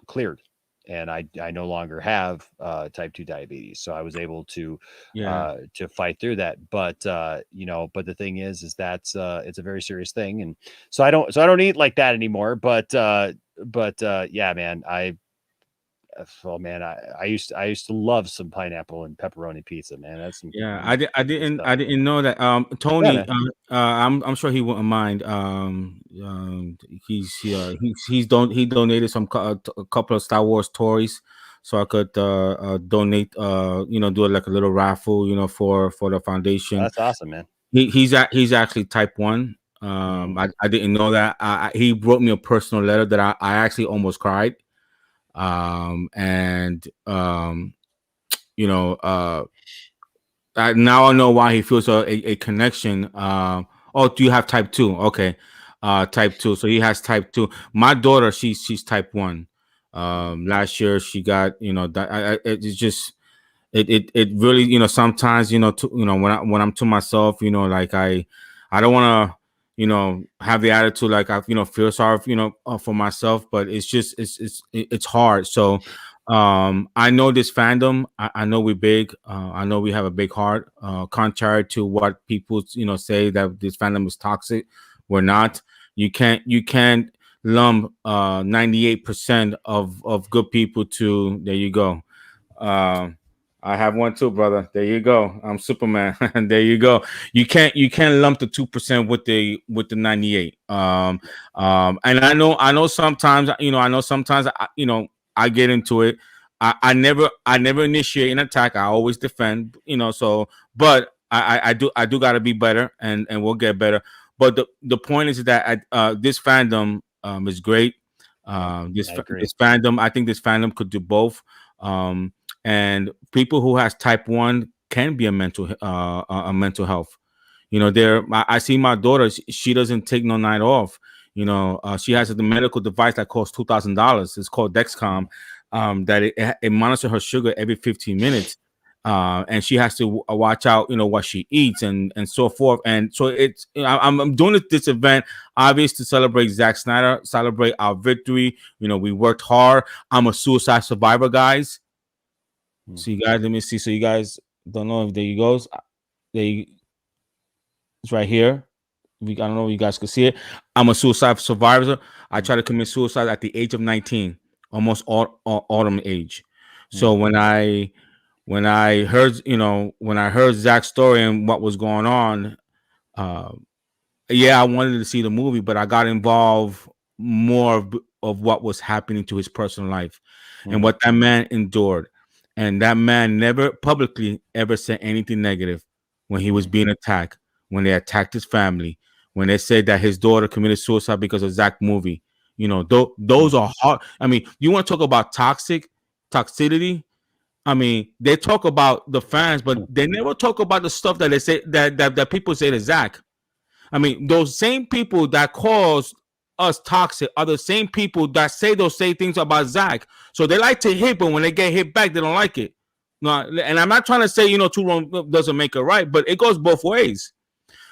cleared. And I no longer have type 2 diabetes, so I was able to fight through that. But but the thing is that it's a very serious thing, and so I don't eat like that anymore. But yeah, man, I used to love some pineapple and pepperoni pizza, man. That's I didn't know that. Tony, I'm sure he wouldn't mind. He donated a couple of Star Wars toys, so I could donate. Do like a little raffle, for the foundation. That's awesome, man. He's actually type 1. I didn't know that. He wrote me a personal letter that I actually almost cried. Now I know why he feels a connection. Do you have type 2? Okay. Type 2. So he has type 2. My daughter, she's type 1. Last year she got, it's it really, you know, sometimes, you know, when I'm to myself, you know, like I don't want to, you know, have the attitude like I, you know, feel sorry, you know, for myself, but it's just it's hard. So I know this fandom. I know we're big. I know we have a big heart. Contrary to what people, you know, say that this fandom is toxic, we're not. You can't lump 98% of good people to, there you go. Um, I have one too, brother. There you go. I'm Superman. There you go. You can't lump the 2% with the 98. And I know sometimes, you know, you know, I get into it. I never initiate an attack. I always defend, you know. So, but I do got to be better, and we'll get better. But the point is that this fandom is great. This fandom, I think this fandom could do both. Um, and people who has type 1 can be a mental health. You know, I see my daughter. She doesn't take no night off. You know, she has a medical device that costs $2,000. It's called Dexcom. That it monitors her sugar every 15 minutes. And she has to watch out, you know, what she eats and so forth. And so it's, you know, I'm doing this event obviously to celebrate Zack Snyder, celebrate our victory. You know, we worked hard. I'm a suicide survivor, guys. So you guys, let me see. So you guys don't know if there you goes. It's right here. I don't know if you guys can see it. I'm a suicide survivor. I tried to commit suicide at the age of 19, almost autumn age. So when I heard, you know, when I heard Zack's story and what was going on, yeah, I wanted to see the movie, but I got involved more of what was happening to his personal life and what that man endured. And that man never publicly ever said anything negative when he was being attacked, when they attacked his family, when they said that his daughter committed suicide because of Zack movie. You know, those are hard. I mean, you want to talk about toxicity? I mean, they talk about the fans, but they never talk about the stuff that they say that people say to Zack. I mean, those same people that cause us toxic are the same people that say those same things about Zack. So they like to hit, but when they get hit back, they don't like it. No, and I'm not trying to say, you know, two wrong doesn't make it right, but it goes both ways.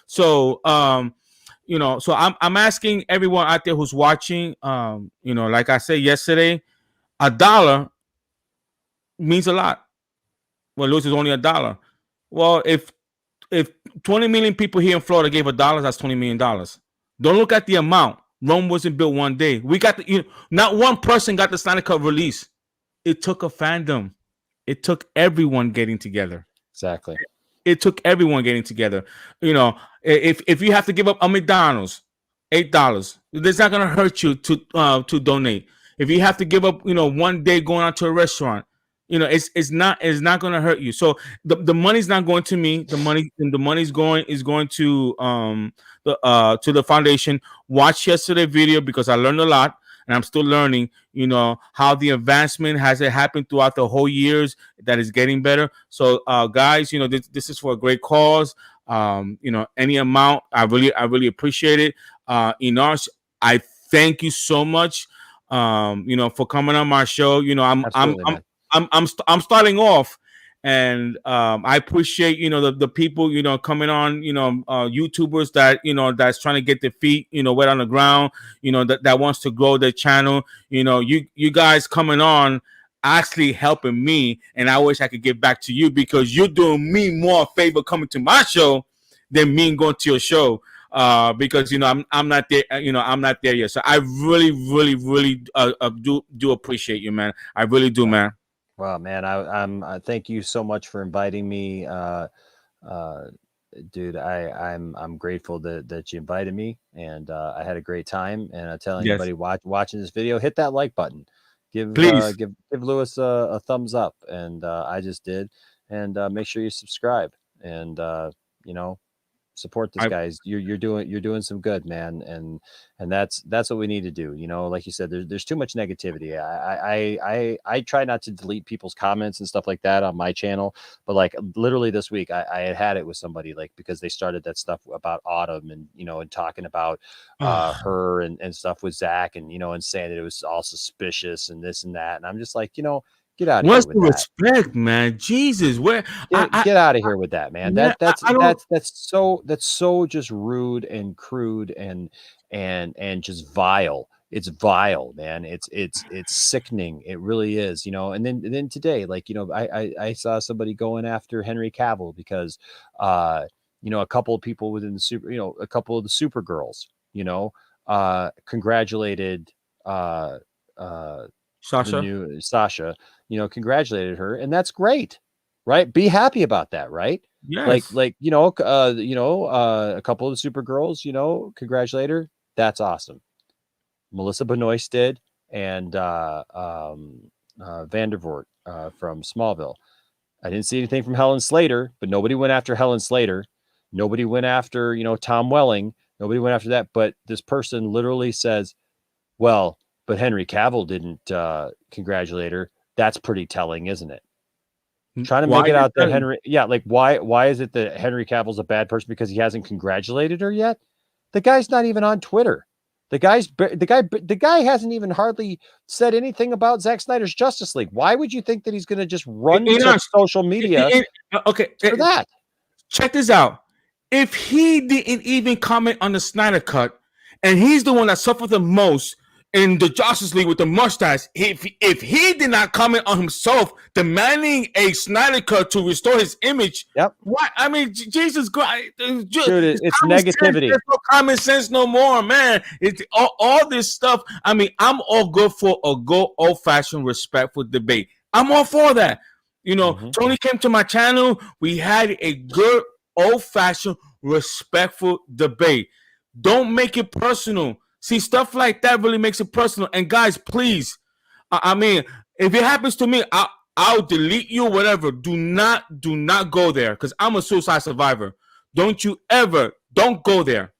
So you know, so I'm asking everyone out there who's watching, you know, like I said yesterday, $1 means a lot. Well, Lewis is only $1. Well, if 20 million people here in Florida gave $1, that's $20 million. Don't look at the amount. Rome wasn't built one day. We got not one person got the Snyder Cut release. It took a fandom. It took everyone getting together. Exactly. It took everyone getting together. You know, if you have to give up a McDonald's, $8, it's not gonna hurt you to donate. If you have to give up, you know, one day going out to a restaurant, you know, it's not gonna hurt you. So the money's not going to me. The money's going to the foundation. Watch yesterday video because I learned a lot. And I'm still learning, you know, how the advancement has it happened throughout the whole years that is getting better. So, guys, you know, this is for a great cause. You know, any amount, I really appreciate it. Inosh, I thank you so much, you know, for coming on my show. You know, I'm starting off. And I appreciate, you know, the people, you know, coming on, you know, YouTubers that, you know, that's trying to get their feet, you know, wet on the ground, you know, that wants to grow their channel. You know, you guys coming on actually helping me, and I wish I could give back to you because you're doing me more favor coming to my show than me going to your show. Because you know I'm not there, you know, I'm not there yet. So I really do appreciate you, man. I really do, man. Well, man, I thank you so much for inviting me, dude. I'm grateful that you invited me, and I had a great time. And I tell anybody watching this video, hit that like button, give Lewis a thumbs up, and I just did, and make sure you subscribe, and you know, support this guys. You're doing some good, man, and that's what we need to do. You know, like you said, there's too much negativity. I try not to delete people's comments and stuff like that on my channel, but like literally this week I had it with somebody, like, because they started that stuff about Autumn, and you know, and talking about her and stuff with Zack, and you know, and saying that it was all suspicious and this and that, and I'm just like, you know, Get out of What's here the with that. respect, man? Jesus, where Get out of here with that, man. I That's so just rude and crude and just vile. It's vile, man. It's sickening. It really is, And then today, like, I saw somebody going after Henry Cavill because a couple of people within the a couple of the Supergirls, congratulated the Sasha. new Sasha, congratulated her, and that's great, right? Be happy about that, right? Yes. Like a couple of the Supergirls, congratulate her. That's awesome. Melissa Benoist did, and Vandervoort from Smallville. I didn't see anything from Helen Slater, but nobody went after Helen Slater. Nobody went after, Tom Welling. Nobody went after that. But this person literally says, well, but Henry Cavill didn't congratulate her. That's pretty telling, isn't it? Trying to make it out that Henry, why is it that Henry Cavill's a bad person because he hasn't congratulated her yet? The guy's not even on Twitter. The guy hasn't even hardly said anything about Zack Snyder's Justice League. Why would you think that he's going to just run to social media for that? Check this out. If he didn't even comment on the Snyder Cut, and he's the one that suffered the most in the Justice League with the mustache, if he did not comment on himself demanding a Snyder Cut to restore his image, what? I mean, Jesus Christ, dude, it's negativity. There's no common sense no more, man. It's all this stuff. I mean, I'm all good for a good old-fashioned respectful debate. I'm all for that. Tony came to my channel. We had a good old-fashioned respectful debate. Don't make it personal. See, stuff like that really makes it personal. And guys, please, I mean, if it happens to me, I'll delete you, whatever. Do not go there because I'm a suicide survivor. Don't go there.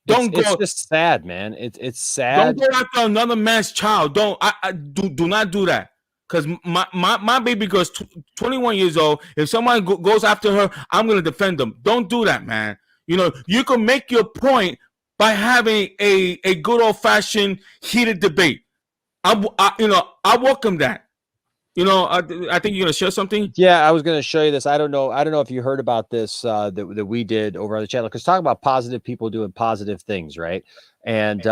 Don't go. It's just sad, man. It's sad. Don't go after another man's child. Do not do that. Because my baby girl's 21 years old. If someone goes after her, I'm going to defend them. Don't do that, man. You can make your point by having a good old-fashioned heated debate. I welcome that. I think you're going to share something. Yeah, I was going to show you this. I don't know if you heard about this that we did over on the channel, because talking about positive people doing positive things, right? And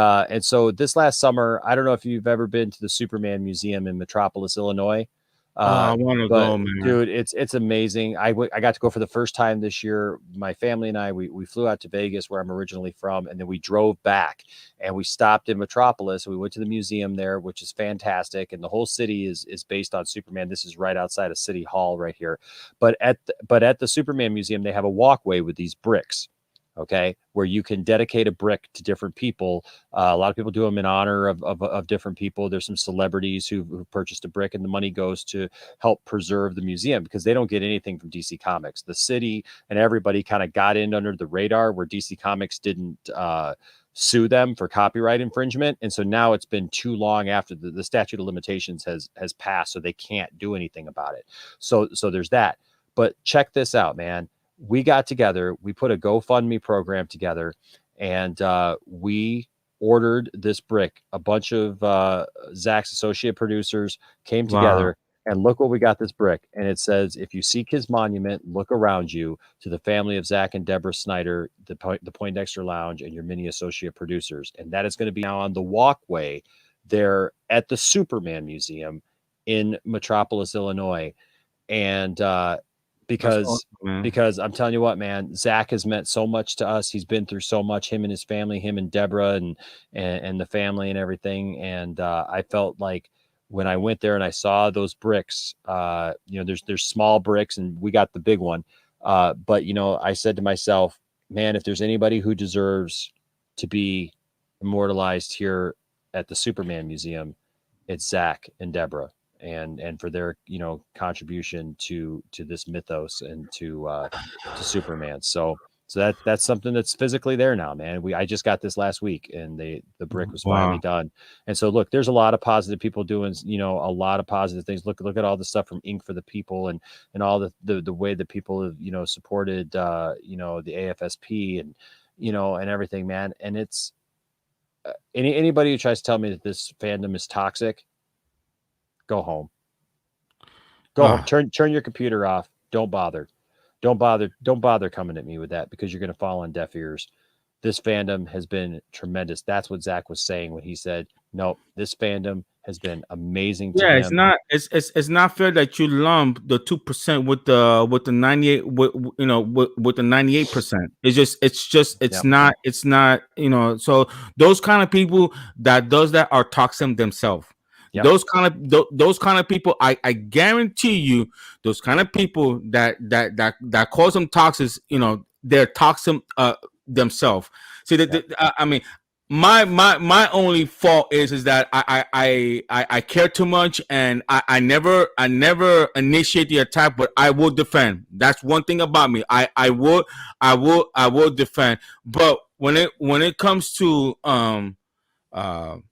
so this last summer, I don't know if you've ever been to the Superman Museum in Metropolis, Illinois. I want to go, man. Dude, it's amazing. I got to go for the first time this year. My family and I, we flew out to Vegas, where I'm originally from, and then we drove back and we stopped in Metropolis. We went to the museum there, which is fantastic, and the whole city is based on Superman. This is right outside of City Hall right here. But at the Superman Museum, they have a walkway with these bricks. Okay, where you can dedicate a brick to different people. A lot of people do them in honor of different people. There's some celebrities who purchased a brick, and the money goes to help preserve the museum, because they don't get anything from DC Comics. The city and everybody kind of got in under the radar, where DC Comics didn't sue them for copyright infringement. And so now it's been too long after the statute of limitations has passed, so they can't do anything about it. So there's that. But check this out, man. We got together, we put a GoFundMe program together, and we ordered this brick. A bunch of Zack's associate producers came together, and look what we got this brick. And it says, if you seek his monument, look around you, to the family of Zack and Deborah Snyder, the Poindexter Lounge, and your many associate producers. And that is going to be now on the walkway there at the Superman Museum in Metropolis, Illinois. And because I'm telling you what, man, Zack has meant so much to us. He's been through so much, him and his family, him and Deborah and the family and everything. And I felt like when I went there and I saw those bricks, there's small bricks, and we got the big one. But I said to myself, man, if there's anybody who deserves to be immortalized here at the Superman Museum, it's Zack and Deborah. And for their contribution to this mythos and to Superman. So that's something that's physically there now, man. I just got this last week, and the brick was finally done. And so look, there's a lot of positive people doing a lot of positive things. Look at all the stuff from Ink for the People and all the way that people have supported the AFSP and and everything, man. And it's anybody who tries to tell me that this fandom is toxic, go home. Go home. Turn your computer off. Don't bother. Don't bother coming at me with that, because you're going to fall on deaf ears. This fandom has been tremendous. That's what Zack was saying when he said, no, this fandom has been amazing to It's him. not it's not fair that you lump the 2% with the 98 with with the 98%. It's not so those kind of people that does that are toxic themselves. Yep. Those kind of people, I guarantee you, those kind of people that calls them toxic, they're toxic themselves. See I mean, my only fault is that I care too much, and I never initiate the attack, but I will defend. That's one thing about me. I will defend. But when it comes to Autumn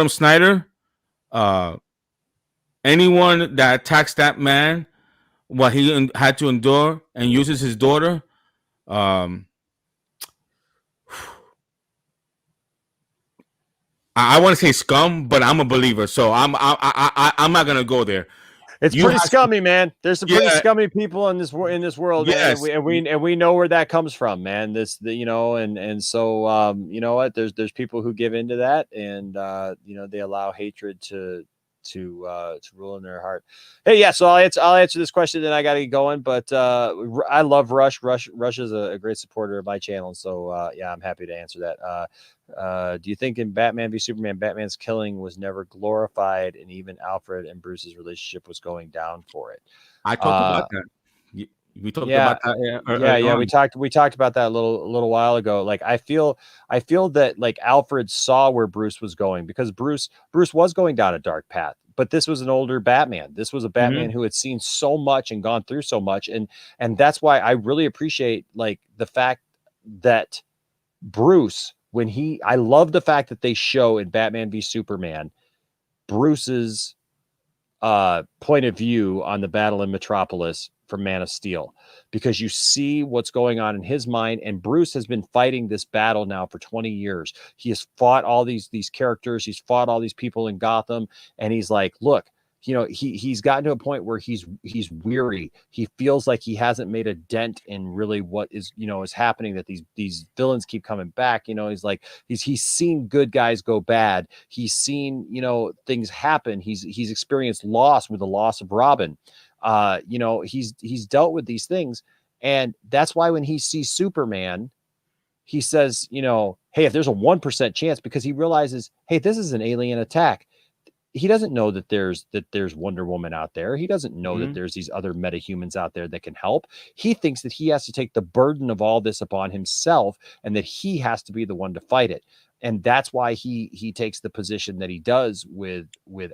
Snyder, anyone that attacks that man, what he had to endure, and uses his daughter, I want to say scum, but I'm a believer, so I'm not gonna go there. It's pretty scummy, man. There's some pretty scummy people in this world, yes. man, and we know where that comes from, man. And so you know what? There's people who give into that, and they allow hatred to rule in their heart. Hey, yeah. So I'll answer this question, then I got to get going. But I love Rush. Rush is a great supporter of my channel, so yeah, I'm happy to answer that. Do you think in Batman v Superman, Batman's killing was never glorified, and even Alfred and Bruce's relationship was going down for it? I talked about that. We talked about that. Yeah. We talked about that a little while ago. Like I feel that like Alfred saw where Bruce was going, because Bruce was going down a dark path. But this was an older Batman. This was a Batman who had seen so much and gone through so much, and that's why I really appreciate like the fact that Bruce, I love the fact that they show in Batman v Superman Bruce's point of view on the battle in Metropolis from Man of Steel, because you see what's going on in his mind. And Bruce has been fighting this battle now for 20 years. He has fought all these characters. He's fought all these people in Gotham. And he's like, look, he's gotten to a point where he's weary. He feels like he hasn't made a dent in really what is happening, that these villains keep coming back. He's like, he's seen good guys go bad. He's seen, things happen. He's experienced loss with the loss of Robin. He's dealt with these things. And that's why when he sees Superman, he says, hey, if there's a 1% chance, because he realizes, hey, this is an alien attack. He doesn't know that there's Wonder Woman out there. He doesn't know that there's these other metahumans out there that can help. He thinks that he has to take the burden of all this upon himself, and that he has to be the one to fight it. And that's why he takes the position that he does with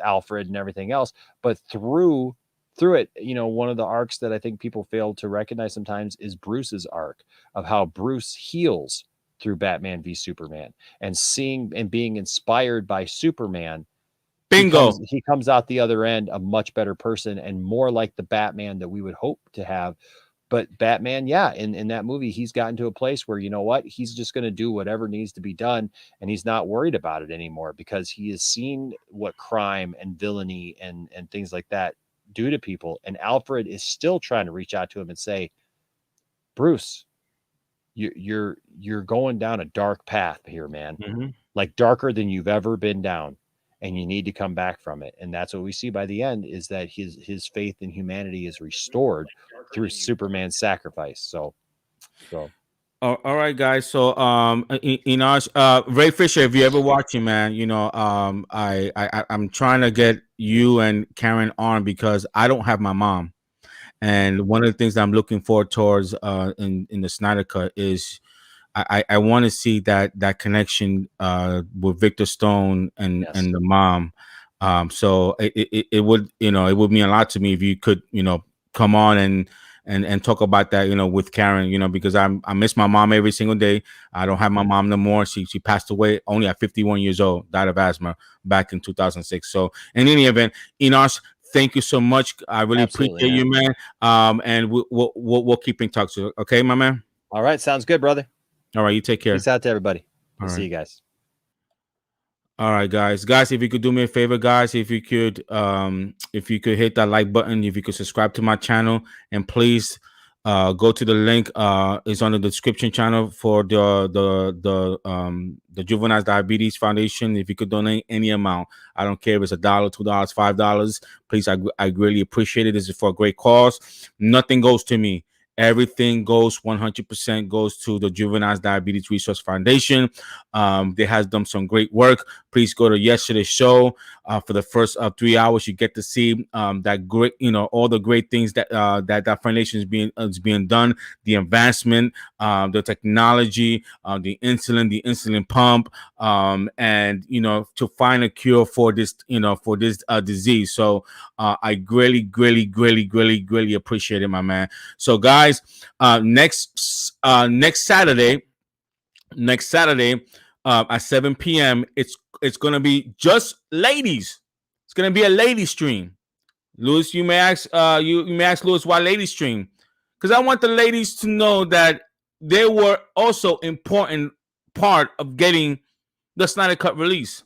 Alfred and everything else. But through it, one of the arcs that I think people fail to recognize sometimes is Bruce's arc of how Bruce heals through Batman v Superman, and seeing and being inspired by Superman. Bingo. He comes out the other end a much better person, and more like the Batman that we would hope to have. But Batman, in that movie, he's gotten to a place where, he's just going to do whatever needs to be done, and he's not worried about it anymore, because he has seen what crime and villainy and things like that do to people. And Alfred is still trying to reach out to him and say, Bruce, you're going down a dark path here, man. Like darker than you've ever been down. And you need to come back from it. And that's what we see by the end, is that his faith in humanity is restored through Superman's sacrifice. So. All right, guys. So, Ray Fisher, if you ever watching, man, I'm trying to get you and Karen on, because I don't have my mom. And one of the things that I'm looking forward towards in the Snyder Cut is I want to see that connection with Victor Stone and the mom. So it would it would mean a lot to me if you could come on and talk about that with Karen, because I miss my mom every single day. I don't have my mom no more. She passed away only at 51 years old, died of asthma back in 2006. So in any event, Enosh, thank you so much. I really appreciate you, man. And we'll keep in touch. Okay, my man. All right, sounds good, brother. All right, you take care. Peace out to everybody. We'll see you guys. All right, guys. If you could do me a favor, guys, if you could hit that like button, if you could subscribe to my channel, and please go to the link is on the description channel for the Juvenile Diabetes Foundation. If you could donate any amount, I don't care if it's $1, $2, $5, please, I really appreciate it. This is for a great cause. Nothing goes to me. Everything goes 100% goes to the Juvenile Diabetes Resource Foundation. They has done some great work. Please go to yesterday's show. For the first 3 hours, you get to see that great, all the great things that that foundation is being done. The advancement, the technology, the insulin pump, and to find a cure for this, disease. So I greatly appreciate it, my man. So guys, next Saturday at 7 p.m. it's gonna be just ladies. It's gonna be a lady stream. Louis, you may ask Louis, why lady stream? Because I want the ladies to know that they were also important part of getting the Snyder Cut release.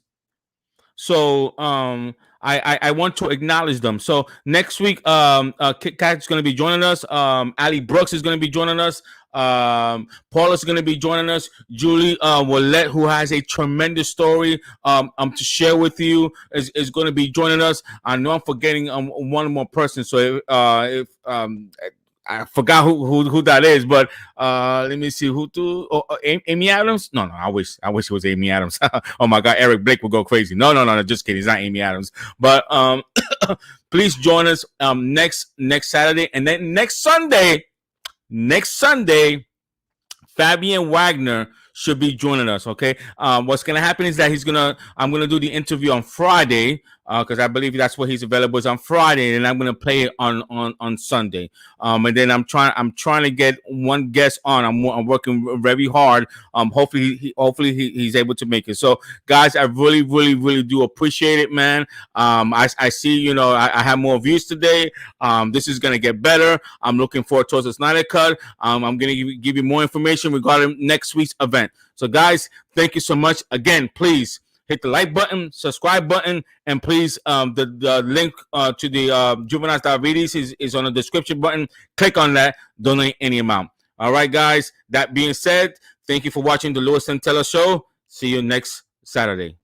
So I want to acknowledge them. So next week, Kit Kat is going to be joining us. Ali Brooks is going to be joining us. Paula is going to be joining us. Julie Willette, who has a tremendous story to share with you, is going to be joining us. I know I'm forgetting one more person. So if I forgot who that is, but let me see who to. Amy Adams? No, I wish it was Amy Adams. Oh my God, Eric Blake would go crazy. No, just kidding. It's not Amy Adams. But please join us next Saturday, and then next Sunday, Fabian Wagner should be joining us. Okay. What's gonna happen is that I'm gonna do the interview on Friday, because I believe that's what he's available is on Friday, and I'm gonna play it on Sunday. And then I'm trying to get one guest on. I'm working very hard. Hopefully he's able to make it. So guys, I really do appreciate it, man. I see, I have more views today. This is gonna get better. I'm looking forward towards the Snyder Cut. I'm gonna give you more information regarding next week's event. So guys, thank you so much. Again, please hit the like button, subscribe button, and please, the link to the Juvenile Diabetes is on the description button. Click on that, donate any amount. All right, guys. That being said, thank you for watching the Louis Santella Show. See you next Saturday.